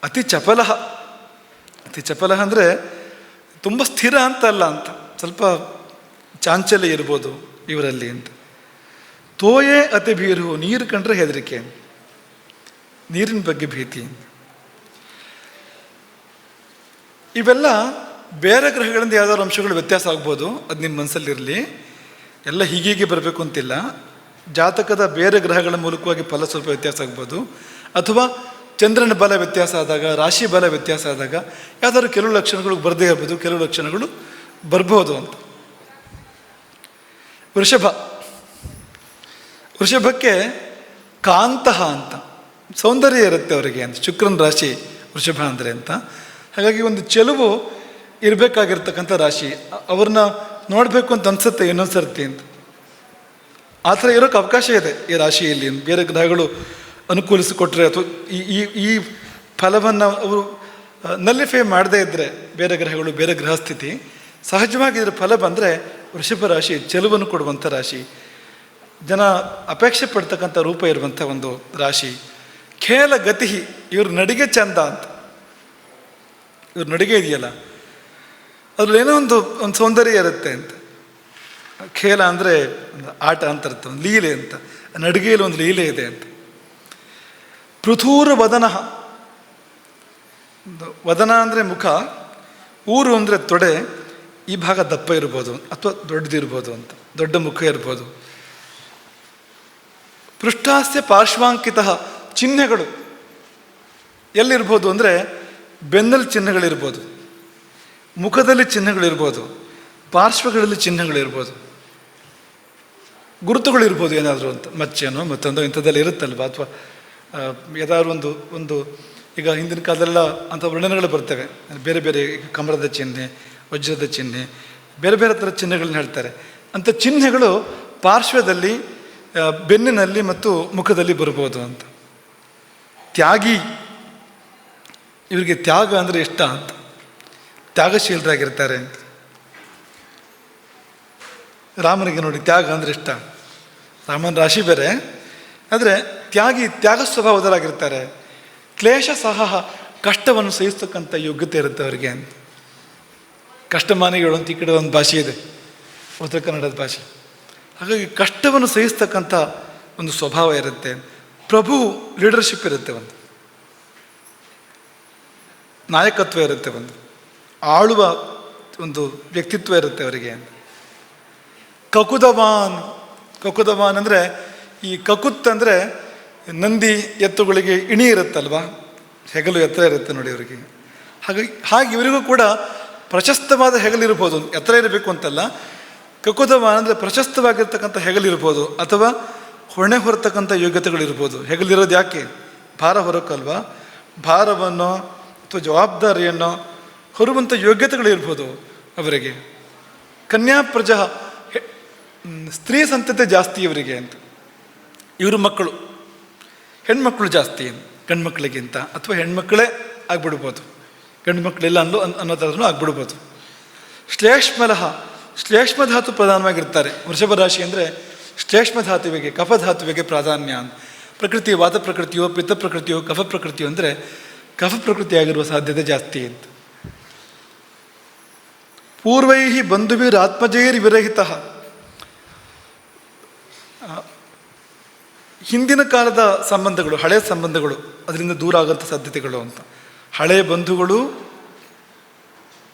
ಅತಿ ಚಪಲ ಅಂದರೆ ತುಂಬ ಸ್ಥಿರ ಅಂತ ಅಲ್ಲ ಅಂತ, ಸ್ವಲ್ಪ ಚಾಂಚಲ್ಯ ಇರ್ಬೋದು ಇವರಲ್ಲಿ ಅಂತ. ತೋಯೇ ಅತಿ ಭೀರು, ನೀರು ಕಂಡ್ರೆ ಹೆದರಿಕೆ, ನೀರಿನ ಬಗ್ಗೆ ಭೀತಿ. ಇವೆಲ್ಲ ಬೇರೆ ಗ್ರಹಗಳಿಂದ ಯಾವ್ದಾದ್ರು ಅಂಶಗಳು ವ್ಯತ್ಯಾಸ ಆಗ್ಬೋದು, ಅದು ನಿಮ್ಮ ಮನಸ್ಸಲ್ಲಿರಲಿ. ಎಲ್ಲ ಹೀಗೀಗೆ ಬರಬೇಕು ಅಂತಿಲ್ಲ. ಜಾತಕದ ಬೇರೆ ಗ್ರಹಗಳ ಮೂಲಕವಾಗಿ ಫಲ ಸ್ವಲ್ಪ ವ್ಯತ್ಯಾಸ ಆಗ್ಬೋದು, ಅಥವಾ ಚಂದ್ರನ ಬಲ ವ್ಯತ್ಯಾಸ ಆದಾಗ, ರಾಶಿ ಬಲ ವ್ಯತ್ಯಾಸ ಆದಾಗ ಯಾವ್ದಾದ್ರು ಕೆಲವು ಲಕ್ಷಣಗಳು ಬರದೇ ಇರ್ಬೋದು, ಕೆಲವು ಲಕ್ಷಣಗಳು ಬರ್ಬೋದು ಅಂತ. ವೃಷಭಕ್ಕೆ ಕಾಂತಃ ಅಂತ, ಸೌಂದರ್ಯ ಇರುತ್ತೆ ಅವರಿಗೆ ಅಂತ. ಶುಕ್ರನ ರಾಶಿ ವೃಷಭ ಅಂದರೆ ಅಂತ. ಹಾಗಾಗಿ ಒಂದು ಚೆಲುವು ಇರಬೇಕಾಗಿರ್ತಕ್ಕಂಥ ರಾಶಿ. ಅವ್ರನ್ನ ನೋಡಬೇಕು ಅಂತ ಅನ್ಸುತ್ತೆ ಇನ್ನೊಂದು ಸರ್ತಿ ಅಂತ. ಆ ಥರ ಇರೋಕ್ಕೆ ಅವಕಾಶ ಇದೆ ಈ ರಾಶಿಯಲ್ಲಿ. ಬೇರೆ ಗ್ರಹಗಳು ಅನುಕೂಲಿಸಿಕೊಟ್ರೆ ಅಥವಾ ಈ ಫಲವನ್ನು ಅವರು ನಲ್ಲಿಫೈ ಮಾಡದೇ ಇದ್ದರೆ, ಬೇರೆ ಗ್ರಹಗಳು, ಬೇರೆ ಗ್ರಹ ಸ್ಥಿತಿ, ಸಹಜವಾಗಿ ಇದರ ಫಲ ಬಂದರೆ ವೃಷಭ ರಾಶಿ ಚೆಲುವನ್ನು ಕೊಡುವಂಥ ರಾಶಿ, ಜನ ಅಪೇಕ್ಷೆ ಪಡ್ತಕ್ಕಂಥ ರೂಪ ಇರುವಂಥ ಒಂದು ರಾಶಿ. ಖೇಲ ಗತಿ, ಇವ್ರ ನಡಿಗೆ ಚಂದ ಅಂತ. ಇವ್ರ ನಡಿಗೆ ಇದೆಯಲ್ಲ, ಅದ್ರಲ್ಲೇನೋ ಒಂದು ಸೌಂದರ್ಯ ಇರುತ್ತೆ ಅಂತ. ಖೇಲ ಅಂದರೆ ಒಂದು ಆಟ ಅಂತ ಅರ್ಥ, ಒಂದು ಲೀಲೆ ಅಂತ. ನಡಿಗೆಯಲ್ಲಿ ಒಂದು ಲೀಲೆ ಇದೆ ಅಂತ. ಪೃಥೂರ ವದನ ಅಂದರೆ ಮುಖ, ಊರು ಅಂದರೆ ತೊಡೆ. ಈ ಭಾಗ ದಪ್ಪ ಇರ್ಬೋದು ಅಥವಾ ದೊಡ್ಡದಿರ್ಬೋದು ಅಂತ, ದೊಡ್ಡ ಮುಖ ಇರ್ಬೋದು. ಪೃಷ್ಠಾಸ್ಯ ಪಾರ್ಶ್ವಾಂಕಿತ, ಚಿಹ್ನೆಗಳು ಎಲ್ಲಿರ್ಬೋದು ಅಂದರೆ ಬೆನ್ನಲ್ಲಿ ಚಿಹ್ನೆಗಳಿರ್ಬೋದು, ಮುಖದಲ್ಲಿ ಚಿಹ್ನೆಗಳಿರ್ಬೋದು, ಪಾರ್ಶ್ವಗಳಲ್ಲಿ ಚಿಹ್ನೆಗಳಿರ್ಬೋದು, ಗುರುತುಗಳಿರ್ಬೋದು ಏನಾದರೂ ಅಂತ, ಮಚ್ಚೇನೋ ಮತ್ತೊಂದು ಇಂಥದ್ದೆಲ್ಲ ಇರುತ್ತಲ್ವ. ಅಥವಾ ಯಾವ್ದಾದ್ರು ಒಂದು ಈಗ ಹಿಂದಿನ ಕಾಲದೆಲ್ಲ ಅಂಥ ವರ್ಣನೆಗಳು ಬರ್ತವೆ, ಬೇರೆ ಬೇರೆ ಕಮಲದ ಚಿಹ್ನೆ, ವಜ್ರದ ಚಿಹ್ನೆ, ಬೇರೆ ಬೇರೆ ಥರ ಚಿಹ್ನೆಗಳನ್ನ ಹೇಳ್ತಾರೆ. ಅಂಥ ಚಿಹ್ನೆಗಳು ಪಾರ್ಶ್ವದಲ್ಲಿ, ಬೆನ್ನಿನಲ್ಲಿ ಮತ್ತು ಮುಖದಲ್ಲಿ ಬರ್ಬೋದು ಅಂತ. ತ್ಯಾಗಿ, ಇವರಿಗೆ ತ್ಯಾಗ ಅಂದರೆ ಇಷ್ಟ ಅಂತ, ತ್ಯಾಗಶೀಲರಾಗಿರ್ತಾರೆ. ರಾಮನಿಗೆ ನೋಡಿ ತ್ಯಾಗ ಅಂದರೆ ಇಷ್ಟ, ರಾಮನ ರಾಶಿ ಬೇರೆ, ಆದರೆ ತ್ಯಾಗ ಸ್ವಭಾವದರಾಗಿರ್ತಾರೆ. ಕ್ಲೇಶ ಸಹ, ಕಷ್ಟವನ್ನು ಸಹಿಸ್ತಕ್ಕಂಥ ಯೋಗ್ಯತೆ ಇರುತ್ತೆ ಅವರಿಗೆ ಅಂತ. ಕಷ್ಟಮಾನಿಗಳು ಅಂತ ಈ ಕಡೆ ಒಂದು ಭಾಷೆ ಇದೆ, ಉತ್ತರ ಕನ್ನಡದ ಭಾಷೆ. ಹಾಗಾಗಿ ಕಷ್ಟವನ್ನು ಸಹಿಸ್ತಕ್ಕಂಥ ಒಂದು ಸ್ವಭಾವ ಇರುತ್ತೆ. ಪ್ರಭು ಲೀಡರ್ಶಿಪ್ ಇರುತ್ತೆ, ಒಂದು ನಾಯಕತ್ವ ಇರುತ್ತೆ, ಒಂದು ಆಳುವ ಒಂದು ವ್ಯಕ್ತಿತ್ವ ಇರುತ್ತೆ ಅವರಿಗೆ. ಕಕುದವಾನ್, ಕಕುದವಾನ್ ಅಂದರೆ ಈ ಕಕುತ್ ಅಂದರೆ ನಂದಿ ಎತ್ತುಗಳಿಗೆ ಇಣಿ ಇರುತ್ತಲ್ವ, ಹೆಗಲು ಎತ್ತರ ಇರುತ್ತೆ ನೋಡಿ ಅವರಿಗೆ. ಹಾಗೆ ಇವರಿಗೂ ಕೂಡ ಪ್ರಶಸ್ತವಾದ ಹೆಗಲಿರ್ಬೋದು, ಎತ್ತರ ಇರಬೇಕು ಅಂತಲ್ಲ. ಕಕುದವಾನ್ ಅಂದರೆ ಪ್ರಶಸ್ತವಾಗಿರ್ತಕ್ಕಂಥ ಹೆಗಲಿರ್ಬೋದು, ಅಥವಾ ಹೊಣೆ ಹೊರತಕ್ಕಂಥ ಯೋಗ್ಯತೆಗಳಿರ್ಬೋದು. ಹೆಗಲಿರೋದು ಯಾಕೆ? ಭಾರ ಹೊರಕ್ಕಲ್ವಾ, ಭಾರವನ್ನು ಅಥವಾ ಜವಾಬ್ದಾರಿಯನ್ನು ಹೊರುವಂಥ ಯೋಗ್ಯತೆಗಳಿರ್ಬೋದು ಅವರಿಗೆ. ಕನ್ಯಾಪ್ರಜಾ, ಸ್ತ್ರೀ ಸಂತತಿ ಜಾಸ್ತಿ ಇವರಿಗೆ ಅಂತ. ಇವರು ಮಕ್ಕಳು, ಹೆಣ್ಮಕ್ಳು ಜಾಸ್ತಿ ಗಂಡ್ಮಕ್ಳಿಗಿಂತ, ಅಥವಾ ಹೆಣ್ಮಕ್ಳೇ ಆಗ್ಬಿಡ್ಬೋದು, ಗಂಡು ಮಕ್ಕಳೆಲ್ಲ ಅನ್ನೋದಾದ್ರೂ ಆಗ್ಬಿಡ್ಬೋದು. ಶ್ಲೇಷ್ಮಲಹ, ಶ್ಲೇಷ್ಮ ಧಾತು ಪ್ರಧಾನವಾಗಿರ್ತಾರೆ. ವೃಷಭ ರಾಶಿ ಅಂದರೆ ಶ್ಲೇಷ್ಮ ಧಾತುವಿಗೆ, ಕಫ ಧಾತುವಿಗೆ ಪ್ರಾಧಾನ್ಯ. ಪ್ರಕೃತಿ ವಾತ ಪ್ರಕೃತಿಯೋ ಪಿತ್ತ ಪ್ರಕೃತಿಯೋ ಕಫ ಪ್ರಕೃತಿಯೋ ಅಂದರೆ ಕಫ ಪ್ರಕೃತಿಯಾಗಿರುವ ಸಾಧ್ಯತೆ ಜಾಸ್ತಿ ಅಂತ. ಪೂರ್ವೈ ಬಂಧುವಿರಾತ್ಮಜೈರ್ವಿರಹಿತ, ಹಿಂದಿನ ಕಾಲದ ಸಂಬಂಧಗಳು, ಹಳೆಯ ಸಂಬಂಧಗಳು, ಅದರಿಂದ ದೂರ ಆಗೋಂಥ ಸಾಧ್ಯತೆಗಳು ಅಂತ. ಹಳೆಯ ಬಂಧುಗಳು,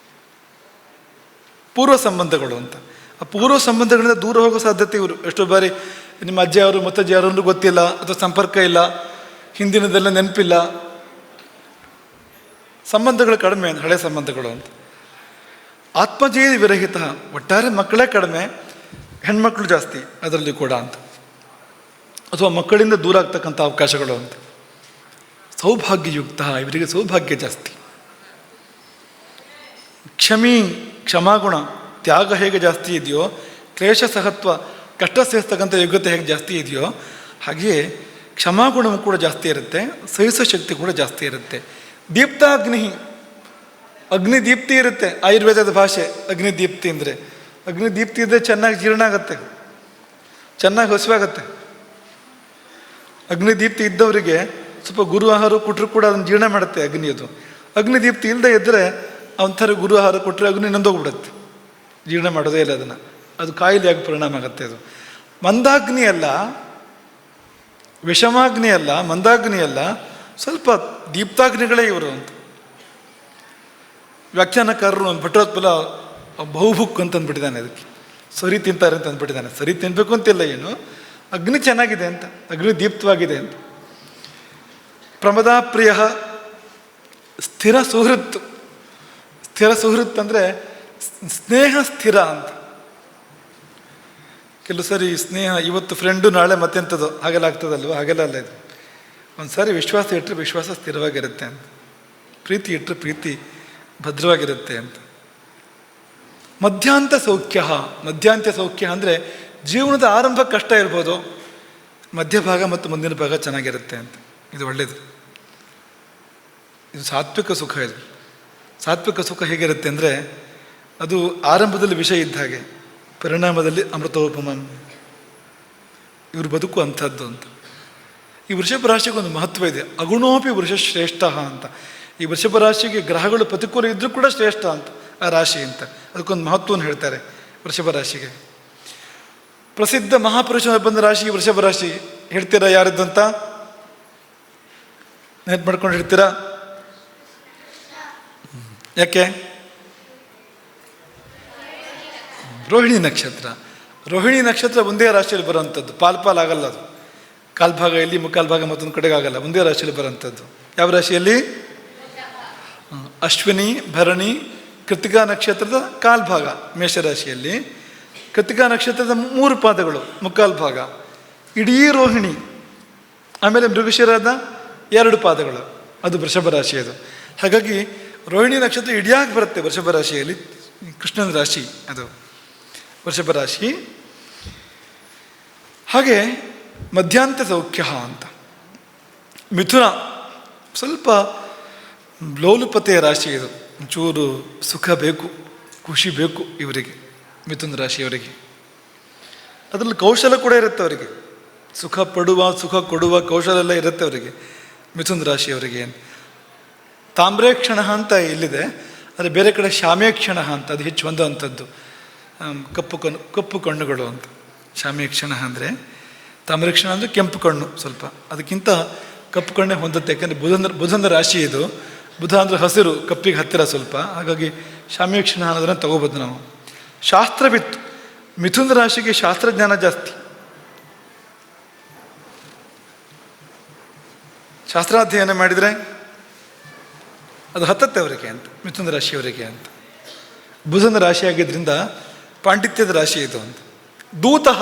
ಪೂರ್ವ ಸಂಬಂಧಗಳು ಅಂತ. ಆ ಪೂರ್ವ ಸಂಬಂಧಗಳಿಂದ ದೂರ ಹೋಗೋ ಸಾಧ್ಯತೆ ಇವರು. ಎಷ್ಟೋ ಬಾರಿ ನಿಮ್ಮ ಅಜ್ಜಿಯವರು ಮುತ್ತಜ್ಜಿಯವರು ಗೊತ್ತಿಲ್ಲ, ಅಥವಾ ಸಂಪರ್ಕ ಇಲ್ಲ, ಹಿಂದಿನದೆಲ್ಲ ನೆನಪಿಲ್ಲ, ಸಂಬಂಧಗಳು ಕಡಿಮೆ, ಹಳೆಯ ಸಂಬಂಧಗಳು ಅಂತ. ಆತ್ಮಜೀ ವಿರಹಿತ, ಒಟ್ಟಾರೆ ಮಕ್ಕಳೇ ಕಡಿಮೆ, ಹೆಣ್ಮಕ್ಳು ಜಾಸ್ತಿ ಅದರಲ್ಲಿ ಕೂಡ ಅಂತ. ಅಥವಾ ಮಕ್ಕಳಿಂದ ದೂರ ಆಗ್ತಕ್ಕಂಥ ಅವಕಾಶಗಳು ಅಂತ. ಸೌಭಾಗ್ಯಯುಕ್ತ, ಇವರಿಗೆ ಸೌಭಾಗ್ಯ ಜಾಸ್ತಿ. ಕ್ಷಮಿ, ಕ್ಷಮಾಗುಣ, ತ್ಯಾಗ ಹೇಗೆ ಜಾಸ್ತಿ ಇದೆಯೋ, ಕ್ಲೇಶ ಸಹತ್ವ, ಕಷ್ಟ ಸಹಿಸ್ತಕ್ಕಂಥ ಯೋಗ್ಯತೆ ಹೇಗೆ ಜಾಸ್ತಿ ಇದೆಯೋ, ಹಾಗೆಯೇ ಕ್ಷಮಾಗುಣವೂ ಕೂಡ ಜಾಸ್ತಿ ಇರುತ್ತೆ, ಸಹಿಸೋ ಶಕ್ತಿ ಕೂಡ ಜಾಸ್ತಿ ಇರುತ್ತೆ. ದೀಪ್ತಾಗ್ನಿ, ಅಗ್ನಿ ದೀಪ್ತಿ ಇರುತ್ತೆ. ಆಯುರ್ವೇದದ ಭಾಷೆ ಅಗ್ನಿ ದೀಪ್ತಿ ಅಂದರೆ, ಅಗ್ನಿ ದೀಪ್ತಿ ಇದ್ದರೆ ಚೆನ್ನಾಗಿ ಜೀರ್ಣ ಆಗುತ್ತೆ, ಚೆನ್ನಾಗಿ ಹಸಿವಾಗತ್ತೆ. ಅಗ್ನಿ ದೀಪ್ತಿ ಇದ್ದವರಿಗೆ ಸ್ವಲ್ಪ ಗುರು ಆಹಾರ ಕೊಟ್ಟರು ಕೂಡ ಅದನ್ನು ಜೀರ್ಣ ಮಾಡುತ್ತೆ ಅಗ್ನಿಯದು. ಅಗ್ನಿ ದೀಪ್ತಿ ಇಲ್ಲದೆ ಇದ್ದರೆ ಅವನ ಗುರು ಆಹಾರ ಕೊಟ್ಟರೆ ಅಗ್ನಿ ನಂದೋಗ್ಬಿಡುತ್ತೆ, ಜೀರ್ಣ ಮಾಡೋದೇ ಇಲ್ಲ ಅದನ್ನು, ಅದು ಕಾಯಿಲೆಯಾಗಿ ಪರಿಣಾಮ ಆಗುತ್ತೆ. ಅದು ಮಂದಾಗ್ನಿ ಅಲ್ಲ, ವಿಷಮಾಗ್ನಿ ಅಲ್ಲ, ಮಂದಾಗ್ನಿ ಅಲ್ಲ, ಸ್ವಲ್ಪ ದೀಪ್ತಾಗ್ನಿಗಳೇ ಇವರು ಅಂತ. ವ್ಯಾಖ್ಯಾನಕಾರರು ಭಟ್ಟೋತ್ಪಲ ಬಹುಭುಕ್ ಅಂತ ಅಂದ್ಬಿಟ್ಟಿದ್ದಾನೆ, ಅದಕ್ಕೆ ಸರಿ ತಿಂತಾರೆ ಅಂತ ಅಂದ್ಬಿಟ್ಟಿದ್ದಾನೆ. ಸರಿ ತಿನ್ನಬೇಕು ಅಂತಿಲ್ಲ, ಏನು ಅಗ್ನಿ ಚೆನ್ನಾಗಿದೆ ಅಂತ, ಅಗ್ನಿ ದೀಪ್ತವಾಗಿದೆ ಅಂತ. ಪ್ರಮದಾಪ್ರಿಯ, ಸ್ಥಿರ ಸುಹೃತ್, ಸ್ಥಿರ ಸುಹೃತ್ ಅಂದರೆ ಸ್ನೇಹ ಸ್ಥಿರ ಅಂತ. ಕೆಲವು ಸರಿ ಸ್ನೇಹ ಇವತ್ತು ಫ್ರೆಂಡು, ನಾಳೆ ಮತ್ತೆಂಥದ್ದು, ಹಾಗೆಲ್ಲ ಆಗ್ತದಲ್ವ? ಹಾಗೆಲ್ಲ ಅಲ್ಲ ಇದು. ಒಂದು ಸಾರಿ ವಿಶ್ವಾಸ ಇಟ್ಟರೆ ವಿಶ್ವಾಸ ಸ್ಥಿರವಾಗಿರುತ್ತೆ ಅಂತ, ಪ್ರೀತಿ ಇಟ್ಟರೆ ಪ್ರೀತಿ ಭದ್ರವಾಗಿರುತ್ತೆ ಅಂತ. ಮಧ್ಯಾಂತ ಸೌಖ್ಯ, ಮಧ್ಯಾಂತ್ಯ ಸೌಖ್ಯ ಅಂದರೆ ಜೀವನದ ಆರಂಭ ಕಷ್ಟ ಇರ್ಬೋದು, ಮಧ್ಯಭಾಗ ಮತ್ತು ಮುಂದಿನ ಭಾಗ ಚೆನ್ನಾಗಿರುತ್ತೆ ಅಂತ. ಇದು ಒಳ್ಳೆಯದು, ಇದು ಸಾತ್ವಿಕ ಸುಖ. ಇದು ಸಾತ್ವಿಕ ಸುಖ ಹೇಗಿರುತ್ತೆ ಅಂದರೆ, ಅದು ಆರಂಭದಲ್ಲಿ ವಿಷ ಇದ್ದ ಹಾಗೆ, ಪರಿಣಾಮದಲ್ಲಿ ಅಮೃತೋಪಮ. ಇವರು ಬದುಕು ಅಂಥದ್ದು ಅಂತ. ಈ ವೃಷಭ ರಾಶಿಗೆ ಒಂದು ಮಹತ್ವ ಇದೆ. ಅಗುಣೋಪಿ ವೃಷ ಶ್ರೇಷ್ಠ ಅಂತ. ಈ ವೃಷಭ ರಾಶಿಗೆ ಗ್ರಹಗಳು ಪ್ರತಿಕೂಲ ಇದ್ದರೂ ಕೂಡ ಶ್ರೇಷ್ಠ ಅಂತ ಆ ರಾಶಿ ಅಂತ. ಅದಕ್ಕೊಂದು ಮಹತ್ವವನ್ನು ಹೇಳ್ತಾರೆ ವೃಷಭ ರಾಶಿಗೆ. ಪ್ರಸಿದ್ಧ ಮಹಾಪುರುಷ ಬಂದ ರಾಶಿ ವೃಷಭ ರಾಶಿ. ಹೇಳ್ತೀರಾ ಯಾರದ್ದಂತ? ನೆನಪು ಮಾಡ್ಕೊಂಡು ಹೇಳ್ತೀರಾ? ಯಾಕೆ? ರೋಹಿಣಿ ನಕ್ಷತ್ರ. ರೋಹಿಣಿ ನಕ್ಷತ್ರ ಒಂದೇ ರಾಶಿಯಲ್ಲಿ ಬರೋವಂಥದ್ದು, ಪಾಲಾಗಲ್ಲ ಅದು. ಕಾಲ್ಭಾಗ ಇಲ್ಲಿ, ಮುಕ್ಕಾಲು ಭಾಗ ಮತ್ತೊಂದು ಕಡೆಗೆ ಆಗಲ್ಲ, ಒಂದೇ ರಾಶಿಯಲ್ಲಿ ಬರೋವಂಥದ್ದು. ಯಾವ ರಾಶಿಯಲ್ಲಿ? ಅಶ್ವಿನಿ, ಭರಣಿ, ಕೃತಿಕಾ ನಕ್ಷತ್ರದ ಕಾಲ್ಭಾಗ ಮೇಷರಾಶಿಯಲ್ಲಿ, ಕೃತಿಕಾ ನಕ್ಷತ್ರದ 3 ಪಾದಗಳು ಮುಕ್ಕಾಲು ಭಾಗ, ಇಡೀ ರೋಹಿಣಿ, ಆಮೇಲೆ ಮೃಗಶಿರದ 2 ಪಾದಗಳು, ಅದು ವೃಷಭ ರಾಶಿ. ಅದು ಹಾಗಾಗಿ ರೋಹಿಣಿ ನಕ್ಷತ್ರ ಇಡಿಯಾಗಿ ಬರುತ್ತೆ ವೃಷಭ ರಾಶಿಯಲ್ಲಿ. ಕೃಷ್ಣನ ರಾಶಿ ಅದು ವೃಷಭ ರಾಶಿ. ಹಾಗೆ ಮಧ್ಯಾಂತ ಸೌಖ್ಯ ಅಂತ. ಮಿಥುನ ಸ್ವಲ್ಪ ಲೋಲುಪತೆಯ ರಾಶಿ. ಇದು ಒಂಚೂರು ಸುಖ ಬೇಕು, ಖುಷಿ ಬೇಕು ಇವರಿಗೆ, ಮಿಥುನ ರಾಶಿಯವರಿಗೆ. ಅದರಲ್ಲಿ ಕೌಶಲ ಕೂಡ ಇರುತ್ತೆ ಅವರಿಗೆ, ಸುಖ ಪಡುವ, ಸುಖ ಕೊಡುವ ಕೌಶಲ ಎಲ್ಲ ಇರುತ್ತೆ ಅವರಿಗೆ, ಮಿಥುನ ರಾಶಿಯವರಿಗೆ. ತಾಮ್ರೇಕ್ಷಣ ಅಂತ ಇಲ್ಲಿದೆ, ಆದರೆ ಬೇರೆ ಕಡೆ ಶಾಮೇಕ್ಷಣ ಅಂತ, ಅದು ಹೆಚ್ಚು ಹೊಂದುವಂಥದ್ದು. ಕಪ್ಪು ಕಣ್ಣುಗಳು ಅಂತ ಶಾಮೇಕ್ಷಣ ಅಂದರೆ. ತಾಮ್ರೇಕ್ಷಣ ಅಂದರೆ ಕೆಂಪು ಕಣ್ಣು, ಸ್ವಲ್ಪ ಅದಕ್ಕಿಂತ ಕಪ್ಪು ಕಣ್ಣೇ ಹೊಂದುತ್ತೆ. ಯಾಕೆಂದರೆ ಬುಧನ ರಾಶಿ ಇದು. ಬುಧ ಅಂದರೆ ಹಸಿರು, ಕಪ್ಪಿಗೆ ಹತ್ತಿರ ಸ್ವಲ್ಪ. ಹಾಗಾಗಿ ಶಾಮ್ಯಕ್ಷಣ ಅನ್ನೋದನ್ನು ತಗೋಬೋದು ನಾವು. ಶಾಸ್ತ್ರವಿತ್ತು, ಮಿಥುನ ರಾಶಿಗೆ ಶಾಸ್ತ್ರಜ್ಞಾನ ಜಾಸ್ತಿ. ಶಾಸ್ತ್ರಾಧ್ಯಯನ ಮಾಡಿದರೆ ಅದು ಹತ್ತತ್ತೆ ಅವರಿಗೆ ಅಂತ, ಮಿಥುನ ರಾಶಿಯವರಿಗೆ ಅಂತ. ಬುಧನ ರಾಶಿ ಆಗಿದ್ದರಿಂದ ಪಾಂಡಿತ್ಯದ ರಾಶಿ ಇದು ಅಂತ. ದೂತಃ,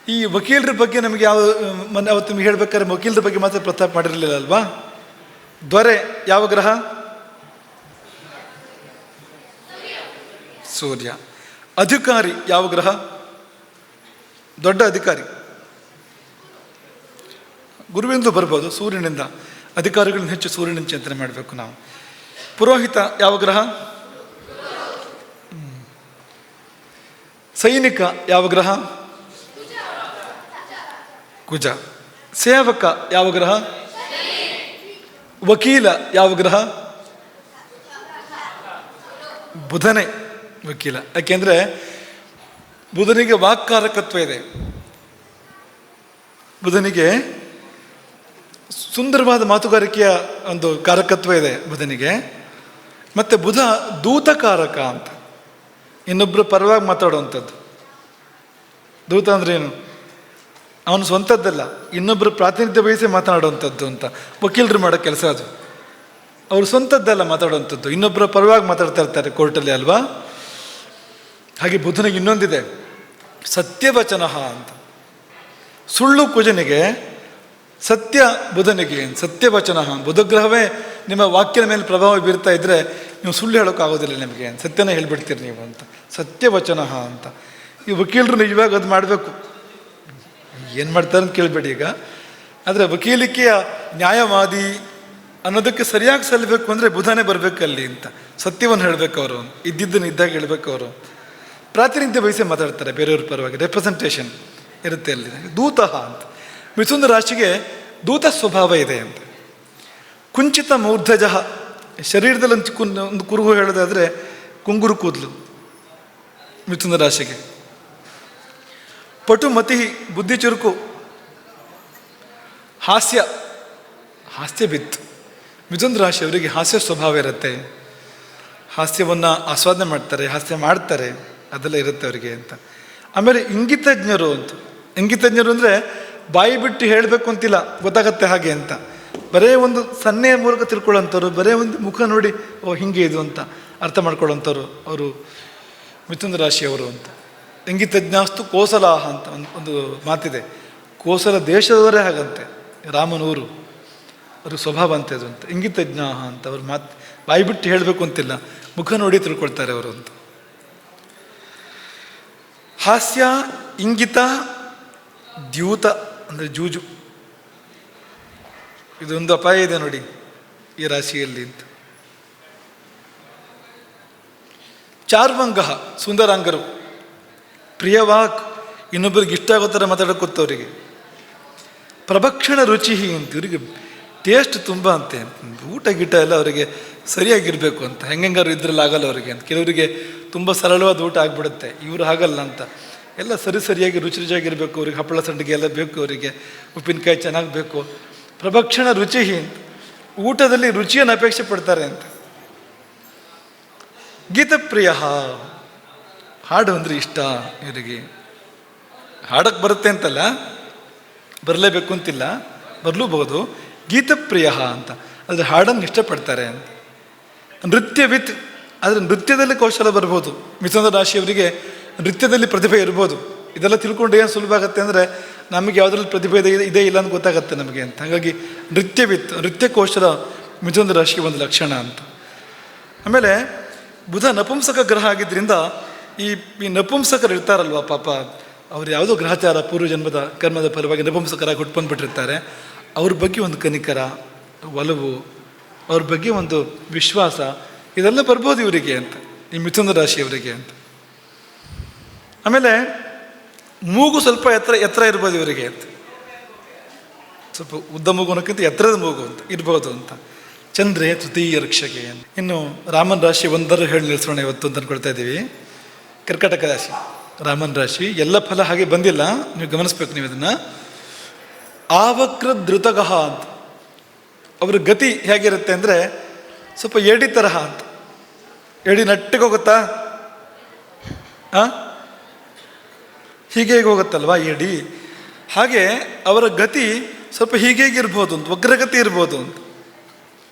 ಈ ವಕೀಲರ ಬಗ್ಗೆ ನಮಗೆ ಅವತ್ತು ನಿಮಗೆ ಹೇಳ್ಬೇಕಾದ್ರೆ ವಕೀಲರ ಬಗ್ಗೆ ಮಾತ್ರ ಪ್ರಸ್ತಾಪ ಮಾಡಿರಲಿಲ್ಲ ಅಲ್ವಾ. ದೊರೆ ಯಾವ ಗ್ರಹ? ಸೂರ್ಯ. ಅಧಿಕಾರಿ ಯಾವ ಗ್ರಹ? ದೊಡ್ಡ ಅಧಿಕಾರಿ ಗುರುವಿಂದ ಬರ್ಬೋದು, ಸೂರ್ಯನಿಂದ. ಅಧಿಕಾರಿಗಳನ್ನ ಹೆಚ್ಚು ಸೂರ್ಯನಿಂದ ಚಿಂತನೆ ಮಾಡಬೇಕು ನಾವು. ಪುರೋಹಿತ ಯಾವ ಗ್ರಹ? ಸೈನಿಕ ಯಾವ ಗ್ರಹ? ಕುಜ. ಸೇವಕ ಯಾವ ಗ್ರಹ? ವಕೀಲ ಯಾವ ಗ್ರಹ? ಬುಧನೇ ವಕೀಲ. ಯಾಕೆಂದ್ರೆ ಬುಧನಿಗೆ ವಾಕ್ಕಾರಕತ್ವ ಇದೆ, ಬುಧನಿಗೆ ಸುಂದರವಾದ ಮಾತುಗಾರಿಕೆಯ ಒಂದು ಕಾರಕತ್ವ ಇದೆ ಬುಧನಿಗೆ. ಮತ್ತೆ ಬುಧ ದೂತಕಾರಕ ಅಂತ, ಇನ್ನೊಬ್ಬರು ಪರವಾಗಿ ಮಾತಾಡುವಂಥದ್ದು. ದೂತ ಅಂದ್ರೆ ಏನು? ಅವನು ಸ್ವಂತದ್ದಲ್ಲ, ಇನ್ನೊಬ್ಬರು ಪ್ರಾತಿನಿಧ್ಯ ವಹಿಸಿ ಮಾತನಾಡುವಂಥದ್ದು ಅಂತ. ವಕೀಲರು ಮಾಡೋ ಕೆಲಸ ಅದು. ಅವರು ಸ್ವಂತದ್ದಲ್ಲ ಮಾತಾಡುವಂಥದ್ದು, ಇನ್ನೊಬ್ಬರ ಪರವಾಗಿ ಮಾತಾಡ್ತಾ ಇರ್ತಾರೆ ಕೋರ್ಟಲ್ಲಿ ಅಲ್ವಾ. ಹಾಗೆ ಬುಧನಿಗೆ ಇನ್ನೊಂದಿದೆ, ಸತ್ಯವಚನ ಅಂತ. ಸುಳ್ಳು ಕುಜನಿಗೆ, ಸತ್ಯ ಬುಧನಿಗೆ. ಸತ್ಯವಚನ, ಬುಧಗ್ರಹವೇ ನಿಮ್ಮ ವಾಕ್ಯದ ಮೇಲೆ ಪ್ರಭಾವ ಬೀರ್ತಾ ಇದ್ರೆ ನೀವು ಸುಳ್ಳು ಹೇಳೋಕ್ಕಾಗೋದಿಲ್ಲ ನಿಮಗೆ, ಸತ್ಯನೇ ಹೇಳ್ಬಿಡ್ತೀರಿ ನೀವು ಅಂತ. ಸತ್ಯವಚನ ಅಂತ. ಈ ವಕೀಲರು ನಿಜವಾಗಿ ಅದು ಮಾಡಬೇಕು. ಏನು ಮಾಡ್ತಾರೆ ಅಂತ ಕೇಳಬೇಡಿ ಈಗ. ಆದರೆ ವಕೀಲಿಕೆಯ ನ್ಯಾಯವಾದಿ ಅನ್ನೋದಕ್ಕೆ ಸರಿಯಾಗಿ ಸಲ್ಲಬೇಕು ಅಂದರೆ ಬುಧನೇ ಬರಬೇಕಲ್ಲಿ ಅಂತ. ಸತ್ಯವನ್ನು ಹೇಳಬೇಕು ಅವರು, ಇದ್ದಿದ್ದನ್ನು ಇದ್ದಾಗ ಹೇಳಬೇಕು ಅವರು. ಪ್ರಾತಿನಿಧ್ಯ ವಹಿಸಿ ಮಾತಾಡ್ತಾರೆ ಬೇರೆಯವ್ರ ಪರವಾಗಿ, ರೆಪ್ರೆಸೆಂಟೇಷನ್ ಇರುತ್ತೆ ಅಲ್ಲಿ. ದೂತಃ ಅಂತ. ಮಿಥುನ ರಾಶಿಗೆ ದೂತ ಸ್ವಭಾವ ಇದೆ ಅಂತ. ಕುಂಚಿತ ಮೂರ್ಧಜ, ಶರೀರದಲ್ಲಿ ಒಂದು ಕುರುಹು ಹೇಳೋದಾದರೆ ಕುಂಗುರು ಕೂದಲು ಮಿಥುನ ರಾಶಿಗೆ. ಪಟುಮತಿ, ಬುದ್ಧಿ ಚುರುಕು. ಹಾಸ್ಯ ಬಿತ್ತು. ಮಿಥುನ ರಾಶಿಯವರಿಗೆ ಹಾಸ್ಯ ಸ್ವಭಾವ ಇರುತ್ತೆ, ಹಾಸ್ಯವನ್ನು ಆಸ್ವಾದನೆ ಮಾಡ್ತಾರೆ, ಹಾಸ್ಯ ಮಾಡ್ತಾರೆ, ಅದೆಲ್ಲ ಇರುತ್ತೆ ಅವರಿಗೆ ಅಂತ. ಆಮೇಲೆ ಇಂಗಿತಜ್ಞರು ಅಂತ. ಇಂಗಿತಜ್ಞರು ಅಂದರೆ ಬಾಯಿ ಬಿಟ್ಟು ಹೇಳಬೇಕು ಅಂತಿಲ್ಲ, ಗೊತ್ತಾಗತ್ತೆ ಹಾಗೆ ಅಂತ. ಬರೇ ಒಂದು ಸನ್ನೆಯ ಮೂಲಕ ತಿಳ್ಕೊಳ್ಳೋಂಥವ್ರು, ಬರೇ ಒಂದು ಮುಖ ನೋಡಿ ಓ ಹಿಂಗೆ ಇದು ಅಂತ ಅರ್ಥ ಮಾಡ್ಕೊಳ್ಳೋಂಥವ್ರು ಅವರು ಮಿಥುನ ರಾಶಿಯವರು ಅಂತ. ಇಂಗಿತಜ್ಞಾಸ್ತು ಕೋಸಲಾಹ ಅಂತ ಒಂದು ಮಾತಿದೆ. ಕೋಸಲ ದೇಶದವರೇ ಹಾಗಂತೆ, ರಾಮನೂರು ಅವ್ರ ಸ್ವಭಾವ ಅಂತ ಇದು ಅಂತ. ಇಂಗಿತಜ್ಞ ಅಂತ ಅವ್ರ ಮಾತು ಬಾಯಿ ಬಿಟ್ಟು ಹೇಳಬೇಕು ಅಂತಿಲ್ಲ, ಮುಖ ನೋಡಿ ತಿಳ್ಕೊಳ್ತಾರೆ ಅವರು ಅಂತ. ಹಾಸ್ಯ, ಇಂಗಿತ, ದ್ಯೂತ ಅಂದರೆ ಜೂಜು. ಇದೊಂದು ಅಪಾಯ ಇದೆ ನೋಡಿ ಈ ರಾಶಿಯಲ್ಲಿ ಅಂತ. ಚಾರ್ವಂಗ, ಸುಂದರಾಂಗರು. ಪ್ರಿಯವಾಕ್, ಇನ್ನೊಬ್ಬರಿಗೆ ಇಷ್ಟ ಆಗೋ ಥರ ಮಾತಾಡೋಕ್ಕೊತ್ತವರಿಗೆ. ಪ್ರಭಕ್ಷಣ ರುಚಿ ಅಂತ, ಇವರಿಗೆ ಟೇಸ್ಟ್ ತುಂಬ ಅಂತೆ. ಊಟ ಗೀಟ ಎಲ್ಲ ಅವರಿಗೆ ಸರಿಯಾಗಿರಬೇಕು ಅಂತ. ಹೆಂಗಾರು ಇದ್ರಲ್ಲಿ ಆಗಲ್ಲ ಅವರಿಗೆ ಅಂತ. ಕೆಲವರಿಗೆ ತುಂಬ ಸರಳವಾದ ಊಟ ಆಗಿಬಿಡುತ್ತೆ, ಇವರು ಹಾಗಲ್ಲ ಅಂತ. ಎಲ್ಲ ಸರಿಯಾಗಿ ರುಚಿಯಾಗಿರಬೇಕು ಅವ್ರಿಗೆ. ಹಪ್ಪಳ ಸಂಡಿಗೆ ಎಲ್ಲ ಬೇಕು ಅವರಿಗೆ, ಉಪ್ಪಿನಕಾಯಿ ಚೆನ್ನಾಗಿ ಬೇಕು. ಪ್ರಭಕ್ಷಣ ರುಚಿ ಅಂತ, ಊಟದಲ್ಲಿ ರುಚಿಯನ್ನು ಅಪೇಕ್ಷೆ ಪಡ್ತಾರೆ ಅಂತ. ಗೀತಪ್ರಿಯ, ಹಾಡು ಅಂದರೆ ಇಷ್ಟ ಇವರಿಗೆ. ಹಾಡಕ್ಕೆ ಬರುತ್ತೆ ಅಂತಲ್ಲ, ಬರಲೇಬೇಕು ಅಂತಿಲ್ಲ, ಬರಲೂಬಹುದು. ಗೀತಪ್ರಿಯ ಅಂತ, ಆದರೆ ಹಾಡನ್ನು ಇಷ್ಟಪಡ್ತಾರೆ ಅಂತ. ನೃತ್ಯವಿತ್, ಆದರೆ ನೃತ್ಯದಲ್ಲಿ ಕೌಶಲ ಬರ್ಬೋದು. ಮಿಥುನ ರಾಶಿಯವರಿಗೆ ನೃತ್ಯದಲ್ಲಿ ಪ್ರತಿಭೆ ಇರ್ಬೋದು. ಇದೆಲ್ಲ ತಿಳ್ಕೊಂಡು ಏನು ಸುಲಭ ಆಗುತ್ತೆ ಅಂದರೆ ನಮಗೆ ಯಾವುದ್ರಲ್ಲಿ ಪ್ರತಿಭೆ ಇದೆ ಇಲ್ಲ ಅಂತ ಗೊತ್ತಾಗುತ್ತೆ ನಮಗೆ ಅಂತ. ಹಾಗಾಗಿ ನೃತ್ಯವಿತ್, ನೃತ್ಯ ಕೌಶಲ ಮಿಥುನ ರಾಶಿಗೆ ಒಂದು ಲಕ್ಷಣ ಅಂತ. ಆಮೇಲೆ ಬುಧ ನಪುಂಸಕ ಗ್ರಹ ಆಗಿದ್ದರಿಂದ ಈ ನಪುಂಸಕರು ಇರ್ತಾರಲ್ವ ಪಾಪ, ಅವ್ರು ಯಾವುದೋ ಗ್ರಹಚಾರ ಪೂರ್ವಜನ್ಮದ ಕರ್ಮದ ಫಲವಾಗಿ ನಪುಂಸಕರಾಗಿ ಹುಟ್ಕೊಂಡ್ಬಿಟ್ಟಿರ್ತಾರೆ. ಅವ್ರ ಬಗ್ಗೆ ಒಂದು ಕನಿಕರ, ಒಲವು, ಅವ್ರ ಬಗ್ಗೆ ಒಂದು ವಿಶ್ವಾಸ, ಇದೆಲ್ಲ ಬರ್ಬೋದು ಇವರಿಗೆ ಅಂತ, ಈ ಮಿಥುನ ರಾಶಿಯವರಿಗೆ ಅಂತ. ಆಮೇಲೆ ಮೂಗು ಸ್ವಲ್ಪ ಎತ್ತರ ಇರ್ಬೋದು ಇವರಿಗೆ ಅಂತ. ಸ್ವಲ್ಪ ಉದ್ದ ಮೂಗು ಅನ್ನೋಕ್ಕಿಂತ ಎತ್ತರದ ಮೂಗು ಅಂತ ಇರ್ಬೋದು ಅಂತ. ಚಂದ್ರೆ ತೃತೀಯ ರಕ್ಷಕೆ. ಇನ್ನು ರಾಮನ ರಾಶಿ ಒಂದರ ಹೇಳಿ ನಿಲ್ಲಿಸೋಣ ಇವತ್ತು ಅಂತ ಅಂದ್ಕೊಳ್ತಾ ಇದ್ದೀವಿ. ಕರ್ಕಾಟಕ ರಾಶಿ, ರಾಮನ ರಾಶಿ. ಎಲ್ಲ ಫಲ ಹಾಗೆ ಬಂದಿಲ್ಲ, ನೀವು ಗಮನಿಸ್ಬೇಕು ನೀವು ಇದನ್ನು. ಆವಕ್ರ ಧೃತಗಹ ಅಂತ, ಅವರ ಗತಿ ಹೇಗಿರುತ್ತೆ ಅಂದರೆ ಸ್ವಲ್ಪ ಏಡಿ ತರಹ ಅಂತ. ಎಡಿ ನಟ್ಟಿಗೆ ಹೋಗುತ್ತಾ? ಹೀಗೆ ಹೇಗೆ ಹೋಗುತ್ತಲ್ವಾ ಎಡಿ? ಹಾಗೆ ಅವರ ಗತಿ ಸ್ವಲ್ಪ ಹೀಗೆ ಇರ್ಬೋದು ಅಂತ, ವಕ್ರಗತಿ ಇರ್ಬೋದು ಅಂತ,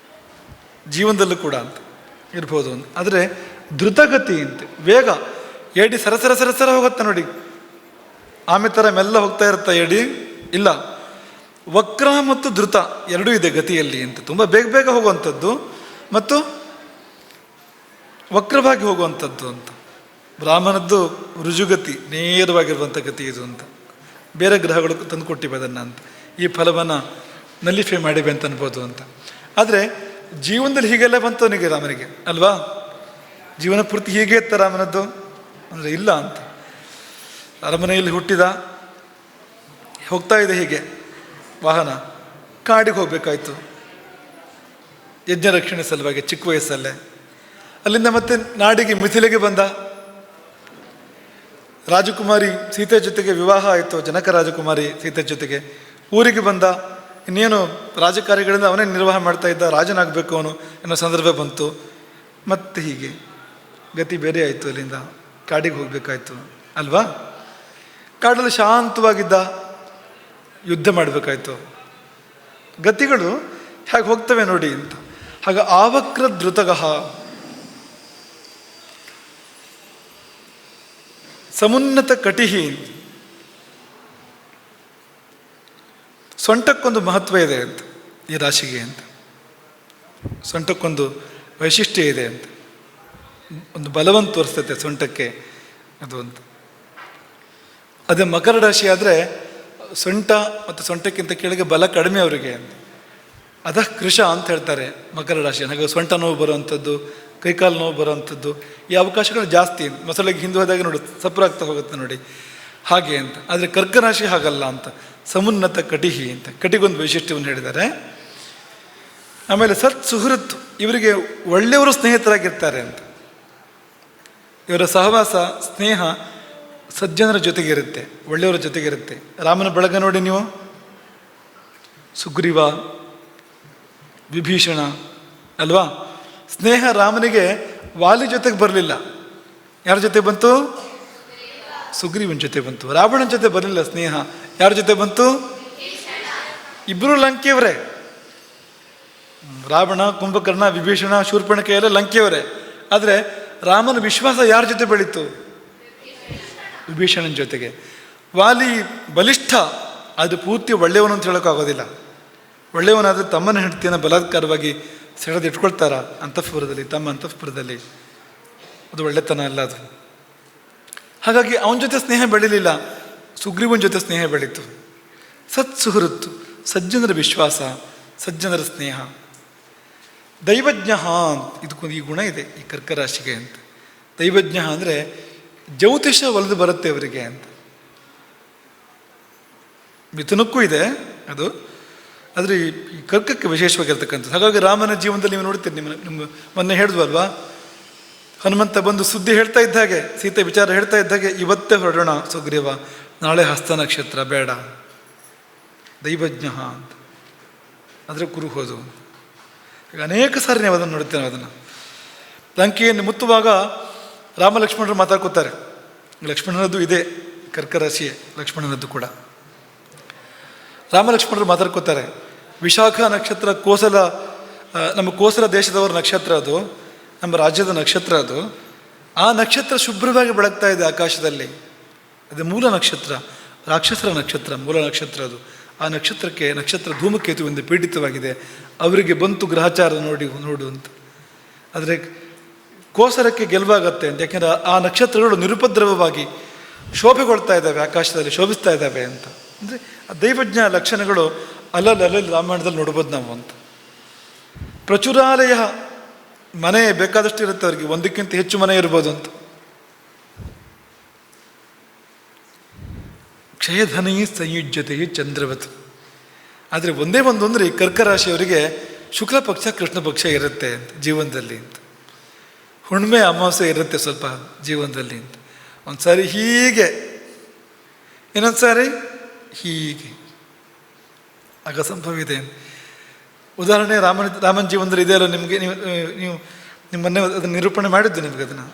ಜೀವನದಲ್ಲೂ ಕೂಡ ಅಂತ ಇರ್ಬೋದು ಅಂತ. ಆದರೆ ದ್ರುತಗತಿ ಅಂತ, ವೇಗ, ಎಡಿ ಸರಸರ ಸರಸರ ಹೋಗುತ್ತೆ ನೋಡಿ. ಆಮೇಲೆ ಥರ ಮೆಲ್ಲ ಹೋಗ್ತಾ ಇರುತ್ತಾ ಎಡಿ? ಇಲ್ಲ, ವಕ್ರ ಮತ್ತು ದ್ರುತ ಎರಡೂ ಇದೆ ಗತಿಯಲ್ಲಿ ಅಂತ. ತುಂಬ ಬೇಗ ಬೇಗ ಹೋಗುವಂಥದ್ದು ಮತ್ತು ವಕ್ರವಾಗಿ ಹೋಗುವಂಥದ್ದು ಅಂತ. ಬ್ರಾಹ್ಮಣದ್ದು ರುಜುಗತಿ, ನೇರವಾಗಿರುವಂಥ ಗತಿ ಇದು ಅಂತ. ಬೇರೆ ಗ್ರಹಗಳು ತಂದು ಕೊಟ್ಟಿವೆ ಅದನ್ನು ಅಂತ, ಈ ಫಲವನ್ನು ನಲ್ಲಿಫೈ ಮಾಡಿವೆ ಅಂತ ಅನ್ಬೋದು ಅಂತ. ಆದರೆ ಜೀವನದಲ್ಲಿ ಹೀಗೆಲ್ಲ ಬಂತು ಅವನಿಗೆ, ರಾಮನಿಗೆ ಅಲ್ವಾ? ಜೀವನ ಪೂರ್ತಿ ಹೀಗೆ ಇತ್ತ ರಾಮನದ್ದು ಅಂದರೆ ಇಲ್ಲ ಅಂತ. ಅರಮನೆಯಲ್ಲಿ ಹುಟ್ಟಿದ, ಹೋಗ್ತಾ ಇದೆ ಹೀಗೆ ವಾಹನ, ಕಾಡಿಗೆ ಹೋಗ್ಬೇಕಾಯ್ತು ಯಜ್ಞ ರಕ್ಷಣೆ ಸಲುವಾಗಿ ಚಿಕ್ಕ ವಯಸ್ಸಲ್ಲೇ. ಅಲ್ಲಿಂದ ಮತ್ತೆ ನಾಡಿಗೆ ಮಿಥಿಲೆಗೆ ಬಂದ. ರಾಜಕುಮಾರಿ ಸೀತೆ ಜೊತೆಗೆ ವಿವಾಹ ಆಯಿತು, ಜನಕ ರಾಜಕುಮಾರಿ ಸೀತೆ ಜೊತೆಗೆ. ಊರಿಗೆ ಬಂದ, ಇನ್ನೇನು ರಾಜಕಾರ್ಯಗಳಿಂದ ಅವನೇ ನಿರ್ವಾಹ ಮಾಡ್ತಾ ಇದ್ದ, ರಾಜನಾಗಬೇಕು ಅವನು ಅನ್ನೋ ಸಂದರ್ಭ ಬಂತು. ಮತ್ತೆ ಹೀಗೆ ಗತಿ ಬೇರೆ ಆಯಿತು. ಅಲ್ಲಿಂದ ಕಾಡಿಗೆ ಹೋಗಬೇಕಾಯ್ತು ಅಲ್ವಾ? ಕಾಡಲ್ಲಿ ಶಾಂತವಾಗಿದ್ದ, ಯುದ್ಧ ಮಾಡಬೇಕಾಯ್ತು. ಗತಿಗಳು ಹೇಗೆ ಹೋಗ್ತವೆ ನೋಡಿ ಅಂತ. ಹಾಗ ಆವಕ್ರ ದ್ರುತಗಃ ಸಮುನ್ನತ ಕಟಿಹಿ. ಸೊಂಟಕ್ಕೊಂದು ಮಹತ್ವ ಇದೆ ಅಂತ ಈ ರಾಶಿಗೆ ಅಂತ. ಸೊಂಟಕ್ಕೊಂದು ವೈಶಿಷ್ಟ್ಯ ಇದೆ ಅಂತ, ಒಂದು ಬಲವನ್ನು ತೋರಿಸ್ತೈತೆ ಸೊಂಟಕ್ಕೆ ಅದು ಅಂತ. ಅದೇ ಮಕರ ರಾಶಿ ಆದರೆ ಸೊಂಟ ಮತ್ತು ಸೊಂಟಕ್ಕಿಂತ ಕೆಳಗೆ ಬಲ ಕಡಿಮೆ ಅವರಿಗೆ ಅಂತ. ಅದ ಕೃಶ ಅಂತ ಹೇಳ್ತಾರೆ ಮಕರ ರಾಶಿ. ಹಾಗೆ ಸೊಂಟ ನೋವು ಬರುವಂಥದ್ದು, ಕೈಕಾಲು ನೋವು ಬರುವಂಥದ್ದು, ಈ ಅವಕಾಶಗಳು ಜಾಸ್ತಿ. ಮೊಸಳೆಗೆ ಹಿಂದೆ ಹೋದಾಗ ನೋಡಿ ಸಪ್ರಾಗ್ತಾ ಹೋಗುತ್ತೆ ನೋಡಿ, ಹಾಗೆ ಅಂತ. ಆದರೆ ಕರ್ಕ ರಾಶಿ ಹಾಗಲ್ಲ ಅಂತ, ಸಮುನ್ನತ ಕಟಿಹಿ ಅಂತ. ಕಟಿಗೊಂದು ವೈಶಿಷ್ಟ್ಯವನ್ನು ಹೇಳಿದ್ದಾರೆ. ಆಮೇಲೆ ಸತ್ ಸುಹೃತ್, ಇವರಿಗೆ ಒಳ್ಳೆಯವರು ಸ್ನೇಹಿತರಾಗಿರ್ತಾರೆ ಅಂತ. ಇವರ ಸಹವಾಸ, ಸ್ನೇಹ ಸಜ್ಜನರ ಜೊತೆಗಿರುತ್ತೆ, ಒಳ್ಳೆಯವರ ಜೊತೆಗಿರುತ್ತೆ. ರಾಮನ ಬಳಗ ನೋಡಿ ನೀವು, ಸುಗ್ರೀವ, ವಿಭೀಷಣ ಅಲ್ವಾ? ಸ್ನೇಹ ರಾಮನಿಗೆ ವಾಲಿ ಜೊತೆಗೆ ಬರಲಿಲ್ಲ. ಯಾರ ಜೊತೆ ಬಂತು? ಸುಗ್ರೀವನ ಜೊತೆ ಬಂತು. ರಾವಣನ ಜೊತೆ ಬರಲಿಲ್ಲ ಸ್ನೇಹ. ಯಾರ ಜೊತೆ ಬಂತು? ಇಬ್ಬರು ಲಂಕೆಯವರೇ. ರಾವಣ, ಕುಂಭಕರ್ಣ, ವಿಭೀಷಣ, ಶೂರ್ಪಣಖ ಎಲ್ಲ ಲಂಕೆಯವರೇ. ಆದರೆ ರಾಮನ ವಿಶ್ವಾಸ ಯಾರ ಜೊತೆ ಬೆಳೀತು? ವಿಭೀಷಣನ ಜೊತೆಗೆ. ವಾಲಿ ಬಲಿಷ್ಠ, ಅದು ಪೂರ್ತಿ ಒಳ್ಳೆಯವನು ಅಂತ ಹೇಳೋಕ್ಕಾಗೋದಿಲ್ಲ. ಒಳ್ಳೆಯವನಾದರೆ ತಮ್ಮನ ಹೆಂಡತಿಯನ್ನು ಬಲಾತ್ಕಾರವಾಗಿ ಸೆಳೆದು ಇಟ್ಕೊಳ್ತಾರ ಅಂತಃಪುರದಲ್ಲಿ, ತಮ್ಮ ಅಂತಃಪುರದಲ್ಲಿ. ಅದು ಒಳ್ಳೆತನ ಅಲ್ಲ ಅದು. ಹಾಗಾಗಿ ಅವನ ಜೊತೆ ಸ್ನೇಹ ಬೆಳೀಲಿಲ್ಲ, ಸುಗ್ರೀವನ ಜೊತೆ ಸ್ನೇಹ ಬೆಳೀತು. ಸತ್ ಸುಹೃತ್ತು, ಸಜ್ಜನರ ವಿಶ್ವಾಸ, ಸಜ್ಜನರ ಸ್ನೇಹ. ದೈವಜ್ಞ, ಇದಕ್ಕೊಂದು ಈ ಗುಣ ಇದೆ ಈ ಕರ್ಕ ರಾಶಿಗೆ ಅಂತ. ದೈವಜ್ಞ ಅಂದರೆ ಜ್ಯೋತಿಷ ಒಲಿದು ಬರುತ್ತೆ ಅವರಿಗೆ ಅಂತ. ಮಿಥುನಕ್ಕೂ ಇದೆ ಅದು, ಆದರೆ ಈ ಕರ್ಕಕ್ಕೆ ವಿಶೇಷವಾಗಿರ್ತಕ್ಕಂಥದ್ದು. ಹಾಗಾಗಿ ರಾಮನ ಜೀವನದಲ್ಲಿ ನೀವು ನೋಡ್ತೀರಿ, ನಿಮ್ಮ ಮೊನ್ನೆ ಹೇಳಿದ್ವಲ್ವಾ, ಹನುಮಂತ ಬಂದು ಸುದ್ದಿ ಹೇಳ್ತಾ ಇದ್ದ ಹಾಗೆ, ಸೀತೆ ವಿಚಾರ ಹೇಳ್ತಾ ಇದ್ದ ಹಾಗೆ, ಇವತ್ತೇ ಹೊರಡೋಣ ಸುಗ್ರೀವ, ನಾಳೆ ಹಸ್ತ ನಕ್ಷತ್ರ ಬೇಡ, ದೈವಜ್ಞ ಅಂತ. ಆದರೆ ಕುರು ಹೋದು. ಈಗ ಅನೇಕ ಸಾರಿ ನೀವು ಅದನ್ನು ನೋಡ್ತೇವೆ. ಅದನ್ನು ಲಂಕೆಯನ್ನು ಮುತ್ತುವಾಗ ರಾಮ ಲಕ್ಷ್ಮಣರು ಮಾತಾಡ್ಕೋತಾರೆ. ಲಕ್ಷ್ಮಣನದ್ದು ಇದೆ, ಕರ್ಕರಾಶಿಯೇ ಲಕ್ಷ್ಮಣನದ್ದು ಕೂಡ. ರಾಮ ಲಕ್ಷ್ಮಣರು ಮಾತಾಡ್ಕೋತಾರೆ. ವಿಶಾಖ ನಕ್ಷತ್ರ ಕೋಸಲ, ನಮ್ಮ ಕೋಸಲ ದೇಶದವರ ನಕ್ಷತ್ರ ಅದು, ನಮ್ಮ ರಾಜ್ಯದ ನಕ್ಷತ್ರ ಅದು. ಆ ನಕ್ಷತ್ರ ಶುಭ್ರವಾಗಿ ಬೆಳಗ್ತಾ ಇದೆ ಆಕಾಶದಲ್ಲಿ. ಅದು ಮೂಲ ನಕ್ಷತ್ರ, ರಾಕ್ಷಸರ ನಕ್ಷತ್ರ, ಮೂಲ ನಕ್ಷತ್ರ ಅದು. ಆ ನಕ್ಷತ್ರಕ್ಕೆ ನಕ್ಷತ್ರ ಧೂಮಕೇತುವಿಂದ ಪೀಡಿತವಾಗಿದೆ. ಅವರಿಗೆ ಬಂತು ಗ್ರಹಚಾರ ನೋಡು ಅಂತ. ಆದರೆ ಕೋಸರಕ್ಕೆ ಗೆಲುವಾಗತ್ತೆ ಅಂತ, ಯಾಕೆಂದರೆ ಆ ನಕ್ಷತ್ರಗಳು ನಿರುಪದ್ರವವಾಗಿ ಶೋಭೆಗೊಳ್ತಾ ಇದ್ದಾವೆ, ಆಕಾಶದಲ್ಲಿ ಶೋಭಿಸ್ತಾ ಇದ್ದಾವೆ ಅಂತ. ಅಂದರೆ ಆ ದೈವಜ್ಞ ಲಕ್ಷಣಗಳು ಅಲ್ಲಲ್ಲಿ ರಾಮಾಯಣದಲ್ಲಿ ನೋಡ್ಬೋದು ನಾವು ಅಂತ. ಪ್ರಚುರಾಲಯ, ಮನೆ ಬೇಕಾದಷ್ಟು ಇರುತ್ತೆ ಅವರಿಗೆ, ಒಂದಕ್ಕಿಂತ ಹೆಚ್ಚು ಮನೆ ಇರ್ಬೋದು ಅಂತ. ಕ್ಷಯಧನಿ ಸಂಯುಜ್ಯತೆ ಚಂದ್ರವತ್. ಆದರೆ ಒಂದೇ ಒಂದು ಅಂದರೆ ಈ ಕರ್ಕ ರಾಶಿಯವರಿಗೆ ಶುಕ್ಲ ಪಕ್ಷ ಕೃಷ್ಣ ಪಕ್ಷ ಇರುತ್ತೆ ಅಂತ ಜೀವನದಲ್ಲಿ ಅಂತ. ಹುಣ್ಣಿಮೆ ಅಮಾವಾಸ್ಯೆ ಇರುತ್ತೆ ಸ್ವಲ್ಪ ಜೀವನದಲ್ಲಿ ಅಂತ. ಒಂದು ಸಾರಿ ಹೀಗೆ, ಇನ್ನೊಂದು ಸಾರಿ ಹೀಗೆ ಆಗ ಸಂಭವ ಇದೆ. ಉದಾಹರಣೆ ರಾಮನ ಜೀವನದಲ್ಲಿ ಇದೆ ಅಲ್ಲ ನಿಮಗೆ. ನೀವು ನಿಮ್ಮನ್ನೇ ಅದನ್ನು ನಿರೂಪಣೆ ಮಾಡಿದ್ದು ನಿಮಗೆ ಅದನ್ನು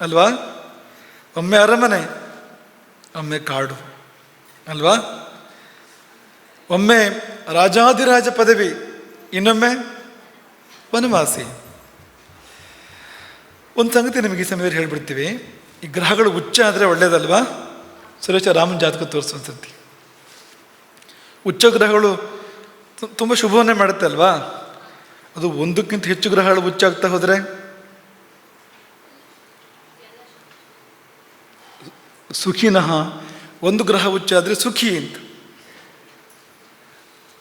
ಅಲ್ವಾ. ಒಮ್ಮೆ ಅರಮನೆ, ಒಮ್ಮೆ ಕಾಡು ಅಲ್ವಾ. ಒಮ್ಮೆ ರಾಜಾಧಿರಾಜ ಪದವಿ, ಇನ್ನೊಮ್ಮೆ ವನವಾಸಿ. ಒಂದು ಸಂಗತಿ ನಿಮಗೆ ಈ ಸಮಯದಲ್ಲಿ ಹೇಳ್ಬಿಡ್ತೀವಿ. ಈ ಗ್ರಹಗಳು ಉಚ್ಚ ಆದರೆ ಒಳ್ಳೇದಲ್ವಾ. ಸುರೇಶ ರಾಮನ ಜಾತಕ ತೋರಿಸೋ ಸತಿ ಉಚ್ಚ ಗ್ರಹಗಳು ತುಂಬ ಶುಭವನ್ನೇ ಮಾಡುತ್ತೆ ಅಲ್ವಾ. ಅದು ಒಂದಕ್ಕಿಂತ ಹೆಚ್ಚು ಗ್ರಹಗಳು ಉಚ್ಚಾಗ್ತಾ ಹೋದರೆ ಸುಖಿನಃ, ಒಂದು ಗ್ರಹ ಉಚ್ಚಾದರೆ ಸುಖಿ ಅಂತ.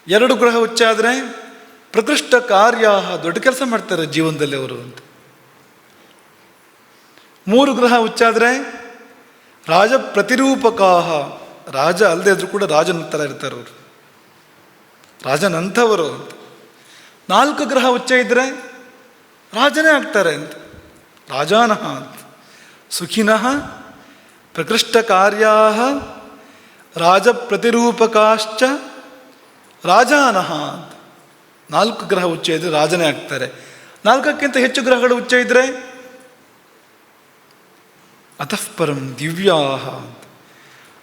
ಎರಡು ಗ್ರಹ ಉಚ್ಚಾದರೆ ಪ್ರಕೃಷ್ಟ ಕಾರ್ಯ, ದೊಡ್ಡ ಕೆಲಸ ಮಾಡ್ತಾರೆ ಜೀವನದಲ್ಲಿ ಅವರು ಅಂತ. ಮೂರು ಗ್ರಹ ಉಚ್ಚಾದರೆ ರಾಜ ಪ್ರತಿರೂಪಕಾಹ, ರಾಜ ಅಲ್ಲದೆ ಇದ್ರೂ ಕೂಡ ರಾಜನ ಥರ ಇರ್ತಾರೆ ಅವರು, ರಾಜನಂಥವರು ಅಂತ. ನಾಲ್ಕು ಗ್ರಹ ಉಚ್ಚ ಇದ್ದರೆ ರಾಜನೇ ಆಗ್ತಾರೆ ಅಂತ, ರಾಜಾನಃ ಅಂತ. ಸುಖಿನಃ ಪ್ರಕೃಷ್ಟ ಕಾರ್ಯಾ ರಾಜ ಪ್ರತಿರೂಪಕಾಶ್ಚ ರಾಜಾನಃ ಅಂತ. ನಾಲ್ಕು ಗ್ರಹ ಉಚ್ಚ ಇದ್ದರೆ ರಾಜನೇ ಆಗ್ತಾರೆ. ನಾಲ್ಕಕ್ಕಿಂತ ಹೆಚ್ಚು ಗ್ರಹಗಳು ಉಚ್ಚ ಇದ್ದರೆ ಅತಃಪರಂ ದಿವ್ಯಾಹ ಅಂತ.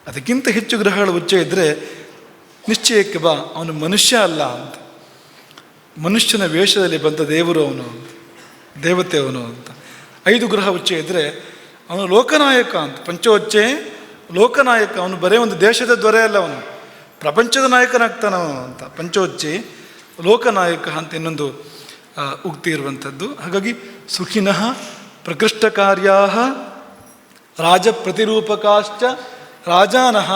ಅದಕ್ಕಿಂತ ಹೆಚ್ಚು ಗ್ರಹಗಳು ಉಚ್ಚ ಇದ್ದರೆ ನಿಶ್ಚಯಕ್ಕೆ ಬಾ, ಅವನು ಮನುಷ್ಯ ಅಲ್ಲ ಅಂತ. ಮನುಷ್ಯನ ವೇಷದಲ್ಲಿ ಬಂದ ದೇವರು ಅವನು ಅಂತ, ದೇವತೆ ಅವನು ಅಂತ. 5 ಗ್ರಹ ಉಚ್ಚ ಇದ್ದರೆ ಅವನು ಲೋಕನಾಯಕ ಅಂತ. ಪಂಚೋಚ್ಚೆ ಲೋಕನಾಯಕ, ಅವನು ಬರೇ ಒಂದು ದೇಶದ ದೊರೆ ಅಲ್ಲ, ಅವನು ಪ್ರಪಂಚದ ನಾಯಕನಾಗ್ತಾನವನು ಅಂತ. ಪಂಚೋಚ್ಚೆ ಲೋಕನಾಯಕ ಅಂತ ಇನ್ನೊಂದು ಉಕ್ತಿ ಇರುವಂಥದ್ದು. ಹಾಗಾಗಿ ಸುಖಿನಃ ಪ್ರಕೃಷ್ಟ ಕಾರ್ಯಾ ರಾಜ ಪ್ರತಿರೂಪಕಾಶ್ಚ ರಾಜಾನಃ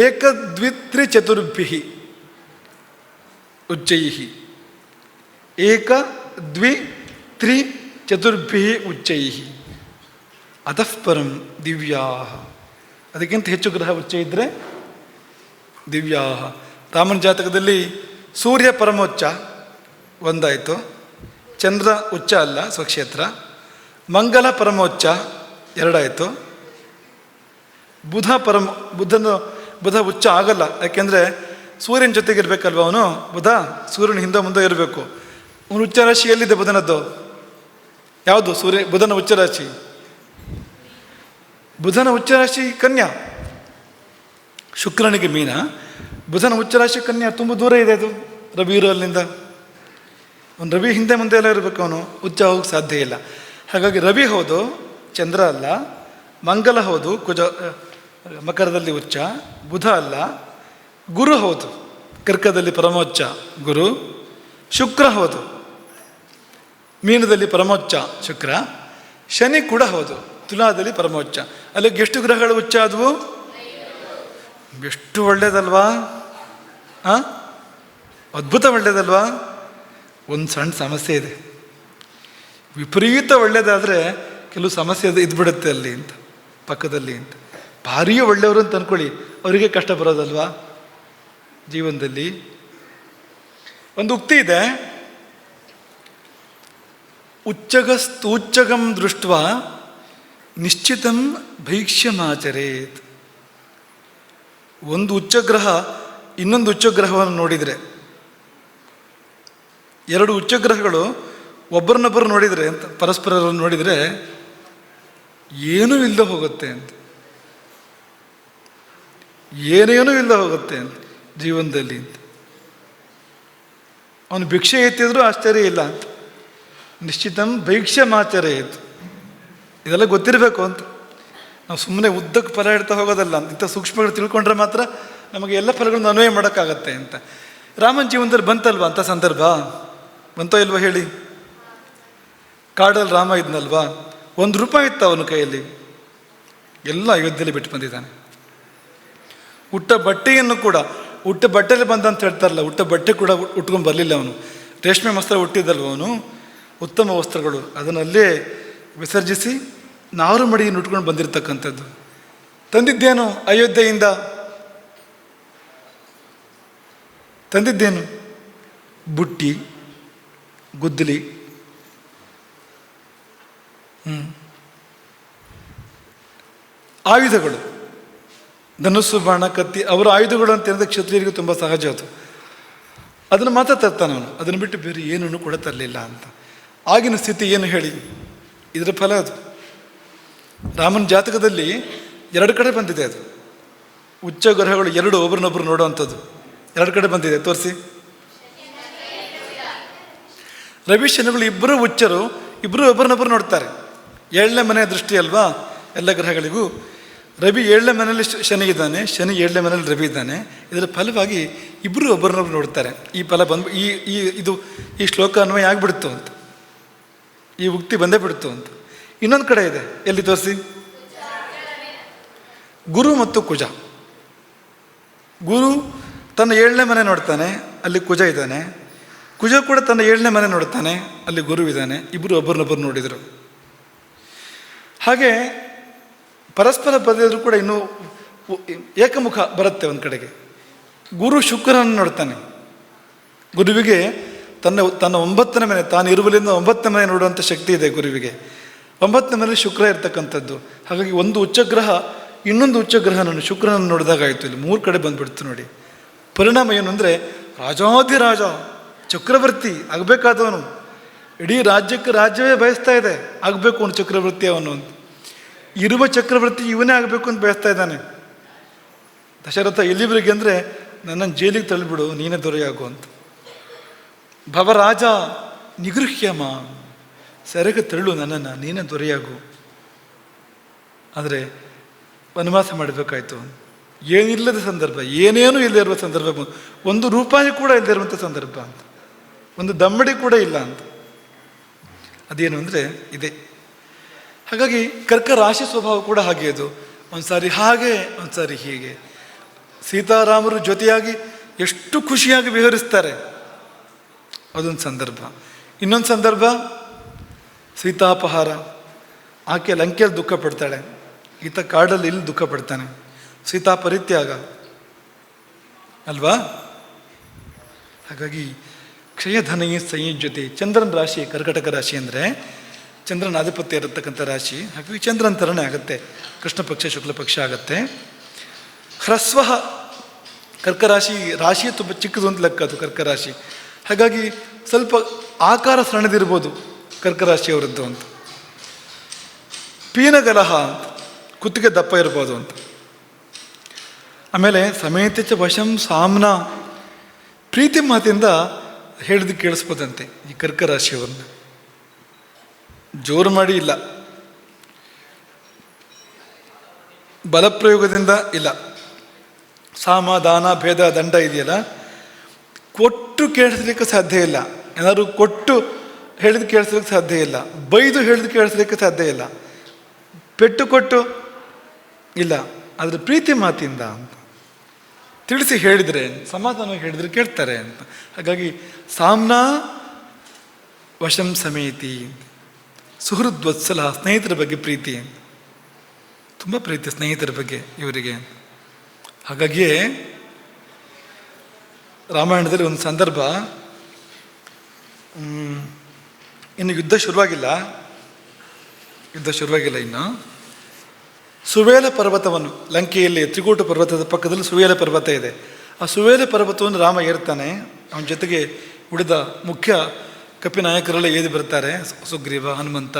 ಏಕದ್ವಿತ್ರಿ ಚತುರ್ಭಿ ಉಚ್ಚೈ. ಏಕ ದ್ವಿ ತ್ರಿ ಚತುರ್ಭಿ ಉಚ್ಚೈ ಅತಃಪರಂ ದಿವ್ಯಾ. ಅದಕ್ಕಿಂತ ಹೆಚ್ಚು ಗ್ರಹ ಉಚ್ಚ ಇದ್ದರೆ ದಿವ್ಯಾ. ರಾಮನ ಜಾತಕದಲ್ಲಿ ಸೂರ್ಯ ಪರಮೋಚ್ಚ ಒಂದಾಯಿತು, ಚಂದ್ರ ಉಚ್ಚ ಅಲ್ಲ ಸ್ವಕ್ಷೇತ್ರ. ಮಂಗಲ ಪರಮೋಚ್ಚ 2 ಆಯಿತು. ಬುಧ ಉಚ್ಚ ಆಗಲ್ಲ, ಯಾಕೆಂದರೆ ಸೂರ್ಯನ ಜೊತೆಗೆ ಇರಬೇಕಲ್ವ ಅವನು. ಬುಧ ಸೂರ್ಯನ ಹಿಂದೆ ಮುಂದೆ ಇರಬೇಕು. ಅವನು ಉಚ್ಚರಾಶಿ ಎಲ್ಲಿದೆ ಬುಧನದ್ದು? ಯಾವುದು? ಬುಧನ ಉಚ್ಚರಾಶಿ. ಬುಧನ ಉಚ್ಚರಾಶಿ ಕನ್ಯಾ, ಶುಕ್ರನಿಗೆ ಮೀನ. ಬುಧನ ಉಚ್ಚರಾಶಿ ಕನ್ಯಾ, ತುಂಬ ದೂರ ಇದೆ ಅದು ರವಿ ಇರೋ ಅಲ್ಲಿಂದ. ಅವನು ರವಿ ಹಿಂದೆ ಮುಂದೆ ಎಲ್ಲ ಇರಬೇಕು, ಅವನು ಉಚ್ಚ ಹೋಗಕ್ಕೆ ಸಾಧ್ಯ ಇಲ್ಲ. ಹಾಗಾಗಿ ರವಿ ಹೌದು, ಚಂದ್ರ ಅಲ್ಲ. ಮಂಗಲ ಹೌದು, ಕುಜ ಮಕರದಲ್ಲಿ ಉಚ್ಚ. ಬುಧ ಅಲ್ಲ. ಗುರು ಹೌದು, ಕರ್ಕದಲ್ಲಿ ಪರಮೋಚ್ಚ ಗುರು. ಶುಕ್ರ ಹೌದು, ಮೀನದಲ್ಲಿ ಪರಮೋಚ್ಚ ಶುಕ್ರ. ಶನಿ ಕೂಡ ಹೌದು, ತುಲಾದಲ್ಲಿ ಪರಮೋಚ್ಚ. ಅಲ್ಲಿಗೆ ಎಷ್ಟು ಗ್ರಹಗಳು ಉಚ್ಚ ಆದವು? ಎಷ್ಟು ಒಳ್ಳೇದಲ್ವಾ? ಅದ್ಭುತ ಒಳ್ಳೇದಲ್ವಾ? ಒಂದು ಸಣ್ಣ ಸಮಸ್ಯೆ ಇದೆ. ವಿಪರೀತ ಒಳ್ಳೇದಾದರೆ ಕೆಲವು ಸಮಸ್ಯೆ ಇದ್ಬಿಡುತ್ತೆ ಅಲ್ಲಿ ಅಂತ, ಪಕ್ಕದಲ್ಲಿ ಅಂತ. ಭಾರೀ ಒಳ್ಳೆಯವರು ಅಂತ ಅಂದ್ಕೊಳ್ಳಿ, ಅವರಿಗೆ ಕಷ್ಟ ಬರೋದಲ್ವಾ ಜೀವನದಲ್ಲಿ. ಒಂದು ಉಕ್ತಿ ಇದೆ, ಉಚ್ಚಗಂ ದೃಷ್ಟ ನಿಶ್ಚಿತಂ ಭೈಕ್ಷ್ಯಮಾಚರೇತ್. ಒಂದು ಉಚ್ಚಗ್ರಹ ಇನ್ನೊಂದು ಉಚ್ಚಗ್ರಹವನ್ನು ನೋಡಿದರೆ, 2 ಉಚ್ಚಗ್ರಹಗಳು ಒಬ್ಬರನ್ನೊಬ್ಬರು ನೋಡಿದರೆ ಅಂತ, ಪರಸ್ಪರರನ್ನು ನೋಡಿದರೆ ಏನೂ ಇಲ್ಲದೆ ಹೋಗುತ್ತೆ ಅಂತ, ಏನೇನೂ ಇಲ್ಲದೆ ಹೋಗುತ್ತೆ ಅಂತ ಜೀವನದಲ್ಲಿ ಅಂತ. ಅವನು ಭಿಕ್ಷೆ ಎತ್ತಿದ್ರೂ ಆಶ್ಚರ್ಯ ಇಲ್ಲ ಅಂತ. ನಿಶ್ಚಿತಂ ಭೈಕ್ಷ್ಯಮಾಚರೇತ್. ಇದೆಲ್ಲ ಗೊತ್ತಿರಬೇಕು ಅಂತ. ನಾವು ಸುಮ್ಮನೆ ಉದ್ದಕ್ಕೆ ಫಲ ಇಡ್ತಾ ಹೋಗೋದಲ್ಲ ಅಂತ. ಇಂಥ ಸೂಕ್ಷ್ಮಗಳು ತಿಳ್ಕೊಂಡ್ರೆ ಮಾತ್ರ ನಮಗೆ ಎಲ್ಲ ಫಲಗಳನ್ನು ಅನ್ವಯ ಮಾಡೋಕ್ಕಾಗತ್ತೆ ಅಂತ. ರಾಮನ ಜೀವನದಲ್ಲಿ ಬಂತಲ್ವಾ ಅಂಥ ಸಂದರ್ಭ? ಬಂತೋ ಇಲ್ವ ಹೇಳಿ? ಕಾಡಲ್ಲಿ ರಾಮ ಇದ್ನಲ್ವಾ, ₹1 ಇತ್ತು ಅವನ ಕೈಯಲ್ಲಿ, ಎಲ್ಲ ಅಯೋಧ್ಯೆಯಲ್ಲಿ ಬಿಟ್ಟು ಬಂದಿದ್ದಾನೆ. ಉಟ್ಟ ಬಟ್ಟೆಯನ್ನು ಕೂಡ, ಉಟ್ಟ ಬಟ್ಟೆಯಲ್ಲಿ ಬಂದ ಅಂತ ಹೇಳ್ತಾರಲ್ಲ, ಉಟ್ಟ ಬಟ್ಟೆ ಕೂಡ ಉಟ್ಕೊಂಡು ಬರಲಿಲ್ಲ ಅವನು. ರೇಷ್ಮೆ ವಸ್ತ್ರ ಹುಟ್ಟಿದ್ದಲ್ವ ಅವನು, ಉತ್ತಮ ವಸ್ತ್ರಗಳು, ಅದನ್ನಲ್ಲೇ ವಿಸರ್ಜಿಸಿ ನಾರು ಮಡಿಯನ್ನು ಉಟ್ಕೊಂಡು ಬಂದಿರತಕ್ಕಂಥದ್ದು. ತಂದಿದ್ದೇನು ಅಯೋಧ್ಯೆಯಿಂದ? ತಂದಿದ್ದೇನು? ಬುಟ್ಟಿ, ಗುದ್ದಲಿ, ಆಯುಧಗಳು, ಧನುಸ್ಸು, ಬಾಣ, ಕತ್ತಿ, ಅವರ ಆಯುಧಗಳು ಅಂತ ಹೇಳಿದ್ರೆ ಕ್ಷತ್ರಿಯರಿಗೆ ತುಂಬ ಸಹಜ ಅದು. ಅದನ್ನು ಮಾತ್ರ ತರ್ತಾನೆ ಅವನು. ಅದನ್ನು ಬಿಟ್ಟು ಬೇರೆ ಏನನ್ನು ಕೂಡ ತರಲಿಲ್ಲ ಅಂತ. ಆಗಿನ ಸ್ಥಿತಿ ಏನು ಹೇಳಿ? ಇದರ ಫಲ ಅದು. ರಾಮನ ಜಾತಕದಲ್ಲಿ 2 ಕಡೆ ಬಂದಿದೆ ಅದು. ಉಚ್ಚ ಗ್ರಹಗಳು 2 ಒಬ್ರನ್ನೊಬ್ರು ನೋಡುವಂಥದ್ದು 2 ಕಡೆ ಬಂದಿದೆ. ತೋರಿಸಿ. ರವಿ ಶನಿಗಳು ಇಬ್ಬರು ಉಚ್ಚರು, ಇಬ್ಬರು ಒಬ್ಬರನ್ನೊಬ್ಬರು ನೋಡ್ತಾರೆ. 7ನೇ ಮನೆ ದೃಷ್ಟಿ ಅಲ್ವಾ ಎಲ್ಲ ಗ್ರಹಗಳಿಗೂ. ರವಿ 7ನೇ ಮನೆಯಲ್ಲಿ ಶನಿ ಇದ್ದಾನೆ, ಶನಿ 7ನೇ ಮನೆಯಲ್ಲಿ ರವಿ ಇದ್ದಾನೆ. ಇದರ ಫಲವಾಗಿ ಇಬ್ಬರು ಒಬ್ಬರನ್ನೊಬ್ಬರು ನೋಡ್ತಾರೆ. ಈ ಫಲ ಬಂದು ಈ ಶ್ಲೋಕ ಅನ್ವಯ ಆಗಿಬಿಡ್ತು ಅಂತ, ಈ ಉಕ್ತಿ ಬಂದೇ ಬಿಡ್ತು ಅಂತ. ಇನ್ನೊಂದು ಕಡೆ ಇದೆ, ಎಲ್ಲಿ ತೋರಿಸಿ? ಗುರು ಮತ್ತು ಕುಜ. ಗುರು ತನ್ನ 7ನೇ ಮನೆ ನೋಡ್ತಾನೆ, ಅಲ್ಲಿ ಕುಜ ಇದ್ದಾನೆ. ಕುಜ ಕೂಡ ತನ್ನ 7ನೇ ಮನೆ ನೋಡ್ತಾನೆ, ಅಲ್ಲಿ ಗುರು ಇದ್ದಾನೆ. ಇಬ್ಬರು ಒಬ್ಬರನ್ನೊಬ್ಬರು ನೋಡಿದರು. ಹಾಗೆ ಪರಸ್ಪರ ಬರೆದಿದ್ರು ಕೂಡ ಇನ್ನೂ ಏಕಮುಖ ಬರುತ್ತೆ. ಒಂದು ಕಡೆಗೆ ಗುರು ಶುಕ್ರನನ್ನು ನೋಡ್ತಾನೆ. ಗುರುವಿಗೆ ತನ್ನ 9ನೇ ಮನೆ, ತಾನು ಇರುವಲ್ಲಿಂದ 9ನೇ ಮನೆ ನೋಡುವಂಥ ಶಕ್ತಿ ಇದೆ ಗುರುವಿಗೆ. 9ನೇ ಮನೆ ಶುಕ್ರ ಇರ್ತಕ್ಕಂಥದ್ದು. ಹಾಗಾಗಿ ಒಂದು ಉಚ್ಚಗ್ರಹ ಇನ್ನೊಂದು ಉಚ್ಚಗ್ರಹನನ್ನು ಶುಕ್ರನನ್ನು ನೋಡಿದಾಗಾಯಿತು. ಇಲ್ಲಿ 3 ಕಡೆ ಬಂದುಬಿಡ್ತು ನೋಡಿ. ಪರಿಣಾಮ ಏನು ಅಂದರೆ, ರಾಜಾಧಿರಾಜ ಚಕ್ರವರ್ತಿ ಆಗಬೇಕಾದವನು, ಇಡೀ ರಾಜ್ಯಕ್ಕೆ ರಾಜ್ಯವೇ ಬಯಸ್ತಾ ಇದೆ, ಆಗಬೇಕು ಅವನು ಚಕ್ರವರ್ತಿ. ಅವನು ಇರುವ ಚಕ್ರವರ್ತಿ ಇವನೇ ಆಗಬೇಕು ಅಂತ ಬಯಸ್ತಾ ಇದ್ದಾನೆ. ದಶರಥ ಎಲ್ಲಿವರೆಗೆ ಅಂದರೆ, ನನ್ನನ್ನು ಜೈಲಿಗೆ ತಳ್ಳಿಬಿಡು, ನೀನೇ ದೊರೆಯಾಗು ಅಂತ. ಭವರಾಜ ನಿಗೃಹ್ಯಮ, ಸೆರೆಗೆ ತಳ್ಳು ನನ್ನನ್ನು, ನೀನೇ ದೊರೆಯಾಗು. ಆದರೆ ವನವಾಸ ಮಾಡಬೇಕಾಯ್ತು. ಏನಿಲ್ಲದ ಸಂದರ್ಭ, ಏನೇನೂ ಇಲ್ಲದೆ ಇರುವ ಸಂದರ್ಭ, 1 ರೂಪಾಯಿ ಕೂಡ ಇಲ್ಲದೆ ಇರುವಂಥ ಸಂದರ್ಭ ಅಂತ, ಒಂದು ದಮ್ಮಡಿ ಕೂಡ ಇಲ್ಲ ಅಂತ. ಅದೇನು ಅಂದರೆ ಇದೆ. ಹಾಗಾಗಿ ಕರ್ಕ ರಾಶಿ ಸ್ವಭಾವ ಕೂಡ ಹಾಗೆ. ಅದು ಒಂದು ಸಾರಿ ಹಾಗೆ, ಒಂದು ಸಾರಿ ಹೀಗೆ. ಸೀತಾರಾಮರು ಜೊತೆಯಾಗಿ ಎಷ್ಟು ಖುಷಿಯಾಗಿ ವಿಹರಿಸ್ತಾರೆ, ಅದೊಂದು ಸಂದರ್ಭ. ಇನ್ನೊಂದು ಸಂದರ್ಭ ಸೀತಾಪಹಾರ. ಆಕೆ ಲಂಕೆಯಲ್ಲಿ ದುಃಖ ಪಡ್ತಾಳೆ, ಈತ ಕಾಡಲ್ಲಿ ಇಲ್ಲಿ ದುಃಖ ಪಡ್ತಾನೆ. ಸೀತಾ ಪರಿತ್ಯಾಗ ಅಲ್ವಾ? ಹಾಗಾಗಿ ಕ್ಷಯಧನೀಯ ಸಂಯುಜ್ಯತೆ. ಚಂದ್ರನ ರಾಶಿ ಕರ್ಕಟಕ ರಾಶಿ ಅಂದರೆ ಚಂದ್ರನ ಆಧಿಪತ್ಯ ಇರತಕ್ಕಂಥ ರಾಶಿ. ಹಾಗಾಗಿ ಚಂದ್ರನ ಥರನೇ ಆಗುತ್ತೆ, ಕೃಷ್ಣ ಪಕ್ಷ ಶುಕ್ಲ ಪಕ್ಷ ಆಗುತ್ತೆ. ಹ್ರಸ್ವ ಕರ್ಕರಾಶಿ ರಾಶಿ ತುಂಬ ಚಿಕ್ಕದು ಅಂತ ಲೆಕ್ಕ ಅದು ಕರ್ಕರಾಶಿ. ಹಾಗಾಗಿ ಸ್ವಲ್ಪ ಆಕಾರ ಸಣ್ಣದಿರ್ಬೋದು ಕರ್ಕರಾಶಿಯವರದ್ದು ಅಂತ. ಪೀನಗಲಹ ಅಂತ, ಕುತ್ತಿಗೆ ದಪ್ಪ ಇರ್ಬೋದು ಅಂತ. ಆಮೇಲೆ ಸಮೇತಚ ವಶಂ ಸಾಮ್ನ, ಪ್ರೀತಿ ಮಾತಿಂದ ಹೇಳಿದ್ದು ಕೇಳಿಸ್ಬೋದಂತೆ ಈ ಕರ್ಕರಾಶಿಯವ್ರನ್ನ. ಜೋರು ಮಾಡಿ ಇಲ್ಲ, ಬಲಪ್ರಯೋಗದಿಂದ ಇಲ್ಲ. ಸಾಮ ದಾನ ಭೇದ ದಂಡ ಇದೆಯಲ್ಲ, ಕೊಟ್ಟು ಕೇಳಿಸ್ಲಿಕ್ಕೆ ಸಾಧ್ಯ ಇಲ್ಲ. ಏನಾದ್ರು ಕೊಟ್ಟು ಹೇಳಿದ್ ಕೇಳಿಸ್ಲಿಕ್ಕೆ ಸಾಧ್ಯ ಇಲ್ಲ, ಬೈದು ಹೇಳಿದ್ ಕೇಳಿಸ್ಲಿಕ್ಕೆ ಸಾಧ್ಯ ಇಲ್ಲ, ಪೆಟ್ಟು ಕೊಟ್ಟು ಇಲ್ಲ. ಆದರೆ ಪ್ರೀತಿ ಮಾತಿಂದ ಅಂತ ತಿಳಿಸಿ ಹೇಳಿದರೆ, ಸಮಾಧಾನವಾಗಿ ಹೇಳಿದರೆ ಕೇಳ್ತಾರೆ ಅಂತ. ಹಾಗಾಗಿ ಸಾಮ್ನ ವಶಂ ಸಮೇತಿ, ಸುಹೃದ್ವತ್ಸಲ, ಸ್ನೇಹಿತರ ಬಗ್ಗೆ ಪ್ರೀತಿ, ತುಂಬ ಪ್ರೀತಿ ಸ್ನೇಹಿತರ ಬಗ್ಗೆ ಇವರಿಗೆ. ಹಾಗಾಗಿಯೇ ರಾಮಾಯಣದಲ್ಲಿ ಒಂದು ಸಂದರ್ಭ, ಇನ್ನು ಯುದ್ಧ ಶುರುವಾಗಿಲ್ಲ ಇನ್ನು. ಸುವೇಲ ಪರ್ವತವನ್ನು, ಲಂಕೆಯಲ್ಲಿ ತ್ರಿಕೂಟ ಪರ್ವತದ ಪಕ್ಕದಲ್ಲಿ ಸುವೇಲ ಪರ್ವತ ಇದೆ. ಆ ಸುವೇಲ ಪರ್ವತವನ್ನು ರಾಮ ಏರ್ತಾನೆ. ಅವನ ಜೊತೆಗೆ ಉಳಿದ ಮುಖ್ಯ ಕಪಿನಾಯಕರೆಲ್ಲ ಏರಿ ಬರ್ತಾರೆ. ಸುಗ್ರೀವ, ಹನುಮಂತ,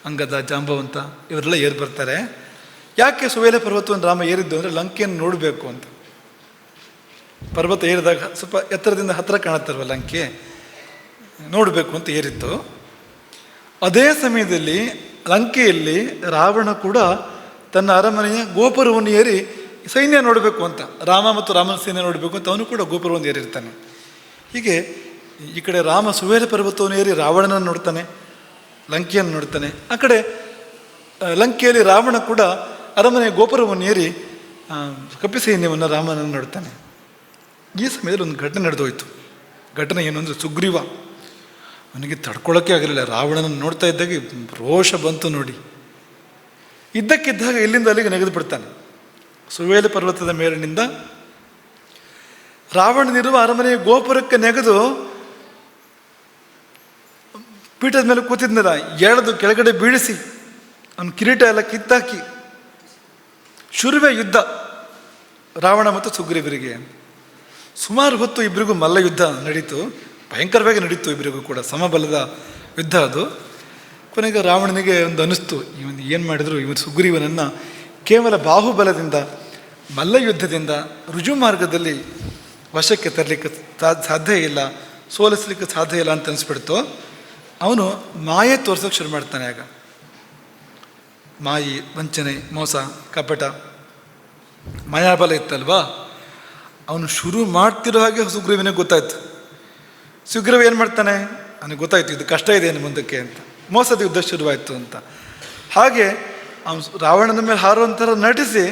ಅಂಗದ, ಜಾಂಬವಂತ ಇವರೆಲ್ಲ ಏರಿ ಬರ್ತಾರೆ. ಯಾಕೆ ಸುವೇಲ ಪರ್ವತವನ್ನು ರಾಮ ಏರಿದ್ದು ಅಂದರೆ ಲಂಕೆಯನ್ನು ನೋಡಬೇಕು ಅಂತ. ಪರ್ವತ ಏರಿದಾಗ ಸ್ವಲ್ಪ ಎತ್ತರದಿಂದ ಹತ್ತಿರ ಕಾಣುತ್ತಲ್ವ ಲಂಕೆ, ನೋಡಬೇಕು ಅಂತ ಏರಿತ್ತು. ಅದೇ ಸಮಯದಲ್ಲಿ ಲಂಕೆಯಲ್ಲಿ ರಾವಣ ಕೂಡ ತನ್ನ ಅರಮನೆಯ ಗೋಪುರವನ್ನು ಏರಿ ಸೈನ್ಯ ನೋಡಬೇಕು ಅಂತ, ರಾಮ ಮತ್ತು ರಾಮನ ಸೈನ್ಯ ನೋಡಬೇಕು ಅಂತ ಅವನು ಕೂಡ ಗೋಪುರವನ್ನು ಏರಿರ್ತಾನೆ. ಹೀಗೆ ಈ ಕಡೆ ರಾಮ ಸುವೇಲ ಪರ್ವತವನ್ನು ಏರಿ ರಾವಣನನ್ನು ನೋಡ್ತಾನೆ, ಲಂಕೆಯನ್ನು ನೋಡ್ತಾನೆ. ಆ ಕಡೆ ಲಂಕೆಯಲ್ಲಿ ರಾವಣ ಕೂಡ ಅರಮನೆಯ ಗೋಪುರವನ್ನು ಏರಿ ಕಪಿ ಸೈನ್ಯವನ್ನು ರಾಮನನ್ನು ನೋಡ್ತಾನೆ. ಈ ಸಮಯದಲ್ಲಿ ಒಂದು ಘಟನೆ ನಡೆದೋಯ್ತು. ಘಟನೆ ಏನು ಅಂದರೆ, ಸುಗ್ರೀವ ಅವನಿಗೆ ತಡ್ಕೊಳ್ಳೋಕ್ಕೆ ಆಗಲಿಲ್ಲ. ರಾವಣನನ್ನು ನೋಡ್ತಾ ಇದ್ದಾಗ ರೋಷ ಬಂತು ನೋಡಿ. ಇದ್ದಕ್ಕಿದ್ದಾಗ ಇಲ್ಲಿಂದ ಅಲ್ಲಿಗೆ ನೆಗೆದು ಬಿಡ್ತಾನೆ. ಸುವೇಲ ಪರ್ವತದ ಮೇಲಿನಿಂದ ರಾವಣನಿರುವ ಅರಮನೆಯ ಗೋಪುರಕ್ಕೆ ನೆಗೆದು ಪೀಠದ ಮೇಲೆ ಕೂತಿದ್ನಲ್ಲ ಎಳೆದು ಕೆಳಗಡೆ ಬೀಳಿಸಿ ಅವನ ಕಿರೀಟ ಎಲ್ಲ ಕಿತ್ತಾಕಿ ಶುರುವೆ ಯುದ್ಧ ರಾವಣ ಮತ್ತು ಸುಗ್ರೀವರಿಗೆ. ಸುಮಾರು ಹೊತ್ತು ಇಬ್ಬರಿಗೂ ಮಲ್ಲ ಯುದ್ಧ ನಡೀತು, ಭಯಂಕರವಾಗಿ ನಡೀತು. ಇಬ್ಬರಿಗೂ ಕೂಡ ಸಮಬಲದ ಯುದ್ಧ ಅದು. ಕೊನೆಗೆ ರಾವಣನಿಗೆ ಒಂದು ಅನ್ನಿಸ್ತು, ಇವನು ಏನು ಮಾಡಿದ್ರು ಇವನು ಸುಗ್ರೀವನನ್ನು ಕೇವಲ ಬಾಹುಬಲದಿಂದ ಮಲ್ಲಯುದ್ಧದಿಂದ ರುಜು ಮಾರ್ಗದಲ್ಲಿ ವಶಕ್ಕೆ ತರಲಿಕ್ಕೆ ಸಾಧ್ಯ ಇಲ್ಲ, ಸೋಲಿಸಲಿಕ್ಕೆ ಸಾಧ್ಯ ಇಲ್ಲ ಅಂತ ಅನಿಸ್ಬಿಡ್ತು. ಅವನು ಮಾಯೆ ತೋರ್ಸೋಕೆ ಶುರು ಮಾಡ್ತಾನೆ. ಆಗ ಮಾಯಿ, ವಂಚನೆ, ಮೋಸ, ಕಪಟ, ಮಾಯಾಬಲ ಇತ್ತಲ್ವಾ. ಅವನು ಶುರು ಮಾಡ್ತಿರೋ ಹಾಗೆ ಸುಗ್ರೀವನಿಗೆ ಗೊತ್ತಾಯ್ತು. ಸುಗ್ರೀವ ಏನು ಮಾಡ್ತಾನೆ, ಅವನಿಗೆ ಗೊತ್ತಾಯ್ತು ಇದು ಕಷ್ಟ ಇದೆ ಏನು ಮುಂದಕ್ಕೆ ಅಂತ. ಮೋಸದ ಯುದ್ಧ ಶುರುವಾಯಿತು ಅಂತ. ಹಾಗೆ ಅವನು ರಾವಣನ ಮೇಲೆ ಹಾರುವಂಥರ ನಟಿಸಿ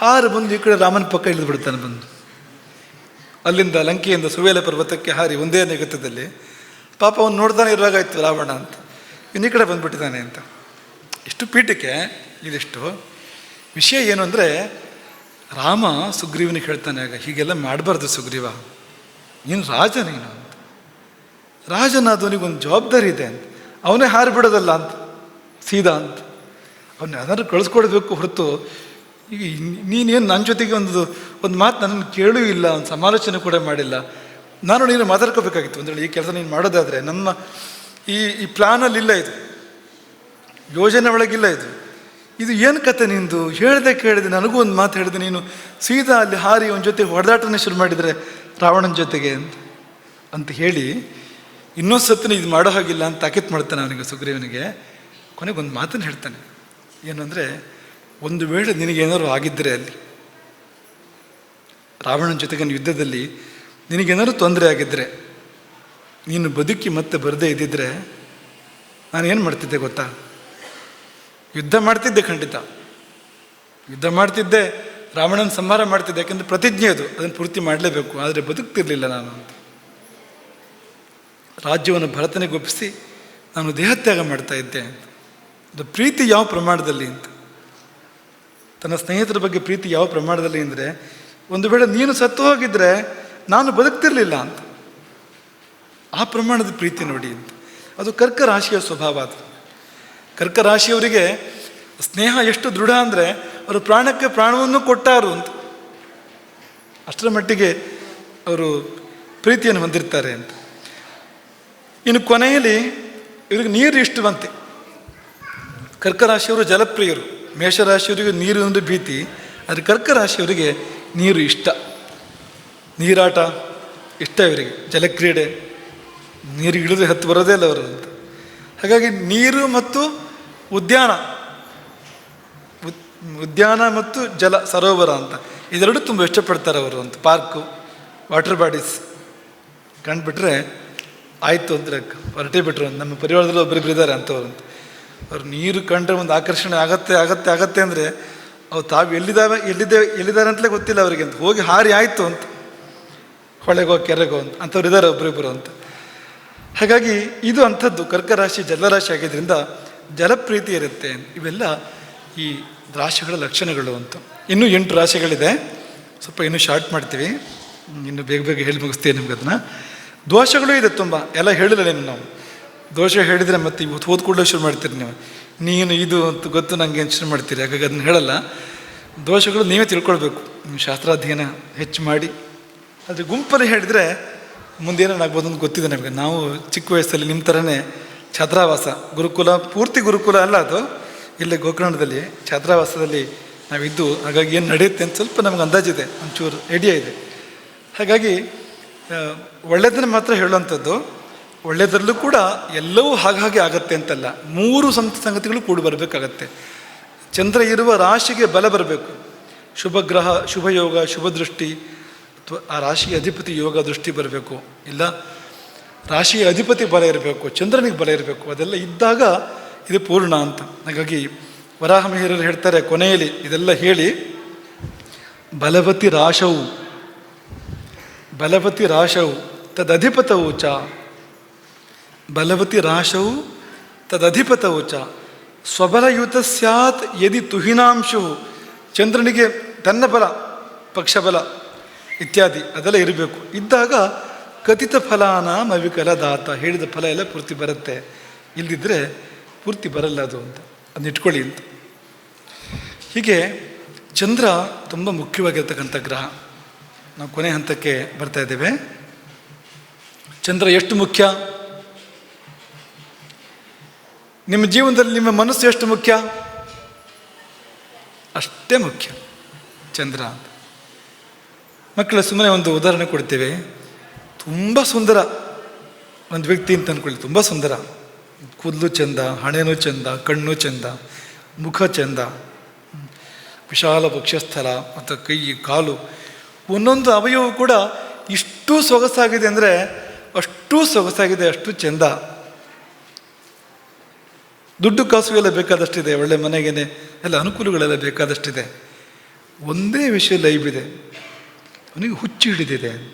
ಹಾರು ಬಂದು ಈ ಕಡೆ ರಾಮನ ಪಕ್ಕ ಇಳಿದು ಬಿಡ್ತಾನೆ. ಬಂದು ಅಲ್ಲಿಂದ ಲಂಕೆಯಿಂದ ಸುವೇಲ ಪರ್ವತಕ್ಕೆ ಹಾರಿ ಒಂದೇ ನೆಗತದಲ್ಲಿ ಪಾಪ ಅವನು ನೋಡ್ತಾನೆ ಇರುವಾಗಾಯ್ತು ರಾವಣ ಅಂತ, ಇನ್ನು ಈ ಕಡೆ ಬಂದುಬಿಟ್ಟಿದ್ದಾನೆ ಅಂತ. ಇಷ್ಟು ಪೀಠಕ್ಕೆ ಇದಿಷ್ಟು ವಿಷಯ ಏನು ಅಂದರೆ, ರಾಮ ಸುಗ್ರೀವನಿಗೆ ಹೇಳ್ತಾನೆ, ಆಗ ಹೀಗೆಲ್ಲ ಮಾಡಬಾರ್ದು ಸುಗ್ರೀವ, ನೀನು ರಾಜ, ನೀನು ಅಂತ. ರಾಜನಾದವನಿಗೊಂದು ಜವಾಬ್ದಾರಿ ಇದೆ ಅಂತ. ಅವನೇ ಹಾರಿಬಿಡೋದಲ್ಲ ಅಂತ ಸೀದಾ ಅಂತ. ಅವನ್ನ ಏನಾದ್ರು ಕಳಿಸ್ಕೊಡ್ಬೇಕು ಹೊರತು ಈಗ ನೀನೇನು ನನ್ನ ಜೊತೆಗೆ ಒಂದು ಮಾತು ನನ್ನನ್ನು ಕೇಳೂ ಇಲ್ಲ, ಒಂದು ಸಮಾಲೋಚನೆ ಕೂಡ ಮಾಡಿಲ್ಲ. ನಾನು ನೀನು ಮಾತಾಡ್ಕೋಬೇಕಾಗಿತ್ತು ಅಂದೇಳಿ, ಈ ಕೆಲಸ ನೀನು ಮಾಡೋದಾದರೆ ನಮ್ಮ ಈ ಪ್ಲಾನಲ್ಲಿ ಇಲ್ಲ, ಇದು ಯೋಜನೆ ಒಳಗಿಲ್ಲ, ಇದು ಏನು ಕತೆ ನಿಂದು, ಹೇಳ್ದೆ ಕೇಳಿದೆ, ನನಗೂ ಒಂದು ಮಾತು ಹೇಳಿದೆ, ನೀನು ಸೀದಾ ಅಲ್ಲಿ ಹಾರಿ ಅವನ ಜೊತೆ ಹೊಡೆದಾಟನೇ ಶುರು ಮಾಡಿದರೆ ರಾವಣನ ಜೊತೆಗೆ ಅಂತ ಹೇಳಿ ಇನ್ನೊಂದು ಸತ್ತಿನ ಇದು ಮಾಡೋ ಹಾಗಿಲ್ಲ ಅಂತ ತಾಕೀತು ಮಾಡ್ತಾನೆ ಅವನಿಗೆ, ಸುಗ್ರೀವನಿಗೆ. ಕೊನೆಗೆ ಒಂದು ಮಾತನ್ನು ಹೇಳ್ತಾನೆ, ಏನು ಅಂದರೆ, ಒಂದು ವೇಳೆ ನಿನಗೇನಾದ್ರು ಆಗಿದ್ದರೆ ಅಲ್ಲಿ ರಾವಣನ ಜೊತೆಗೆ ಯುದ್ಧದಲ್ಲಿ ನಿನಗೇನಾದ್ರು ತೊಂದರೆ ಆಗಿದ್ದರೆ, ನೀನು ಬದುಕಿ ಮತ್ತೆ ಬರದೇ ಇದ್ದಿದ್ರೆ ನಾನೇನು ಮಾಡ್ತಿದ್ದೆ ಗೊತ್ತಾ? ಯುದ್ಧ ಮಾಡ್ತಿದ್ದೆ, ಖಂಡಿತ ಯುದ್ಧ ಮಾಡ್ತಿದ್ದೆ, ರಾವಣನ ಸಂಹಾರ ಮಾಡ್ತಿದ್ದೆ, ಯಾಕೆಂದರೆ ಪ್ರತಿಜ್ಞೆ ಅದು, ಅದನ್ನು ಪೂರ್ತಿ ಮಾಡಲೇಬೇಕು. ಆದರೆ ಬದುಕ್ತಿರ್ಲಿಲ್ಲ ನಾನು ಅಂತ. ರಾಜ್ಯವನ್ನು ಭರತನಿಗೆ ಒಪ್ಪಿಸಿ ನಾನು ದೇಹತ್ಯಾಗ ಮಾಡ್ತಾ ಇದ್ದೆ ಅಂತ. ಅದು ಪ್ರೀತಿ ಯಾವ ಪ್ರಮಾಣದಲ್ಲಿ ಅಂತ, ತನ್ನ ಸ್ನೇಹಿತರ ಬಗ್ಗೆ ಪ್ರೀತಿ ಯಾವ ಪ್ರಮಾಣದಲ್ಲಿ ಅಂದರೆ, ಒಂದು ವೇಳೆ ನೀನು ಸತ್ತು ಹೋಗಿದ್ರೆ ನಾನು ಬದುಕ್ತಿರ್ಲಿಲ್ಲ ಅಂತ. ಆ ಪ್ರಮಾಣದ ಪ್ರೀತಿ ನೋಡಿ ಅಂತ. ಅದು ಕರ್ಕ ರಾಶಿಯ ಸ್ವಭಾವ. ಅದು ಕರ್ಕ ರಾಶಿಯವರಿಗೆ ಸ್ನೇಹ ಎಷ್ಟು ದೃಢ ಅಂದರೆ, ಅವರು ಪ್ರಾಣಕ್ಕೆ ಪ್ರಾಣವನ್ನು ಕೊಟ್ಟಾರು ಅಂತ, ಅಷ್ಟರ ಮಟ್ಟಿಗೆ ಅವರು ಪ್ರೀತಿಯನ್ನು ಹೊಂದಿರ್ತಾರೆ ಅಂತ. ಇನ್ನು ಕೊನೆಯಲ್ಲಿ ಇವ್ರಿಗೆ ನೀರು ಇಷ್ಟವಂತೆ. ಕರ್ಕರಾಶಿಯವರು ಜಲಪ್ರಿಯರು, ಮೇಷರಾಶಿಯವರಿಗೆ ನೀರು ಅಂದರೆ ಭೀತಿ, ಆದರೆ ಕರ್ಕರಾಶಿಯವರಿಗೆ ನೀರು ಇಷ್ಟ, ನೀರಾಟ ಇಷ್ಟ ಇವರಿಗೆ, ಜಲಕ್ರೀಡೆ, ನೀರು ಇಳಿದ್ರೆ ಹತ್ತು ಬರೋದೇ ಇಲ್ಲ ಅವರು ಅಂತ. ಹಾಗಾಗಿ ನೀರು ಮತ್ತು ಉದ್ಯಾನ ಮತ್ತು ಜಲ, ಸರೋವರ ಅಂತ ಇದೆರಡು ತುಂಬ ಇಷ್ಟಪಡ್ತಾರೆ ಅವರು ಅಂತ. ಪಾರ್ಕು, ವಾಟರ್ ಬಾಡೀಸ್ ಕಂಡುಬಿಟ್ರೆ ಆಯಿತು ಅಂದರೆ ಹೊರಟೇ ಬಿಟ್ರು ಅಂತ. ನಮ್ಮ ಪರಿವಾರದಲ್ಲಿ ಒಬ್ಬರಿಬ್ಬರು ಇದ್ದಾರೆ ಅಂಥವ್ರು ಅಂತ. ಅವ್ರು ನೀರು ಕಂಡ್ರೆ ಒಂದು ಆಕರ್ಷಣೆ ಆಗತ್ತೆ ಅಂದರೆ ಅವ್ರು ತಾವು ಎಲ್ಲಿದ್ದಾರೆ ಅಂತಲೇ ಗೊತ್ತಿಲ್ಲ ಅವರಿಗೆ ಅಂತ, ಹೋಗಿ ಹಾರಿ ಆಯಿತು ಅಂತ, ಹೊಳೆಗೋ ಕೆರೆಗೋ ಅಂತ ಅಂಥವ್ರು ಇದ್ದಾರೆ ಒಬ್ಬರಿಬ್ಬರು ಅಂತ. ಹಾಗಾಗಿ ಇದು ಅಂಥದ್ದು ಕರ್ಕರಾಶಿ ಜಲರಾಶಿ ಆಗಿದ್ದರಿಂದ ಜಲಪ್ರೀತಿ ಇರುತ್ತೆ. ಇವೆಲ್ಲ ಈ ರಾಶಿಗಳ ಲಕ್ಷಣಗಳು ಅಂತ. ಇನ್ನೂ 8 ರಾಶಿಗಳಿದೆ, ಸ್ವಲ್ಪ ಇನ್ನೂ ಶಾರ್ಟ್ ಮಾಡ್ತೀವಿ, ಇನ್ನು ಬೇಗ ಹೇಳಿ ಮುಗಿಸ್ತೀವಿ ನಿಮ್ಗೆ ಅದನ್ನು. ದೋಷಗಳು ಇದೆ ತುಂಬ, ಎಲ್ಲ ಹೇಳಿಲ್ಲ ನಿಮ್ಗೆ. ನಾವು ದೋಷ ಹೇಳಿದರೆ ಮತ್ತೆ ಇವತ್ತು ಓದ್ಕೊಳ್ಳೋ ಶುರು ಮಾಡ್ತೀರಿ ನೀನು ಇದು ಅಂತ ಗೊತ್ತು ನನಗೆ ಶುರು ಮಾಡ್ತೀರಿ. ಹಾಗಾಗಿ ಅದನ್ನ ಹೇಳಲ್ಲ. ದೋಷಗಳು ನೀವೇ ತಿಳ್ಕೊಳ್ಬೇಕು, ನೀವು ಶಾಸ್ತ್ರಾಧ್ಯಯನ ಹೆಚ್ಚು ಮಾಡಿ. ಆದರೆ ಗುಂಪಲ್ಲಿ ಹೇಳಿದರೆ ಮುಂದೇನಾಗ್ಬೋದು ಅಂತ ಗೊತ್ತಿದೆ ನಮಗೆ. ನಾವು ಚಿಕ್ಕ ವಯಸ್ಸಲ್ಲಿ ನಿಮ್ಮ ಥರನೇ ಛಾತ್ರಾವಾಸ, ಗುರುಕುಲ, ಪೂರ್ತಿ ಗುರುಕುಲ ಅಲ್ಲ ಅದು, ಇಲ್ಲೇ ಗೋಕರ್ಣದಲ್ಲಿ ಛಾತ್ರಾವಾಸದಲ್ಲಿ ನಾವಿದ್ದು, ಹಾಗಾಗಿ ಏನು ನಡೆಯುತ್ತೆ ಅಂತ ಸ್ವಲ್ಪ ನಮ್ಗೆ ಅಂದಾಜಿದೆ, ಒಂಚೂರು ಐಡಿಯಾ ಇದೆ. ಹಾಗಾಗಿ ಒಳ್ಳೆಯದನ್ನು ಮಾತ್ರ ಹೇಳುವಂಥದ್ದು. ಒಳ್ಳೆಯದರಲ್ಲೂ ಕೂಡ ಎಲ್ಲವೂ ಹಾಗೆ ಆಗತ್ತೆ ಅಂತಲ್ಲ, 3 ಸಂಗತಿಗಳು ಕೂಡಿ ಬರಬೇಕಾಗತ್ತೆ. ಚಂದ್ರ ಇರುವ ರಾಶಿಗೆ ಬಲ ಬರಬೇಕು, ಶುಭ ಗ್ರಹ, ಶುಭ ಯೋಗ, ಶುಭ ದೃಷ್ಟಿ, ಅಥವಾ ಆ ರಾಶಿಯ ಅಧಿಪತಿ ಯೋಗ ದೃಷ್ಟಿ ಬರಬೇಕು, ಇಲ್ಲ ರಾಶಿಯ ಅಧಿಪತಿ ಬಲ ಇರಬೇಕು, ಚಂದ್ರನಿಗೆ ಬಲ ಇರಬೇಕು. ಅದೆಲ್ಲ ಇದ್ದಾಗ ಇದು ಪೂರ್ಣ ಅಂತ. ಹಾಗಾಗಿ ವರಾಹ ಮಿಹಿರರು ಹೇಳ್ತಾರೆ ಕೊನೆಯಲ್ಲಿ ಇದೆಲ್ಲ ಹೇಳಿ, ಬಲವತಿ ರಾಶವು ತದಧಿಪತವು ಚ, ಬಲವತಿ ರಾಶವು ತದಧಿಪತವು ಚ, ಸ್ವಬಲಯುತ ಸ್ಯಾತ್ ಯದಿ ತುಹಿನಾಂಶು. ಚಂದ್ರನಿಗೆ ತನ್ನ ಬಲ, ಪಕ್ಷಬಲ ಇತ್ಯಾದಿ ಅದೆಲ್ಲ ಇರಬೇಕು. ಇದ್ದಾಗ ಕಥಿತ ಫಲಾನಾಂ ಅವಿಕಲ ದಾತ, ಹೇಳಿದ ಫಲ ಎಲ್ಲ ಪೂರ್ತಿ ಬರುತ್ತೆ, ಇಲ್ಲದಿದ್ದರೆ ಪೂರ್ತಿ ಬರಲ್ಲ ಅದು ಅಂತ, ಅದನ್ನ ಇಟ್ಕೊಳ್ಳಿ ಅಂತ. ಹೀಗೆ ಚಂದ್ರ ತುಂಬ ಮುಖ್ಯವಾಗಿರ್ತಕ್ಕಂಥ ಗ್ರಹ. ನಾವು ಕೊನೆ ಹಂತಕ್ಕೆ ಬರ್ತಾ ಇದ್ದೇವೆ. ಚಂದ್ರ ಎಷ್ಟು ಮುಖ್ಯ? ನಿಮ್ಮ ಜೀವನದಲ್ಲಿ ನಿಮ್ಮ ಮನಸ್ಸು ಎಷ್ಟು ಮುಖ್ಯ ಅಷ್ಟೇ ಮುಖ್ಯ ಚಂದ್ರ ಅಂತ. ಮಕ್ಕಳ ಸುಮ್ಮನೆ ಒಂದು ಉದಾಹರಣೆ ಕೊಡ್ತೇವೆ. ತುಂಬ ಸುಂದರ ಒಂದು ವ್ಯಕ್ತಿ ಅಂತ ಅಂದ್ಕೊಳ್ಳಿ, ತುಂಬ ಸುಂದರ, ಕೂದಲು ಚೆಂದ, ಹಣೆನೂ ಚೆಂದ, ಕಣ್ಣು ಚೆಂದ, ಮುಖ ಚೆಂದ, ವಿಶಾಲ ವಕ್ಷಸ್ಥಲ ಮತ್ತು ಕೈ ಕಾಲು ಒಂದೊಂದು ಅವಯವ ಕೂಡ ಇಷ್ಟು ಸೊಗಸಾಗಿದೆ ಅಂದರೆ ಅಷ್ಟು ಸೊಗಸಾಗಿದೆ, ಅಷ್ಟು ಚೆಂದ. ದುಡ್ಡು ಕಾಸು ಎಲ್ಲ ಬೇಕಾದಷ್ಟಿದೆ, ಒಳ್ಳೆ ಮನೆಗೇನೆ ಎಲ್ಲ ಅನುಕೂಲಗಳೆಲ್ಲ ಬೇಕಾದಷ್ಟಿದೆ. ಒಂದೇ ವಿಷಯ ಲೈಬಿದೆ, ಅವನಿಗೆ ಹುಚ್ಚು ಹಿಡಿದಿದೆ ಅಂತ.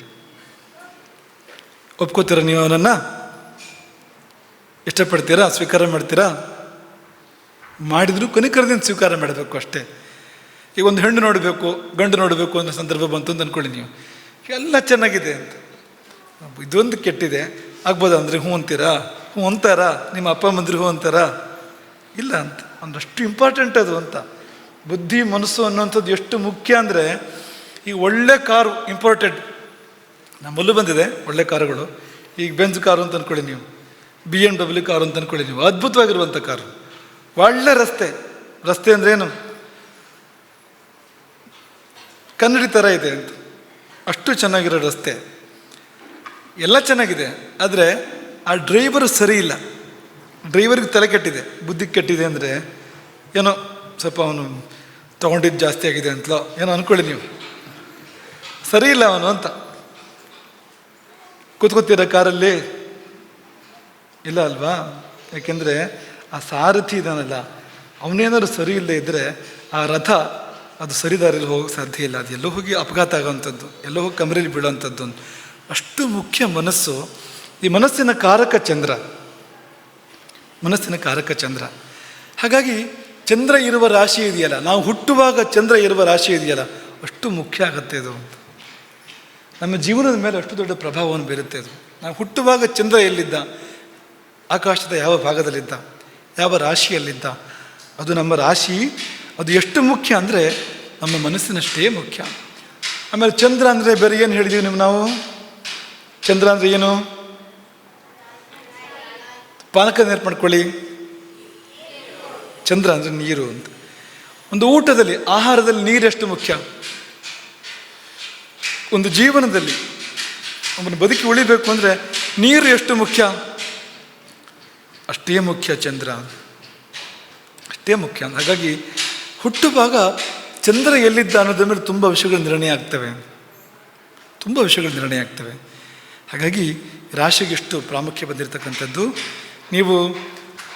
ಒಪ್ಕೋತೀರ ನೀವು ಅವನನ್ನು? ಇಷ್ಟಪಡ್ತೀರಾ? ಸ್ವೀಕಾರ ಮಾಡ್ತೀರಾ? ಮಾಡಿದರೂ ಕನಿಕರದಿಂದ ಸ್ವೀಕಾರ ಮಾಡಬೇಕು ಅಷ್ಟೇ. ಈಗ ಒಂದು ಹೆಣ್ಣು ನೋಡಬೇಕು, ಗಂಡು ನೋಡಬೇಕು ಅನ್ನೋ ಸಂದರ್ಭ ಬಂತು ಅಂತ ಅಂದ್ಕೊಳ್ಳಿ ನೀವು, ಎಲ್ಲ ಚೆನ್ನಾಗಿದೆ ಅಂತ, ಇದೊಂದು ಕೆಟ್ಟಿದೆ ಆಗ್ಬೋದಾ ಅಂದರೆ ಹ್ಞೂ ಅಂತೀರಾ? ಹ್ಞೂ ಅಂತಾರಾ? ನಿಮ್ಮ ಅಪ್ಪ ಅಮ್ಮಂದಿರು ಹ್ಞೂ ಅಂತಾರಾ? ಇಲ್ಲ ಅಂತ. ಒಂದಷ್ಟು ಇಂಪಾರ್ಟೆಂಟ್ ಅದು ಅಂತ. ಬುದ್ಧಿ ಮನಸ್ಸು ಅನ್ನೋಂಥದ್ದು ಎಷ್ಟು ಮುಖ್ಯ ಅಂದರೆ, ಈಗ ಒಳ್ಳೆ ಕಾರು ಇಂಪಾರ್ಟೆಂಟ್, ನಮ್ಮಲ್ಲೂ ಬಂದಿದೆ ಒಳ್ಳೆ ಕಾರುಗಳು. ಈಗ ಬೆಂಜ್ ಕಾರು ಅಂತ ಅಂದ್ಕೊಳ್ಳಿ ನೀವು, BMW ಕಾರು ಅಂತ ಅಂದ್ಕೊಳ್ಳಿ ನೀವು, ಅದ್ಭುತವಾಗಿರುವಂಥ ಕಾರು, ಒಳ್ಳೆ ರಸ್ತೆ ಅಂದರೆ ಏನು, ಕನ್ನಡಿ ಥರ ಇದೆ ಅಂತ, ಅಷ್ಟು ಚೆನ್ನಾಗಿರೋ ರಸ್ತೆ, ಎಲ್ಲ ಚೆನ್ನಾಗಿದೆ. ಆದರೆ ಆ ಡ್ರೈವರು ಸರಿ ಇಲ್ಲ, ಡ್ರೈವರ್ಗೆ ತಲೆ ಕೆಟ್ಟಿದೆ, ಬುದ್ಧಿ ಕೆಟ್ಟಿದೆ ಅಂದರೆ ಏನೋ ಸ್ವಲ್ಪ ಅವನು ತೊಗೊಂಡಿದ್ದು ಜಾಸ್ತಿ ಆಗಿದೆ ಅಂತಲೋ ಏನೋ ಅಂದ್ಕೊಳ್ಳಿ ನೀವು, ಸರಿ ಇಲ್ಲ ಅವನು ಅಂತ. ಕೂತ್ಕೋತೀರ ಕಾರಲ್ಲಿ? ಇಲ್ಲ ಅಲ್ವಾ? ಯಾಕೆಂದರೆ ಆ ಸಾರಥಿ ಇದಾನಲ್ಲ, ಅವನೇನಾದ್ರು ಸರಿ ಇಲ್ಲದೆ ಇದ್ದರೆ ಆ ರಥ ಅದು ಸರಿದಾರಿಯಲ್ಲಿ ಹೋಗೋಕ್ಕೆ ಸಾಧ್ಯ ಇಲ್ಲ. ಅದು ಎಲ್ಲೋ ಹೋಗಿ ಅಪಘಾತ ಆಗೋವಂಥದ್ದು, ಎಲ್ಲೋ ಹೋಗಿ ಕಮರೆಯಲ್ಲಿ ಬೀಳೋವಂಥದ್ದು. ಅಷ್ಟು ಮುಖ್ಯ ಮನಸ್ಸು. ಈ ಮನಸ್ಸಿನ ಕಾರಕ ಚಂದ್ರ, ಮನಸ್ಸಿನ ಕಾರಕ ಚಂದ್ರ. ಹಾಗಾಗಿ ಚಂದ್ರ ಇರುವ ರಾಶಿ ಇದೆಯಲ್ಲ, ನಾವು ಹುಟ್ಟುವಾಗ ಚಂದ್ರ ಇರುವ ರಾಶಿ ಇದೆಯಲ್ಲ, ಅಷ್ಟು ಮುಖ್ಯ ಆಗುತ್ತೆ ಇದು. ನಮ್ಮ ಜೀವನದ ಮೇಲೆ ಅಷ್ಟು ದೊಡ್ಡ ಪ್ರಭಾವವನ್ನು ಬೀರುತ್ತೆ ಅದು. ನಾವು ಹುಟ್ಟುವಾಗ ಚಂದ್ರ ಎಲ್ಲಿದ್ದ, ಆಕಾಶದ ಯಾವ ಭಾಗದಲ್ಲಿದ್ದ, ಯಾವ ರಾಶಿಯಲ್ಲಿದ್ದ, ಅದು ನಮ್ಮ ರಾಶಿ. ಅದು ಎಷ್ಟು ಮುಖ್ಯ ಅಂದರೆ ನಮ್ಮ ಮನಸ್ಸಿನಷ್ಟೇ ಮುಖ್ಯ. ಆಮೇಲೆ ಚಂದ್ರ ಅಂದರೆ ಬೇರೆ ಏನು ಹೇಳಿದ್ದೀವಿ ನಾವು? ಚಂದ್ರ ಅಂದರೆ ಏನು? ಪಾನಕ ನೆನಪು ಮಾಡ್ಕೊಳ್ಳಿ. ಚಂದ್ರ ಅಂದರೆ ನೀರು ಅಂತ. ಒಂದು ಊಟದಲ್ಲಿ, ಆಹಾರದಲ್ಲಿ ನೀರು ಎಷ್ಟು ಮುಖ್ಯ, ಒಂದು ಜೀವನದಲ್ಲಿ ಒಬ್ಬನು ಬದುಕಿ ಉಳಿಬೇಕು ಅಂದರೆ ನೀರು ಎಷ್ಟು ಮುಖ್ಯ, ಅಷ್ಟೇ ಮುಖ್ಯ ಚಂದ್ರ, ಅಷ್ಟೇ ಮುಖ್ಯ. ಹಾಗಾಗಿ ಹುಟ್ಟುವಾಗ ಚಂದ್ರ ಎಲ್ಲಿದ್ದ ಅನ್ನೋದ್ರ ಮೇಲೆ ತುಂಬ ವಿಷಯಗಳು ನಿರ್ಣಯ ಆಗ್ತವೆ, ತುಂಬ ವಿಷಯಗಳು ನಿರ್ಣಯ ಆಗ್ತವೆ. ಹಾಗಾಗಿ ರಾಶಿಗೆ ಎಷ್ಟು ಪ್ರಾಮುಖ್ಯ ಬಂದಿರತಕ್ಕಂಥದ್ದು. ನೀವು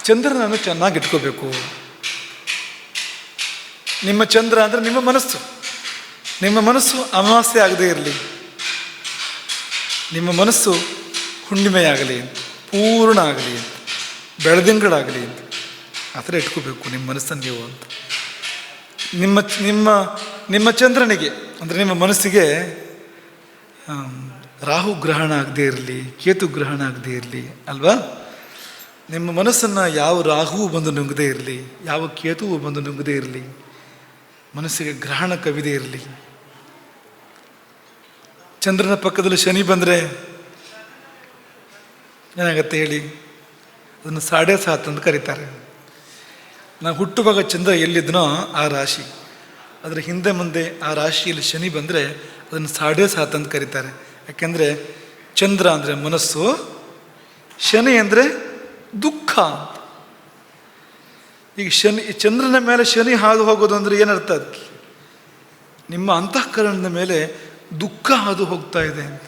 ಚಂದ್ರನನ್ನು ಚೆನ್ನಾಗಿ ಇಟ್ಕೋಬೇಕು. ನಿಮ್ಮ ಚಂದ್ರ ಅಂದರೆ ನಿಮ್ಮ ಮನಸ್ಸು. ನಿಮ್ಮ ಮನಸ್ಸು ಅಮಾವಾಸ್ಯೆ ಆಗದೇ ಇರಲಿ, ನಿಮ್ಮ ಮನಸ್ಸು ಹುಣ್ಣಿಮೆಯಾಗಲಿ, ಪೂರ್ಣ ಆಗಲಿ, ಬೆಳದಿಂಗಳಾಗಲಿ ಅಂತ ಆ ಥರ ಇಟ್ಕೋಬೇಕು ನಿಮ್ಮ ಮನಸ್ಸನ್ನು ನೀವು ಅಂತ. ನಿಮ್ಮ ನಿಮ್ಮ ನಿಮ್ಮ ಚಂದ್ರನಿಗೆ ಅಂದರೆ ನಿಮ್ಮ ಮನಸ್ಸಿಗೆ ರಾಹು ಗ್ರಹಣ ಆಗದೇ ಇರಲಿ, ಕೇತು ಗ್ರಹಣ ಆಗದೇ ಇರಲಿ ಅಲ್ವಾ? ನಿಮ್ಮ ಮನಸ್ಸನ್ನು ಯಾವ ರಾಹುವು ಬಂದು ನುಂಗದೇ ಇರಲಿ, ಯಾವ ಕೇತುವು ಬಂದು ನುಂಗದೇ ಇರಲಿ, ಮನಸ್ಸಿಗೆ ಗ್ರಹಣ ಕವಿದೇ ಇರಲಿ. ಚಂದ್ರನ ಪಕ್ಕದಲ್ಲಿ ಶನಿ ಬಂದರೆ ಏನಾಗತ್ತೆ ಹೇಳಿ? ಅದನ್ನು 7.5 ಅಂತ ಕರೀತಾರೆ. ನಾವು ಹುಟ್ಟುವಾಗ ಚಂದ್ರ ಎಲ್ಲಿದ್ದನೋ ಆ ರಾಶಿ, ಅದರ ಹಿಂದೆ ಮುಂದೆ ಆ ರಾಶಿಯಲ್ಲಿ ಶನಿ ಬಂದರೆ ಅದನ್ನು 7.5 ಅಂತ ಕರೀತಾರೆ. ಯಾಕೆಂದರೆ ಚಂದ್ರ ಅಂದರೆ ಮನಸ್ಸು, ಶನಿ ಅಂದರೆ ದುಃಖ. ಈಗ ಚಂದ್ರನ ಮೇಲೆ ಶನಿ ಹಾದು ಹೋಗೋದು ಅಂದರೆ ಏನರ್ಥ? ಅದಕ್ಕೆ ನಿಮ್ಮ ಅಂತಃಕರಣದ ಮೇಲೆ ದುಃಖ ಹಾದು ಹೋಗ್ತಾ ಇದೆ ಅಂತ,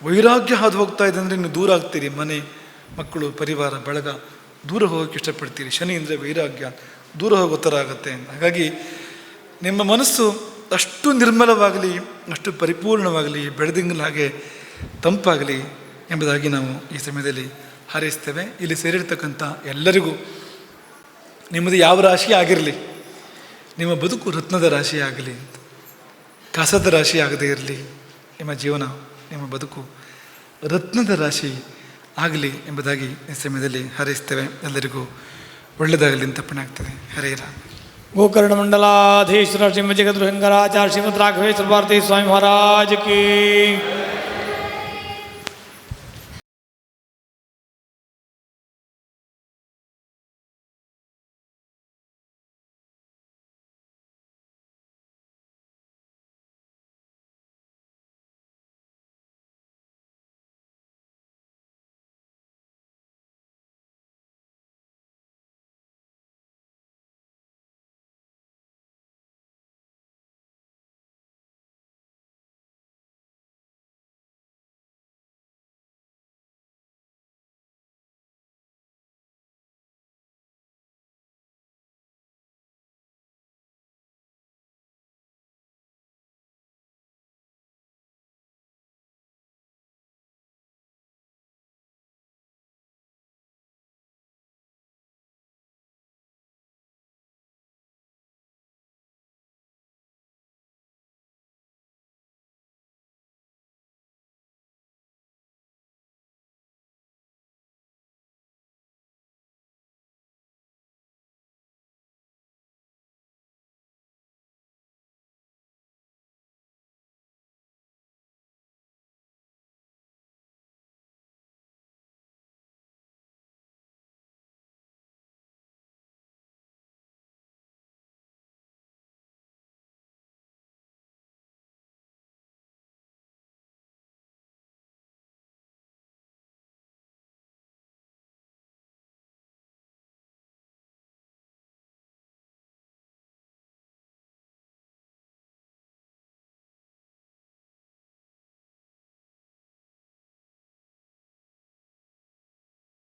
ವೈರಾಗ್ಯ ಹಾದು ಹೋಗ್ತಾ ಇದೆ ಅಂದರೆ ನೀವು ದೂರ ಆಗ್ತೀರಿ. ಮನೆ, ಮಕ್ಕಳು, ಪರಿವಾರ, ಬಳಗ ದೂರ ಹೋಗೋಕ್ಕೆ ಇಷ್ಟಪಡ್ತೀರಿ. ಶನಿ ಅಂದರೆ ವೈರಾಗ್ಯ, ದೂರ ಹೋಗೋ ಥರ ಆಗುತ್ತೆ. ಹಾಗಾಗಿ ನಿಮ್ಮ ಮನಸ್ಸು ಅಷ್ಟು ನಿರ್ಮಲವಾಗಲಿ, ಅಷ್ಟು ಪರಿಪೂರ್ಣವಾಗಲಿ, ಬೆಳದಿಂಗಲಾಗೆ ತಂಪಾಗಲಿ ಎಂಬುದಾಗಿ ನಾವು ಈ ಸಮಯದಲ್ಲಿ ಹಾರೈಸ್ತೇವೆ. ಇಲ್ಲಿ ಸೇರಿರ್ತಕ್ಕಂಥ ಎಲ್ಲರಿಗೂ ನಿಮ್ಮದು ಯಾವ ರಾಶಿ ಆಗಿರಲಿ, ನಿಮ್ಮ ಬದುಕು ರತ್ನದ ರಾಶಿ ಆಗಲಿ, ಕಸದ ರಾಶಿ ಆಗದೇ ಇರಲಿ. ನಿಮ್ಮ ಜೀವನ, ನಿಮ್ಮ ಬದುಕು ರತ್ನದ ರಾಶಿ ಆಗಲಿ ಎಂಬುದಾಗಿ ಈ ಸಮಯದಲ್ಲಿ ಹಾರೈಸ್ತೇವೆ. ಎಲ್ಲರಿಗೂ ಒಳ್ಳೆಯದಾಗಲಿ ಅಂತ ತಪ್ಪಣೆ ಆಗ್ತದೆ. ಹರೇ ರಾಮ. ಗೋಕರ್ಣ ಮಂಡಲಾಧೀಶ್ವರ ಶ್ರೀಮದ್ ಜಗದ್ಗುರು ಶಂಕರಾಚಾರ್ಯ ಶ್ರೀಮದ್ ರಾಘವೇಶ್ವರ ಭಾರತೀ ಸ್ವಾಮಿ ಮಹಾರಾಜ್ ಕಿ